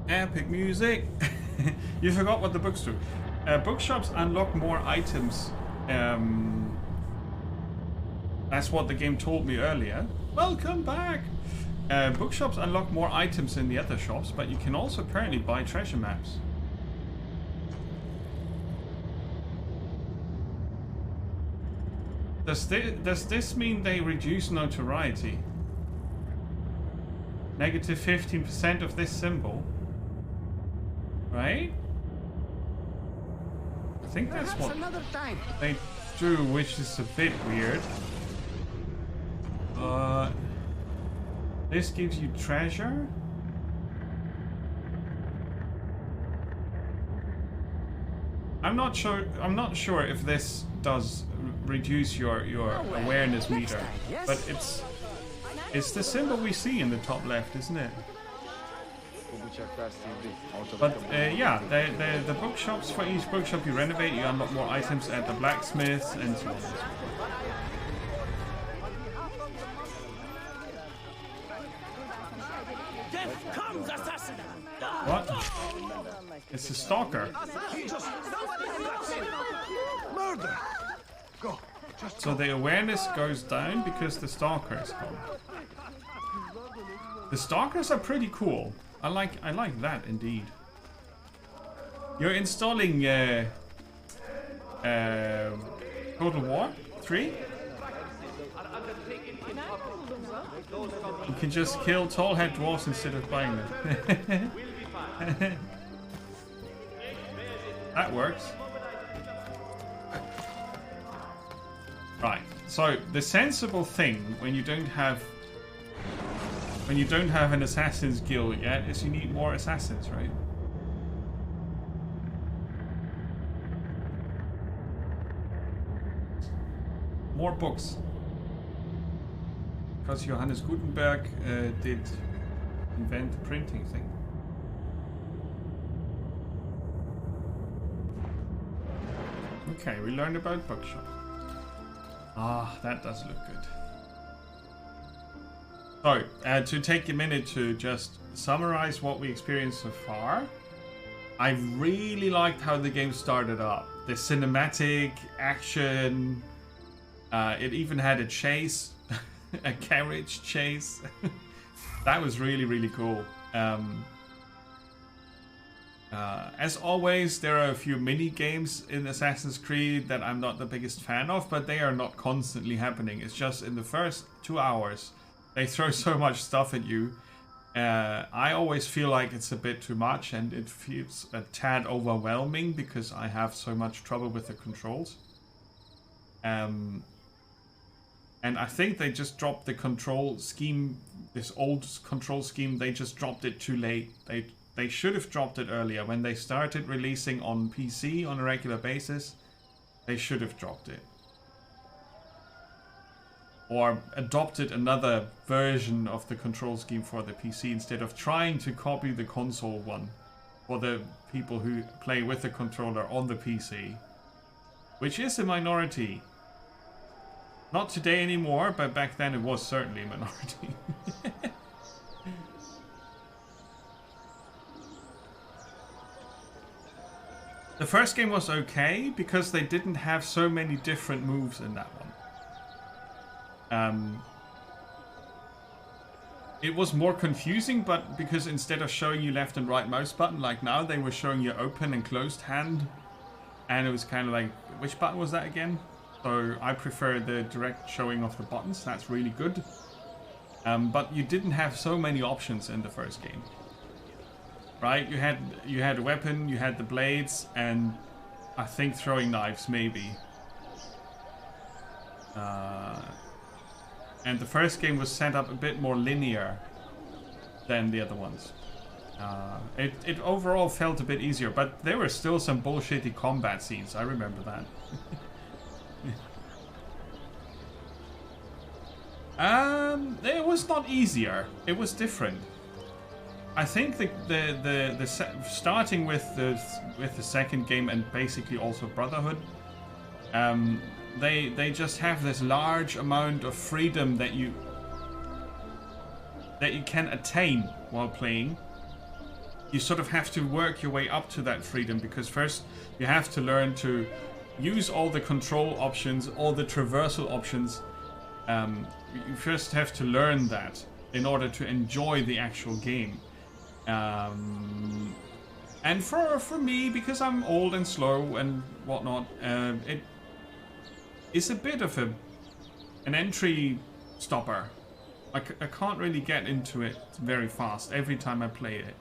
Epic music. You forgot what the books do. Bookshops unlock more items. That's what the game told me earlier. Welcome back. Bookshops unlock more items in the other shops, but you can also apparently buy treasure maps. Does this mean they reduce notoriety? Negative 15% of this symbol. Right? I think that's what they do, which is a bit weird. This gives you treasure. I'm not sure if this does reduce your awareness meter, but it's the symbol we see in the top left, isn't it? But yeah, the bookshops, for each bookshop you renovate, you unlock more items at the blacksmiths and so on. What? It's a stalker. Murder. Go. So the awareness goes down because the stalker is gone. The stalkers are pretty cool. I like that indeed. You're installing Total War 3? You can just kill tall head dwarves instead of buying them. That works. Right. So the sensible thing when you don't have an assassin's guild yet is you need more assassins, right? More books. Because Johannes Gutenberg did invent the printing thing. Okay, we learned about bookshops. Ah, that does look good. So, to take a minute to just summarize what we experienced so far, I really liked how the game started up. The cinematic action, it even had a chase, a carriage chase. That was really, really cool. As always, there are a few mini games in Assassin's Creed that I'm not the biggest fan of, but they are not constantly happening. It's just in the first 2 hours, they throw so much stuff at you. I always feel like it's a bit too much, and it feels a tad overwhelming because I have so much trouble with the controls. And I think they just dropped the control scheme, this old control scheme, they just dropped it too late. They should have dropped it earlier. When they started releasing on PC on a regular basis, they should have dropped it. Or adopted another version of the control scheme for the PC instead of trying to copy the console one for the people who play with the controller on the PC. Which is a minority. Not today anymore, but back then it was certainly a minority. The first game was okay because they didn't have so many different moves in that one. It was more confusing, but because instead of showing you left and right mouse button like now, they were showing you open and closed hand. And it was kind of like, which button was that again? So I prefer the direct showing of the buttons. That's really good. But you didn't have so many options in the first game. Right, you had a weapon, you had the blades, and I think throwing knives maybe. And the first game was set up a bit more linear than the other ones. It overall felt a bit easier, but there were still some bullshitty combat scenes. I remember that. It was not easier. It was different. I think starting with the second game and basically also Brotherhood, they just have this large amount of freedom that you can attain while playing, you sort of have to work your way up to that freedom, because first you have to learn to use all the control options, all the traversal options. You first have to learn that in order to enjoy the actual game. And for me, because I'm old and slow and whatnot, it is a bit of an entry stopper. I can't really get into it very fast every time I play it.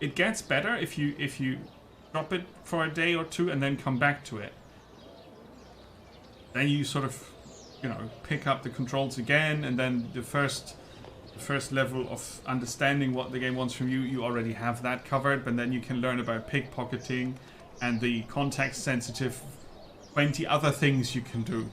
It gets better if you drop it for a day or two and then come back to it. Then you sort of, you know, pick up the controls again, and then the first level of understanding what the game wants from you already have that covered, but then you can learn about pickpocketing and the context-sensitive 20 other things you can do.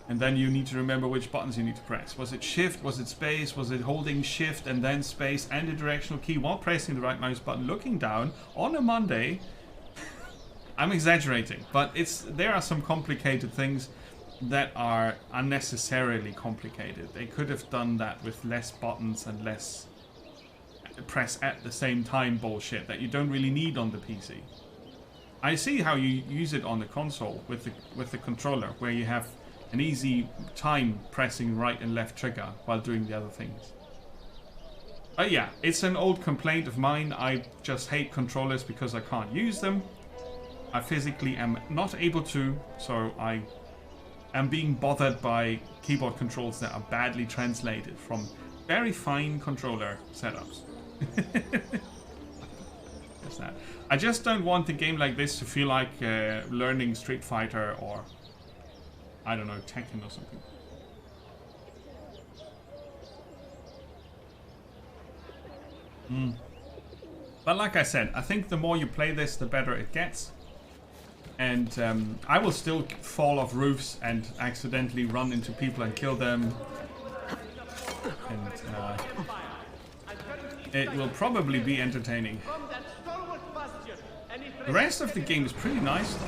And then you need to remember which buttons you need to press. Was it shift? Was it space? Was it holding shift and then space and the directional key while pressing the right mouse button, looking down on a Monday? I'm exaggerating, but there are some complicated things that are unnecessarily complicated. They could have done that with less buttons and less press at the same time bullshit that you don't really need on the PC. I see how you use it on the console with the controller, where you have an easy time pressing right and left trigger while doing the other things. But yeah, it's an old complaint of mine. I just hate controllers because I can't use them. I physically am not able to, so I am being bothered by keyboard controls that are badly translated from very fine controller setups. That's that. I just don't want a game like this to feel like learning Street Fighter or, I don't know, Tekken or something. But like I said, I think the more you play this, the better it gets. And I will still fall off roofs and accidentally run into people and kill them. And it will probably be entertaining. The rest of the game is pretty nice though.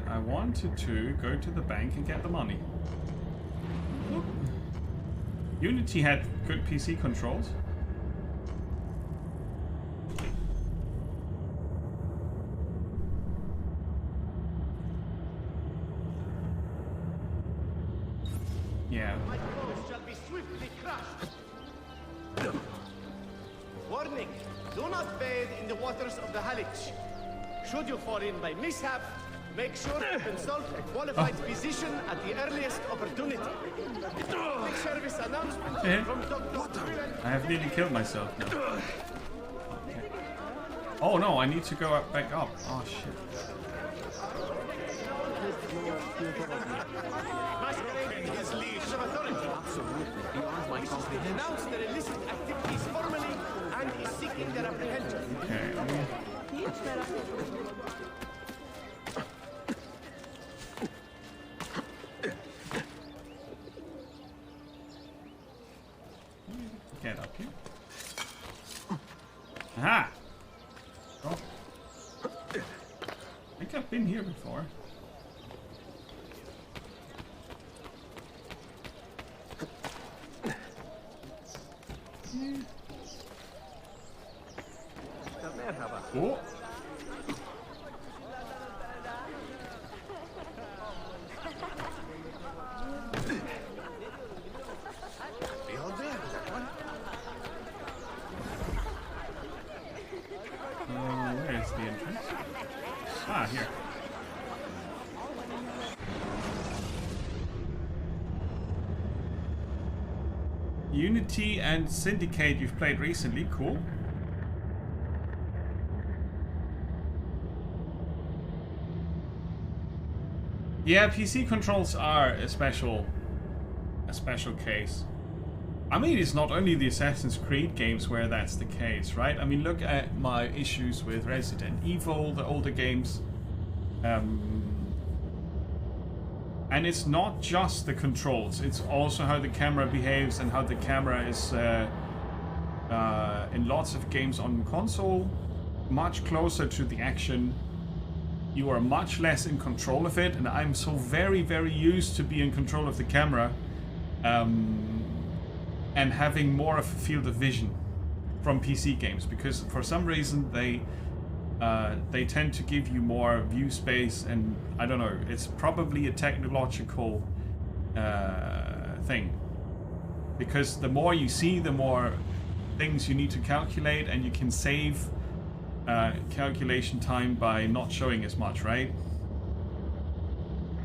I wanted to go to the bank and get the money. Unity had good PC controls. Yeah. My foes shall be swiftly crushed. Warning: do not bathe in the waters of the Halich. Should you fall in by mishap, make sure to consult a qualified physician at the earliest opportunity. Public service announcement from Dr. I have nearly killed myself now. Okay. Oh no, I need to go up, back up. Oh shit. Masquerading his leaves of authority. Absolutely. Beyond my comprehension. Denounced their illicit activities formally and is seeking their apprehension. Okay. Get up here. Aha! Oh. I think I've been here before. Oh. Where is the entrance? Ah, here. Unity and Syndicate you've played recently, cool. Yeah, PC controls are a special case. I mean, it's not only the Assassin's Creed games where that's the case, right? I mean, look at my issues with Resident Evil, the older games. And it's not just the controls, it's also how the camera behaves and how the camera is, in lots of games on console, much closer to the action. you are much less in control of it, and I'm so very, very used to be in control of the camera and having more of a field of vision from PC games, because for some reason they tend to give you more view space, and I don't know, it's probably a technological thing, because the more you see, the more things you need to calculate, and you can save calculation time by not showing as much, right?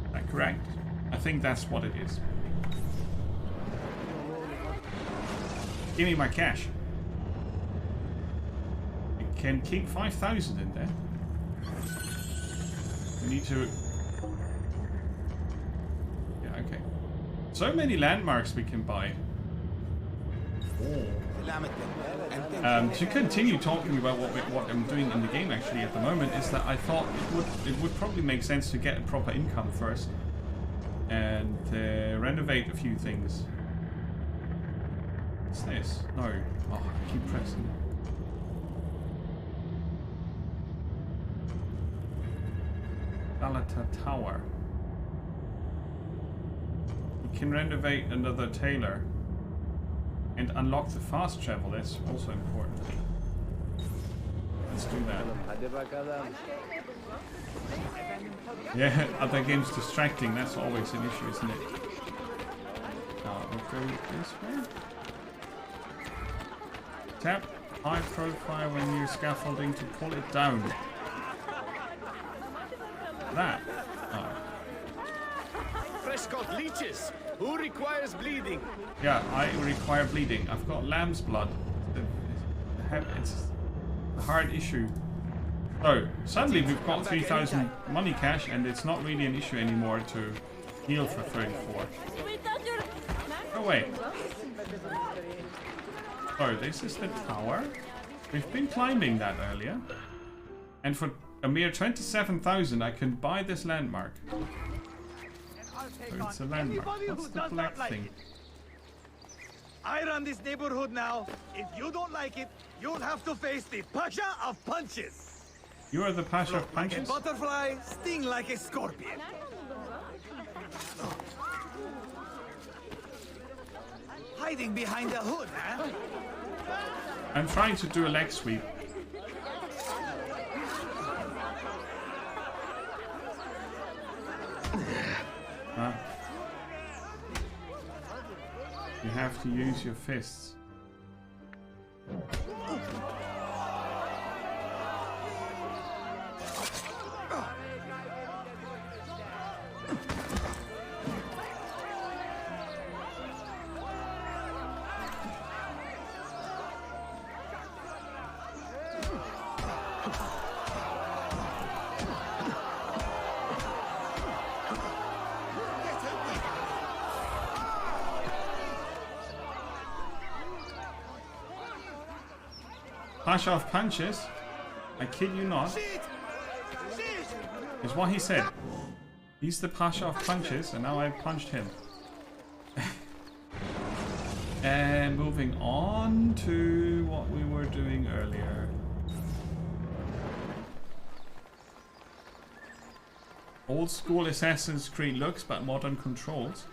Is that correct? I think that's what it is. Give me my cash. I can keep 5,000 in there. We need to... Yeah, okay. So many landmarks we can buy. To continue talking about what I'm doing in the game actually at the moment, is that I thought it would probably make sense to get a proper income first and renovate a few things. What's this? No. Oh, I keep pressing. Galata Tower. You can renovate another tailor and unlock the fast travel. That's also important. Let's do that. Yeah, other games distracting. That's always an issue, isn't it? We'll go this way. Tap high profile when you're scaffolding to pull it down. That. Oh. Fresh caught leeches. Who requires bleeding? Yeah, I require bleeding. I've got lamb's blood. It's a hard issue. So, suddenly we've got 3,000 money cash, and it's not really an issue anymore to heal for 34. Oh, wait. So, this is the tower. We've been climbing that earlier. And for a mere 27,000, I can buy this landmark. So it's a landmark. What's the black thing? I run this neighborhood now. If you don't like it, you'll have to face the Pasha of Punches. You are the Pasha of Punches? Like a butterfly, sting like a scorpion. Hiding behind the hood, huh? I'm trying to do a leg sweep. You have to use your fists. Pasha of Punches? I kid you not. Is what he said. He's the Pasha of Punches, and now I punched him. And moving on to what we were doing earlier. Old school Assassin's Creed looks, but modern controls.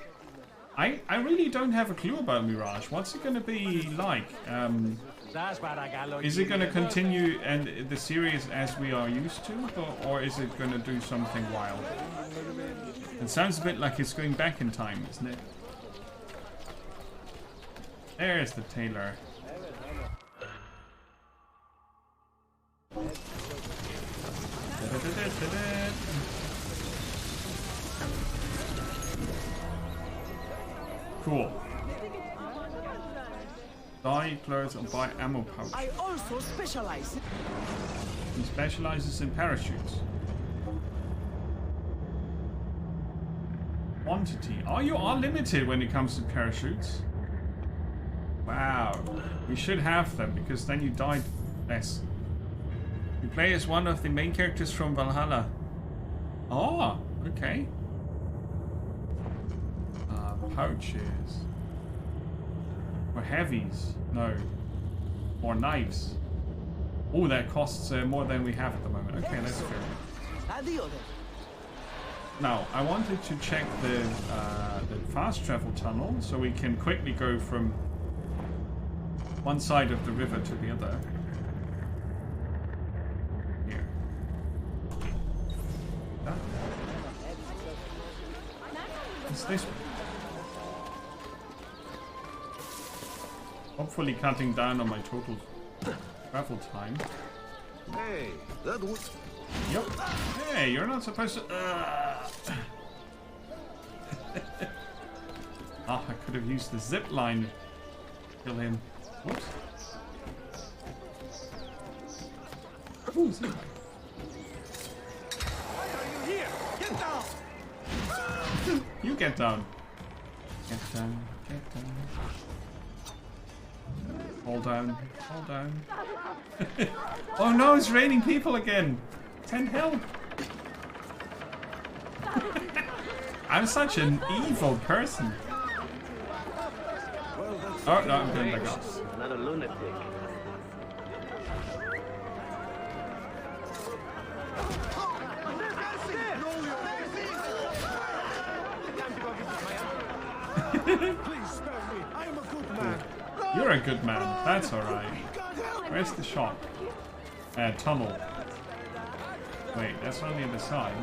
I really don't have a clue about Mirage. What's it going to be like? Is it going to continue and the series as we are used to, or is it going to do something wild? It sounds a bit like it's going back in time, isn't it? There's the tailor. Cool. Dye clothes and buy ammo pouch. I also specialize. He specializes in parachutes. Quantity. Oh, you are limited when it comes to parachutes. Wow. We should have them, because then you die less. You play as one of the main characters from Valhalla. Oh, okay. Pouches. Or heavies. No. Or knives. Oh, that costs more than we have at the moment. Okay, that's fair. Adios. Now, I wanted to check the fast travel tunnel so we can quickly go from one side of the river to the other. Here. What's this one? Hopefully cutting down on my total travel time. Hey, that would... Yep. Hey, you're not supposed to... Ah, I could have used the zip line to kill him. Whoops. Ooh, zip line. Why are you here? Get down! You get down. Get down. Get down. Hold down. Hold down. Oh no, it's raining people again. Send help. I'm such an evil person. Oh no, I'm going back up. Not a lunatic. Please spare me. I am a good man. You're a good man. That's alright. Where's the shop? Tunnel. Wait, that's on the other side.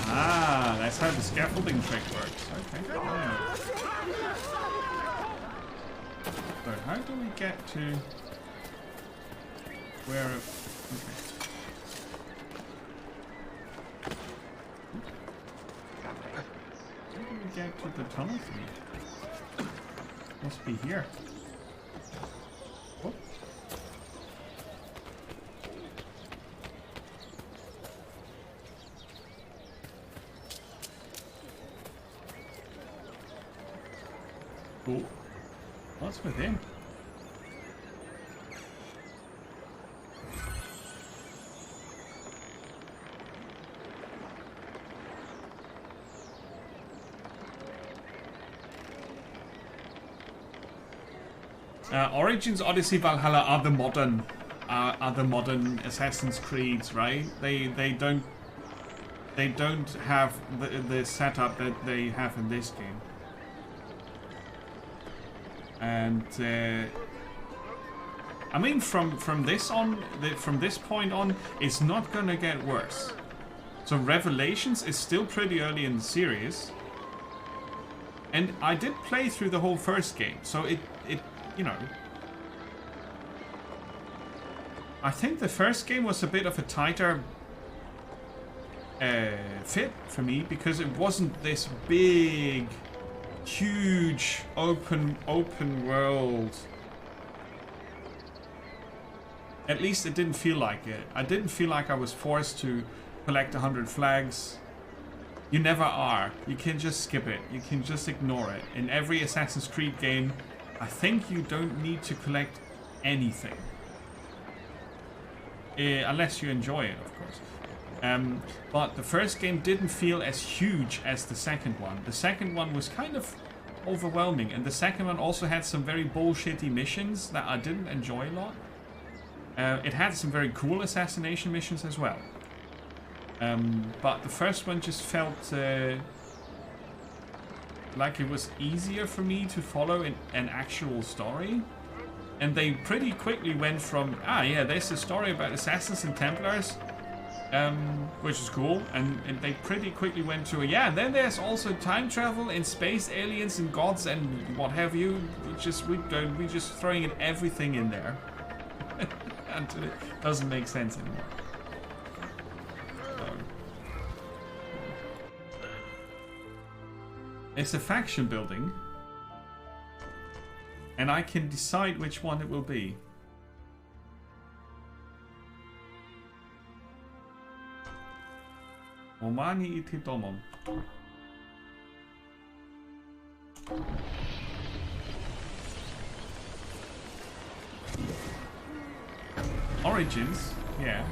Ah, that's how the scaffolding trick works. Okay. Yeah. So how do we get to where? Okay. How do we get to the tunnel thing? Must be here. Oh. Cool. What's with him? Origins, Odyssey, Valhalla are the modern Assassin's Creeds, right? They don't have the setup that they have in this game. And I mean, from this point on, it's not gonna get worse. So Revelations is still pretty early in the series, and I did play through the whole first game, so it you know, I think the first game was a bit of a tighter fit for me because it wasn't this big, huge open world. At least it didn't feel like it. I didn't feel like I was forced to collect 100 flags. You never are. You can just skip it. You can just ignore it. In every Assassin's Creed game, I think you don't need to collect anything. Unless you enjoy it, of course. But the first game didn't feel as huge as the second one. The second one was kind of overwhelming, and the second one also had some very bullshitty missions that I didn't enjoy a lot. It had some very cool assassination missions as well. But the first one just felt like it was easier for me to follow an actual story. And they pretty quickly went from, yeah, there's a story about assassins and Templars, which is cool, and they pretty quickly went to, yeah, and then there's also time travel and space aliens and gods and what have you. We just throwing in everything in there until it doesn't make sense anymore. It's a faction building, and I can decide which one it will be. Omani iti domon. Origins, yeah.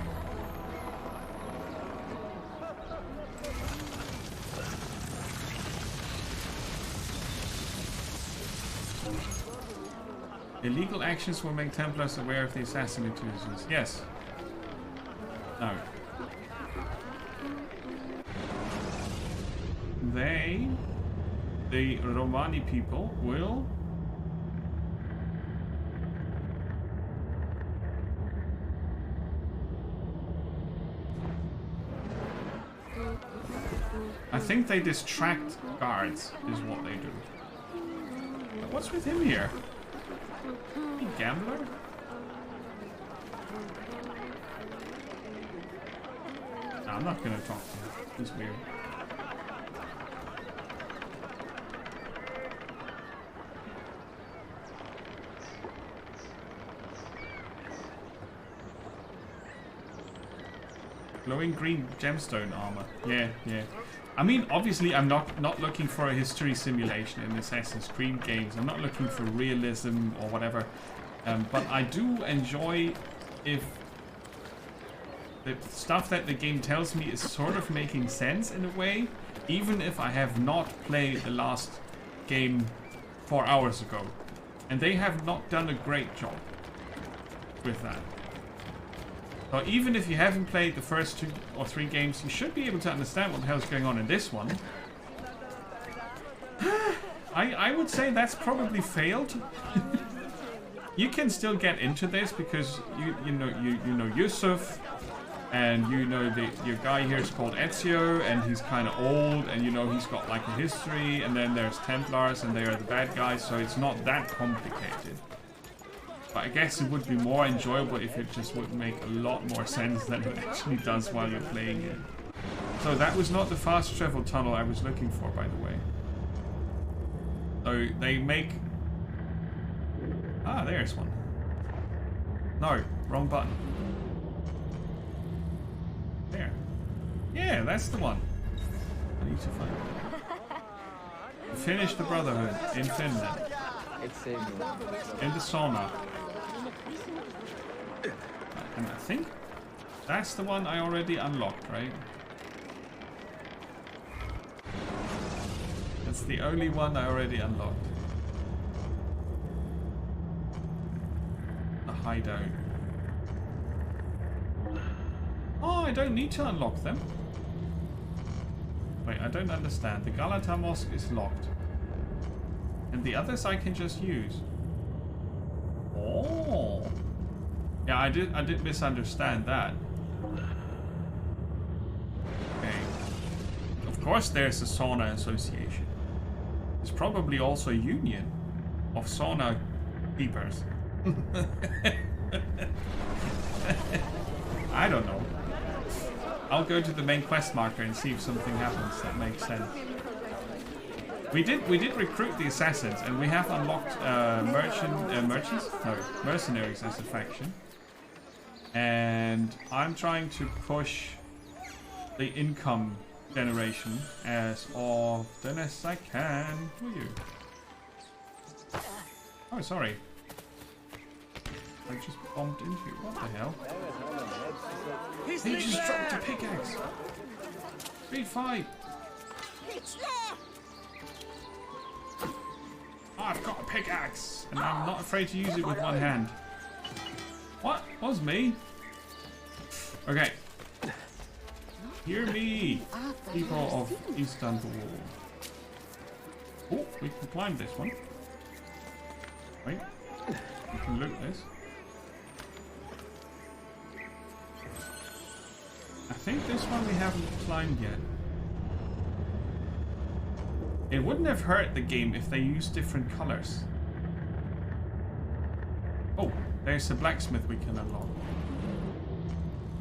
Illegal actions will make Templars aware of the assassin activities. Yes. No. The Romani people, will... I think they distract guards, is what they do. But what's with him here? He gambler? No, I'm not gonna talk to him. He's weird. Glowing green gemstone armor. Yeah, yeah. I mean, obviously, I'm not looking for a history simulation in Assassin's Creed games. I'm not looking for realism or whatever. But I do enjoy if the stuff that the game tells me is sort of making sense in a way, even if I have not played the last game 4 hours ago. And they have not done a great job with that. So even if you haven't played the first 2 or 3 games, you should be able to understand what the hell's going on in this one. I would say that's probably failed. You can still get into this because you know Yusuf, and you know your guy here is called Ezio, and he's kind of old, and you know he's got like a history, and then there's Templars, and they are the bad guys, so it's not that complicated. But I guess it would be more enjoyable if it just would make a lot more sense than it actually does while you're playing it. So that was not the fast travel tunnel I was looking for, by the way. So they make... Ah, there's one. No, wrong button. There. Yeah, that's the one. I need to find it. Finish the Brotherhood in Finland. In the sauna. And I think that's the one I already unlocked, right? That's the only one I already unlocked. The hideout. Oh, I don't need to unlock them. Wait, I don't understand. The Galata Mosque is locked. And the others I can just use. Oh. Yeah, I did misunderstand that. Okay. Of course there's a sauna association. There's probably also a union of sauna keepers. I don't know. I'll go to the main quest marker and see if something happens that makes sense. We did recruit the assassins, and we have unlocked mercenaries as a faction. And I'm trying to push the income generation as often as I can. Who are you? Oh, sorry. I just bumped into you. What the hell? He just dropped a pickaxe. Speed fight. I've got a pickaxe, and I'm not afraid to use it with one hand. What? Was me? Okay. Hear me, people of Istanbul. Oh, we can climb this one. Wait. We can loot this. I think this one we haven't climbed yet. It wouldn't have hurt the game if they used different colors. Oh, there's a blacksmith we can unlock.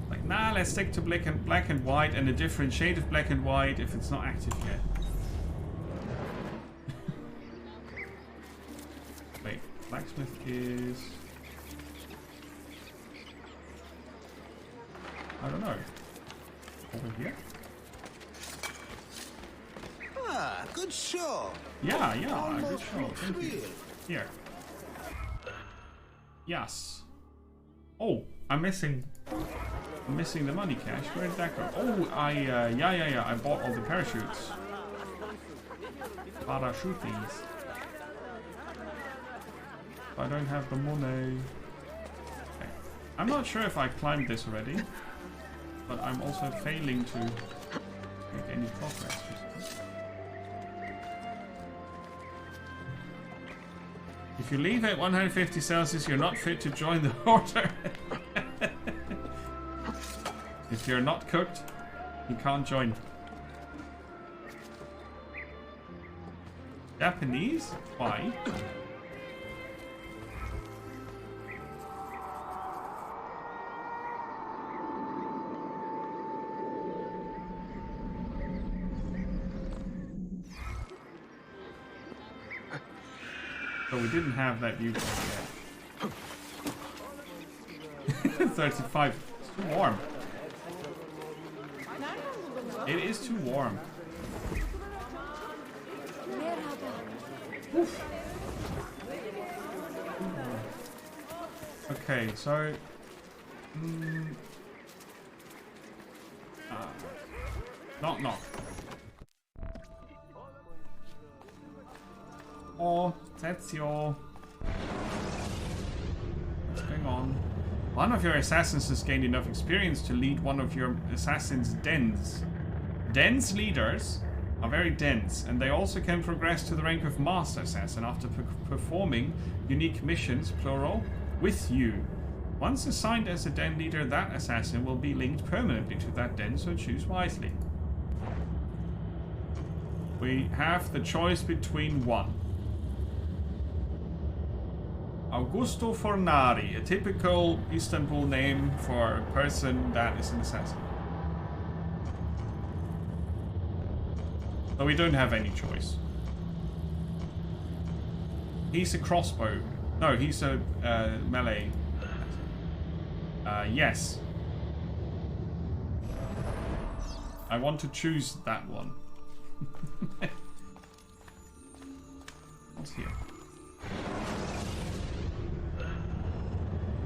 Like, nah, let's stick to black and white and a different shade of black and white if it's not active yet. Wait, blacksmith is... I don't know. Over here? Ah, good show. Yeah, good show. Thank you. Here. Yes. Oh, I'm missing the money cache. Where did that go? Oh, yeah. I bought all the parachutes. Parachutes. I don't have the money. Okay. I'm not sure if I climbed this already, but I'm also failing to make any progress. If you leave at 150 Celsius, you're not fit to join the order. If you're not cooked, you can't join. Japanese? Why? So we didn't have that U-boat yet. 35. It's too warm. It is too warm. Oof. Okay, so... knock knock. Oh, that's your... What's going on? One of your assassins has gained enough experience to lead one of your assassins' dens. Dense leaders are very dense, and they also can progress to the rank of Master Assassin after performing unique missions, plural, with you. Once assigned as a den leader, that assassin will be linked permanently to that den, so choose wisely. We have the choice between one. Augusto Fornari, a typical Istanbul name for a person that is an assassin. So we don't have any choice. He's a crossbow. No, he's a melee. Yes. I want to choose that one. What's here?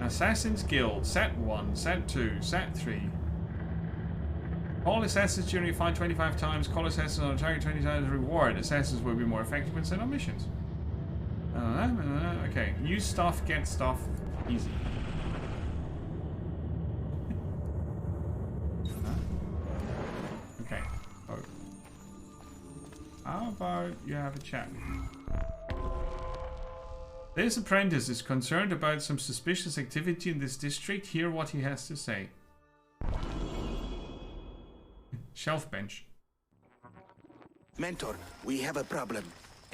Assassin's Guild, set 1, set 2, set 3. Call assassins during your fight 25 times, call assassins on a target 20 times reward. Assassins will be more effective when sent on missions. Okay, use stuff, get stuff, easy. Okay, oh. How about you have a chat with me? This apprentice is concerned about some suspicious activity in this district. Hear what he has to say. Shelf bench. Mentor, we have a problem.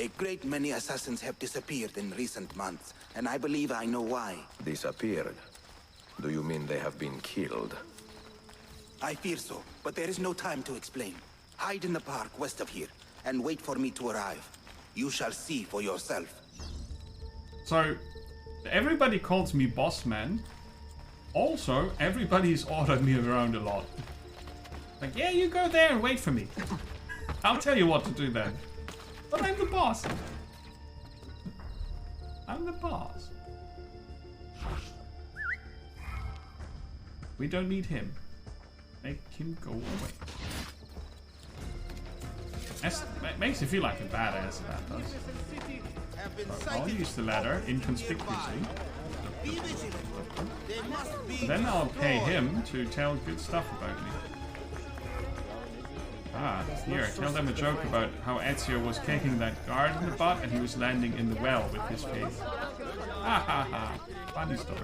A great many assassins have disappeared in recent months, and I believe I know why. Disappeared? Do you mean they have been killed? I fear so, but there is no time to explain. Hide in the park west of here, and wait for me to arrive. You shall see for yourself. So, everybody calls me boss man. Also, everybody's ordered me around a lot. Like, yeah, you go there and wait for me. I'll tell you what to do then. But I'm the boss. I'm the boss. We don't need him. Make him go away. That makes you feel like a badass, that does. So I'll use the ladder inconspicuously. And then I'll pay him to tell good stuff about me. Ah, here, tell them a joke about how Ezio was kicking that guard in the butt and he was landing in the well with his face. Ha ha ha. Funny story.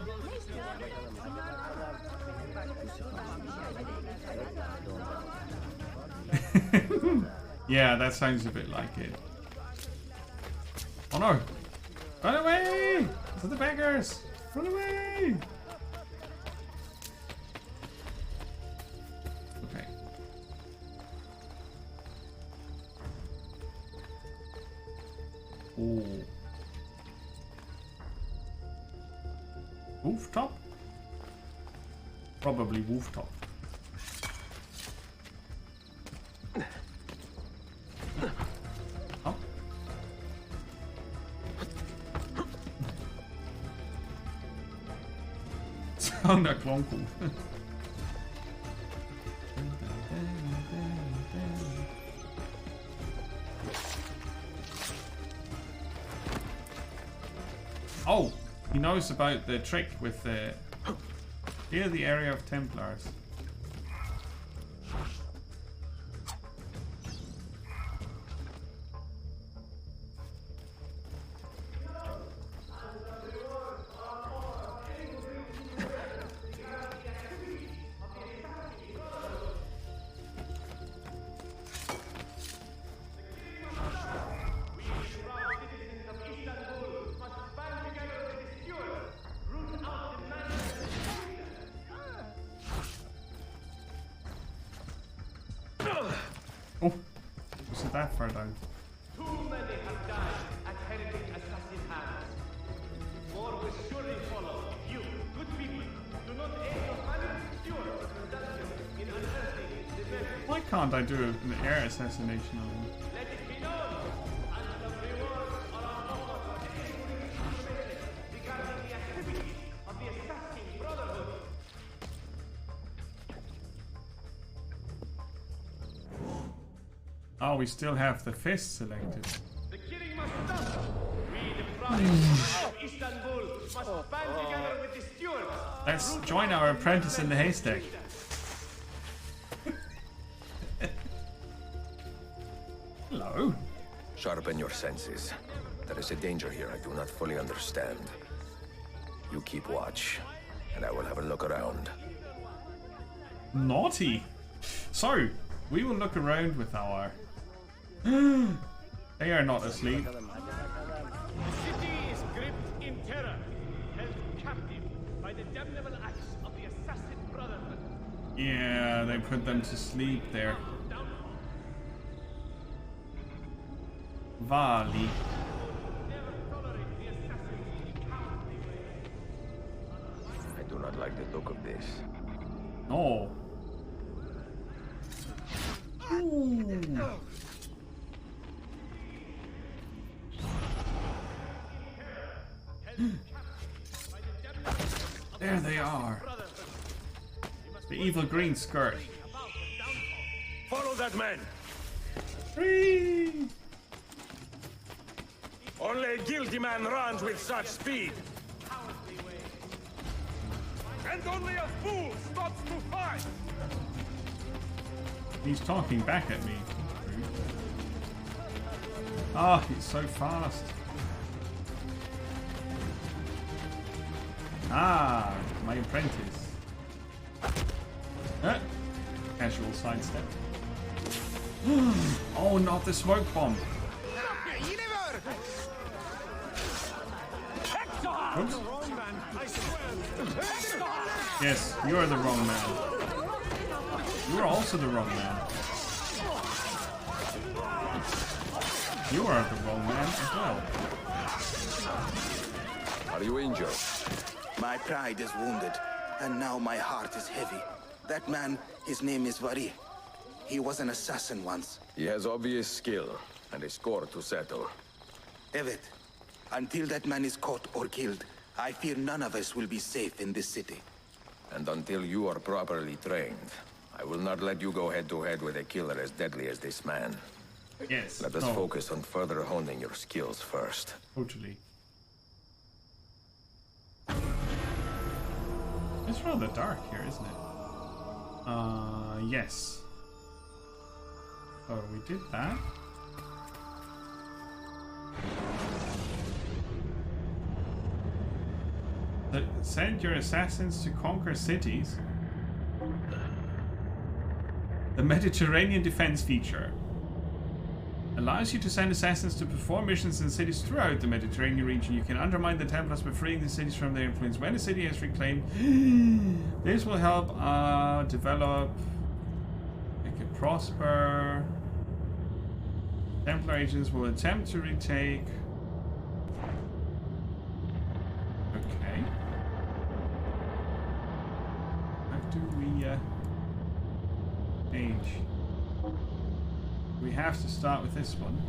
Yeah, that sounds a bit like it. Oh no! Run away! To the beggars! Run away! Okay. Oh. Rooftop? Probably rooftop. Sound klonkel. Oh, He knows about the trick with the... Clear the area of Templars. Oh, was it that far down? Too many have died at heretic assassin hands. More will surely follow. You, good people, do not aid your family stewards of the dungeon in unearthing the message. Why can't I do an air assassination on him? Let it be known, and the rewards are offered for any information regarding the activities of the Assassin Brotherhood. Oh, we still have the fist selected. The killing must stop. We, the province of Istanbul, must band together with the stewards. Let's join our apprentice in the haystack. Hello. Sharpen your senses. There is a danger here I do not fully understand. You keep watch, and I will have a look around. Naughty. So, we will look around with our... They are not asleep. The city is gripped in terror, held captive by the damnable acts of the Assassin Brotherhood. Yeah, they put them to sleep there. Vali. I do not like the look of this. Oh. Ooh. There they are. The evil green skirt. Follow that man. Free. Only a guilty man runs with such speed. And only a fool stops to fight. He's talking back at me. Ah, he's so fast. Ah, my apprentice. Casual sidestep. Oh, not the smoke bomb. Oops. Yes, you are the wrong man. You are also the wrong man. You are the wrong man as well. Are you injured? My pride is wounded, and now my heart is heavy. That man, his name is Vari. He was an assassin once. He has obvious skill and a score to settle. Evet, until that man is caught or killed, I fear none of us will be safe in this city. And until you are properly trained, I will not let you go head-to-head with a killer as deadly as this man. Yes. Let us focus on further honing your skills first. Totally. It's rather dark here, isn't it? Yes. Oh, we did that. Send your assassins to conquer cities. The Mediterranean defense feature allows you to send assassins to perform missions in cities throughout the Mediterranean region. You can undermine the Templars by freeing the cities from their influence. When a city has reclaimed, this will help develop, make it prosper. Templar agents will attempt to retake. Okay. How do we age? We have to start with this one.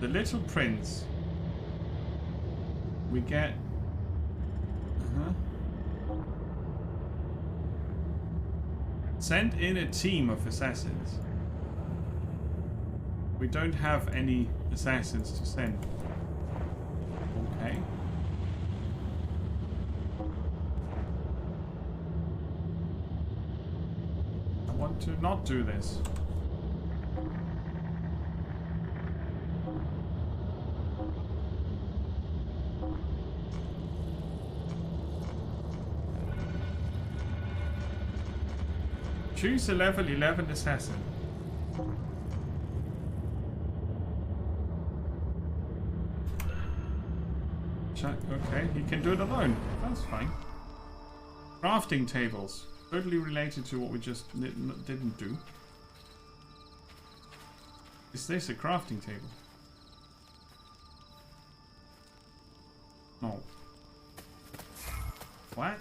The Little Prince. We get... Send in a team of assassins. We don't have any assassins to send. Okay. I want to not do this. Choose a level 11 assassin. Okay, he can do it alone. That's fine. Crafting tables. Totally related to what we just didn't do. Is this a crafting table? No. What?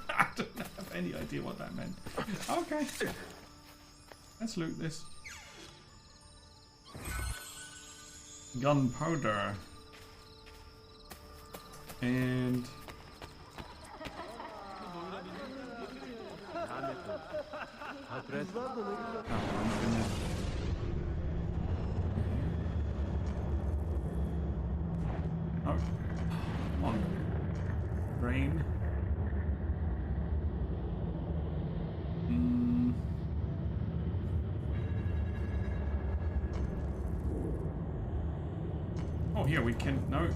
I don't have any idea what that meant. Okay. Let's loot this. Gunpowder. And oh, come on, brain. Oh, here we can. No.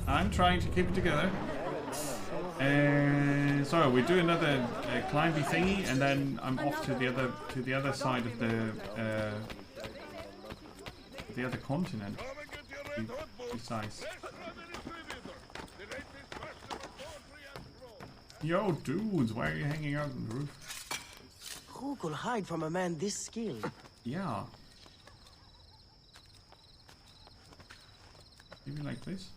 I'm trying to keep it together. So we do another climby thingy, and then I'm off to the other side of the other continent. Precise. Yo, dudes, why are you hanging out on the roof? Who could hide from a man this skilled? Yeah. Maybe like this?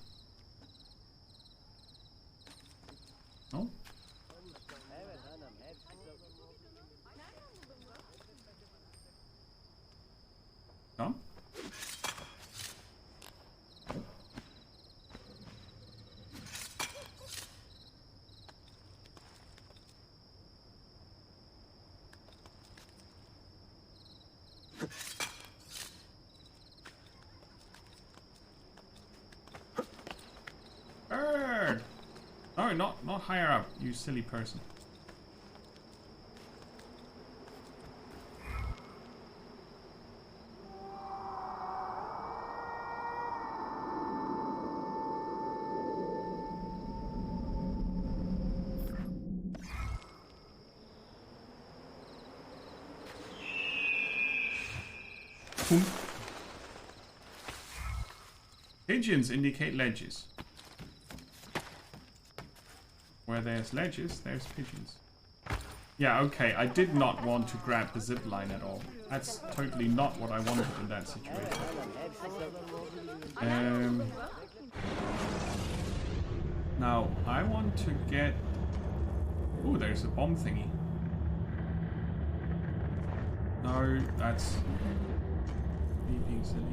No? Come? Bird! Oh, not higher up, you silly person. Pigeons indicate ledges. Where there's ledges, there's pigeons. Yeah, okay, I did not want to grab the zip line at all. That's totally not what I wanted in that situation. Now, I want to get... Ooh, there's a bomb thingy. No, that's... me being silly.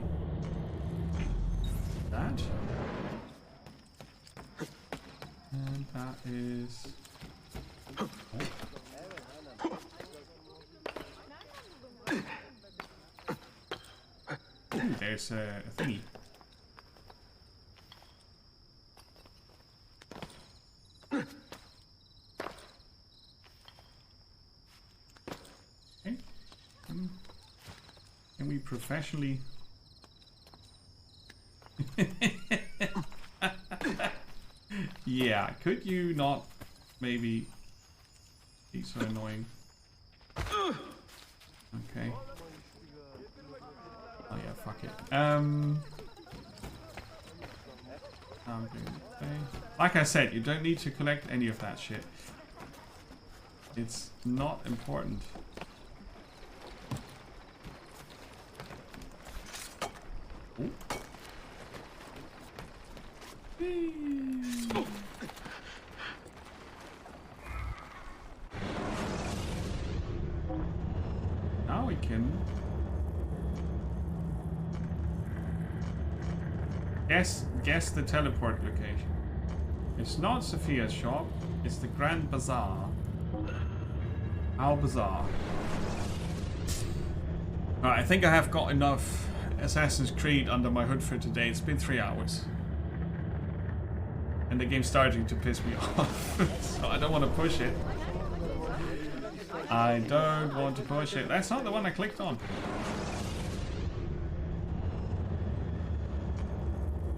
That? And that is... Oh. Ooh, there's a thingy. Okay. Can we professionally... Yeah, could you not maybe be so annoying? Okay. Oh yeah, fuck it. Like I said, you don't need to collect any of that shit. It's not important. Ooh. Now we can guess the teleport location. It's not Sophia's shop, it's the Grand Bazaar. How bizarre. Alright, I think I have got enough Assassin's Creed under my hood for today. It's been 3 hours. And the game's starting to piss me off. So I don't want to push it. I don't want to push it. That's not the one I clicked on.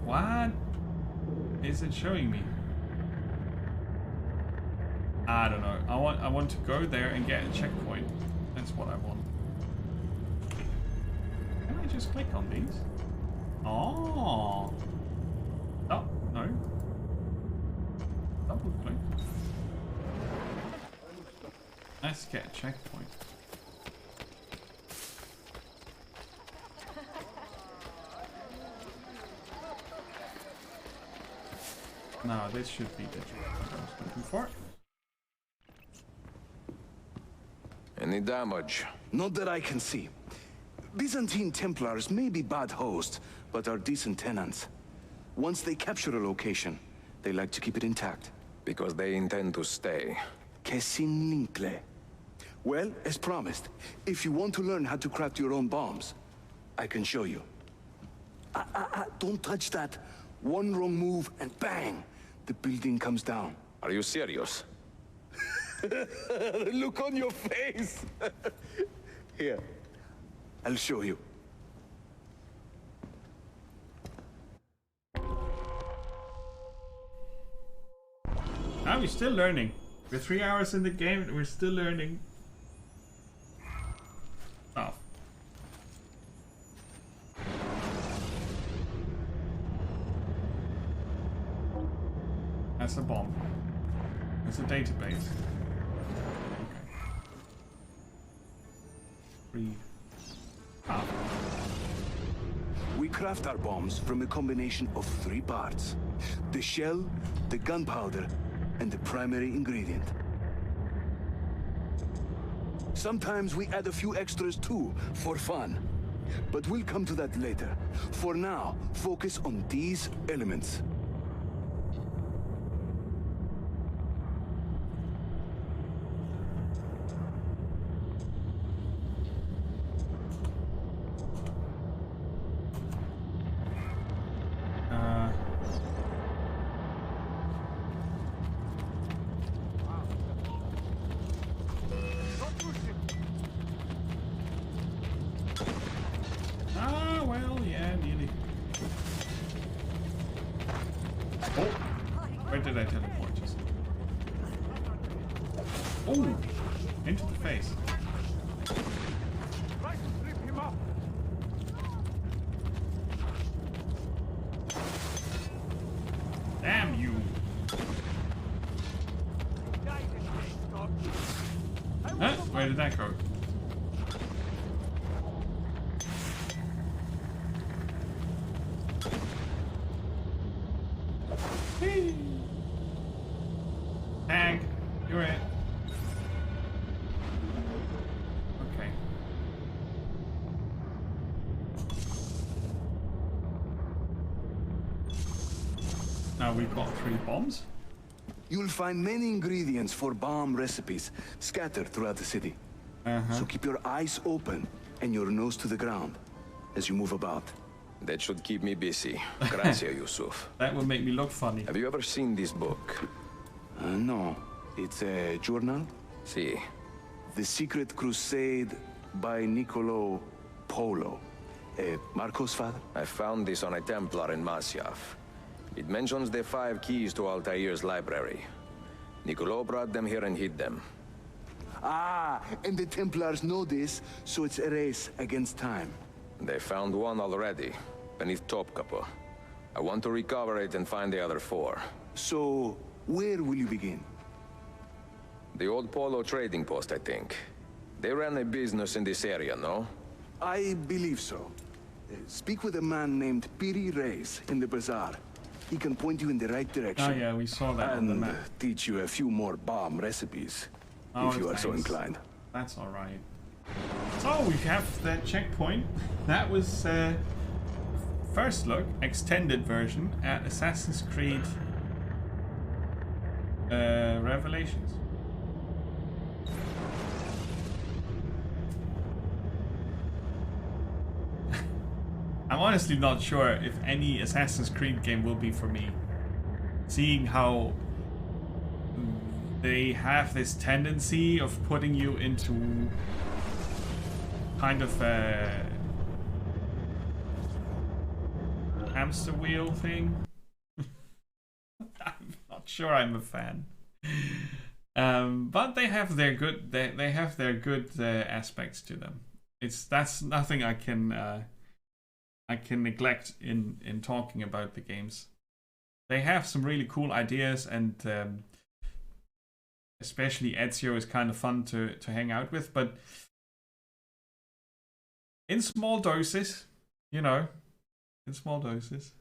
What is it showing me? I don't know. I want to go there and get a checkpoint. That's what I want. Can I just click on these? Oh. Oh, no. Double click. Let's get a checkpoint. Now this should be the checkpoint I was looking for. Any damage? Not that I can see. Byzantine Templars may be bad hosts, but are decent tenants. Once they capture a location, they like to keep it intact. Because they intend to stay. Kesin Linkle. Well, as promised, if you want to learn how to craft your own bombs, I can show you. Don't touch that. One wrong move and bang! The building comes down. Are you serious? The look on your face! Here, I'll show you. We're still learning. We're 3 hours in the game and we're still learning. Oh. That's a bomb. It's a database. Okay. 3. Ah. We craft our bombs from a combination of 3 parts. The shell, the gunpowder, and the primary ingredient. Sometimes we add a few extras too, for fun. But we'll come to that later. For now, focus on these elements. Where did that go? Whee! Tank, you're it. Okay. Now we've got 3 bombs. You'll find many ingredients for bomb recipes scattered throughout the city. So keep your eyes open and your nose to the ground as you move about. That should keep me busy. Gracias, Yusuf. That would make me look funny. Have you ever seen this book? No. It's a journal? Si. The Secret Crusade by Niccolo Polo. Marco's father? I found this on a Templar in Masyaf. It mentions the 5 keys to Altair's library. Niccolo brought them here and hid them. Ah, and the Templars know this, so it's a race against time. They found one already, beneath Topkapi. I want to recover it and find the other 4. So, where will you begin? The old Polo trading post, I think. They ran a business in this area, no? I believe so. Speak with a man named Piri Reis in the bazaar. He can point you in the right direction. Oh yeah, we saw that on the map. Teach you a few more bomb recipes, if you are so inclined. That's all right. So we have the checkpoint. That was first look, extended version at Assassin's Creed honestly not sure if any Assassin's Creed game will be for me. Seeing how they have this tendency of putting you into kind of a hamster wheel thing. I'm not sure I'm a fan. But they have their good they have their good aspects to them. That's nothing I can neglect in talking about the games. They have some really cool ideas, and especially Ezio is kind of fun to hang out with, but in small doses, you know, in small doses.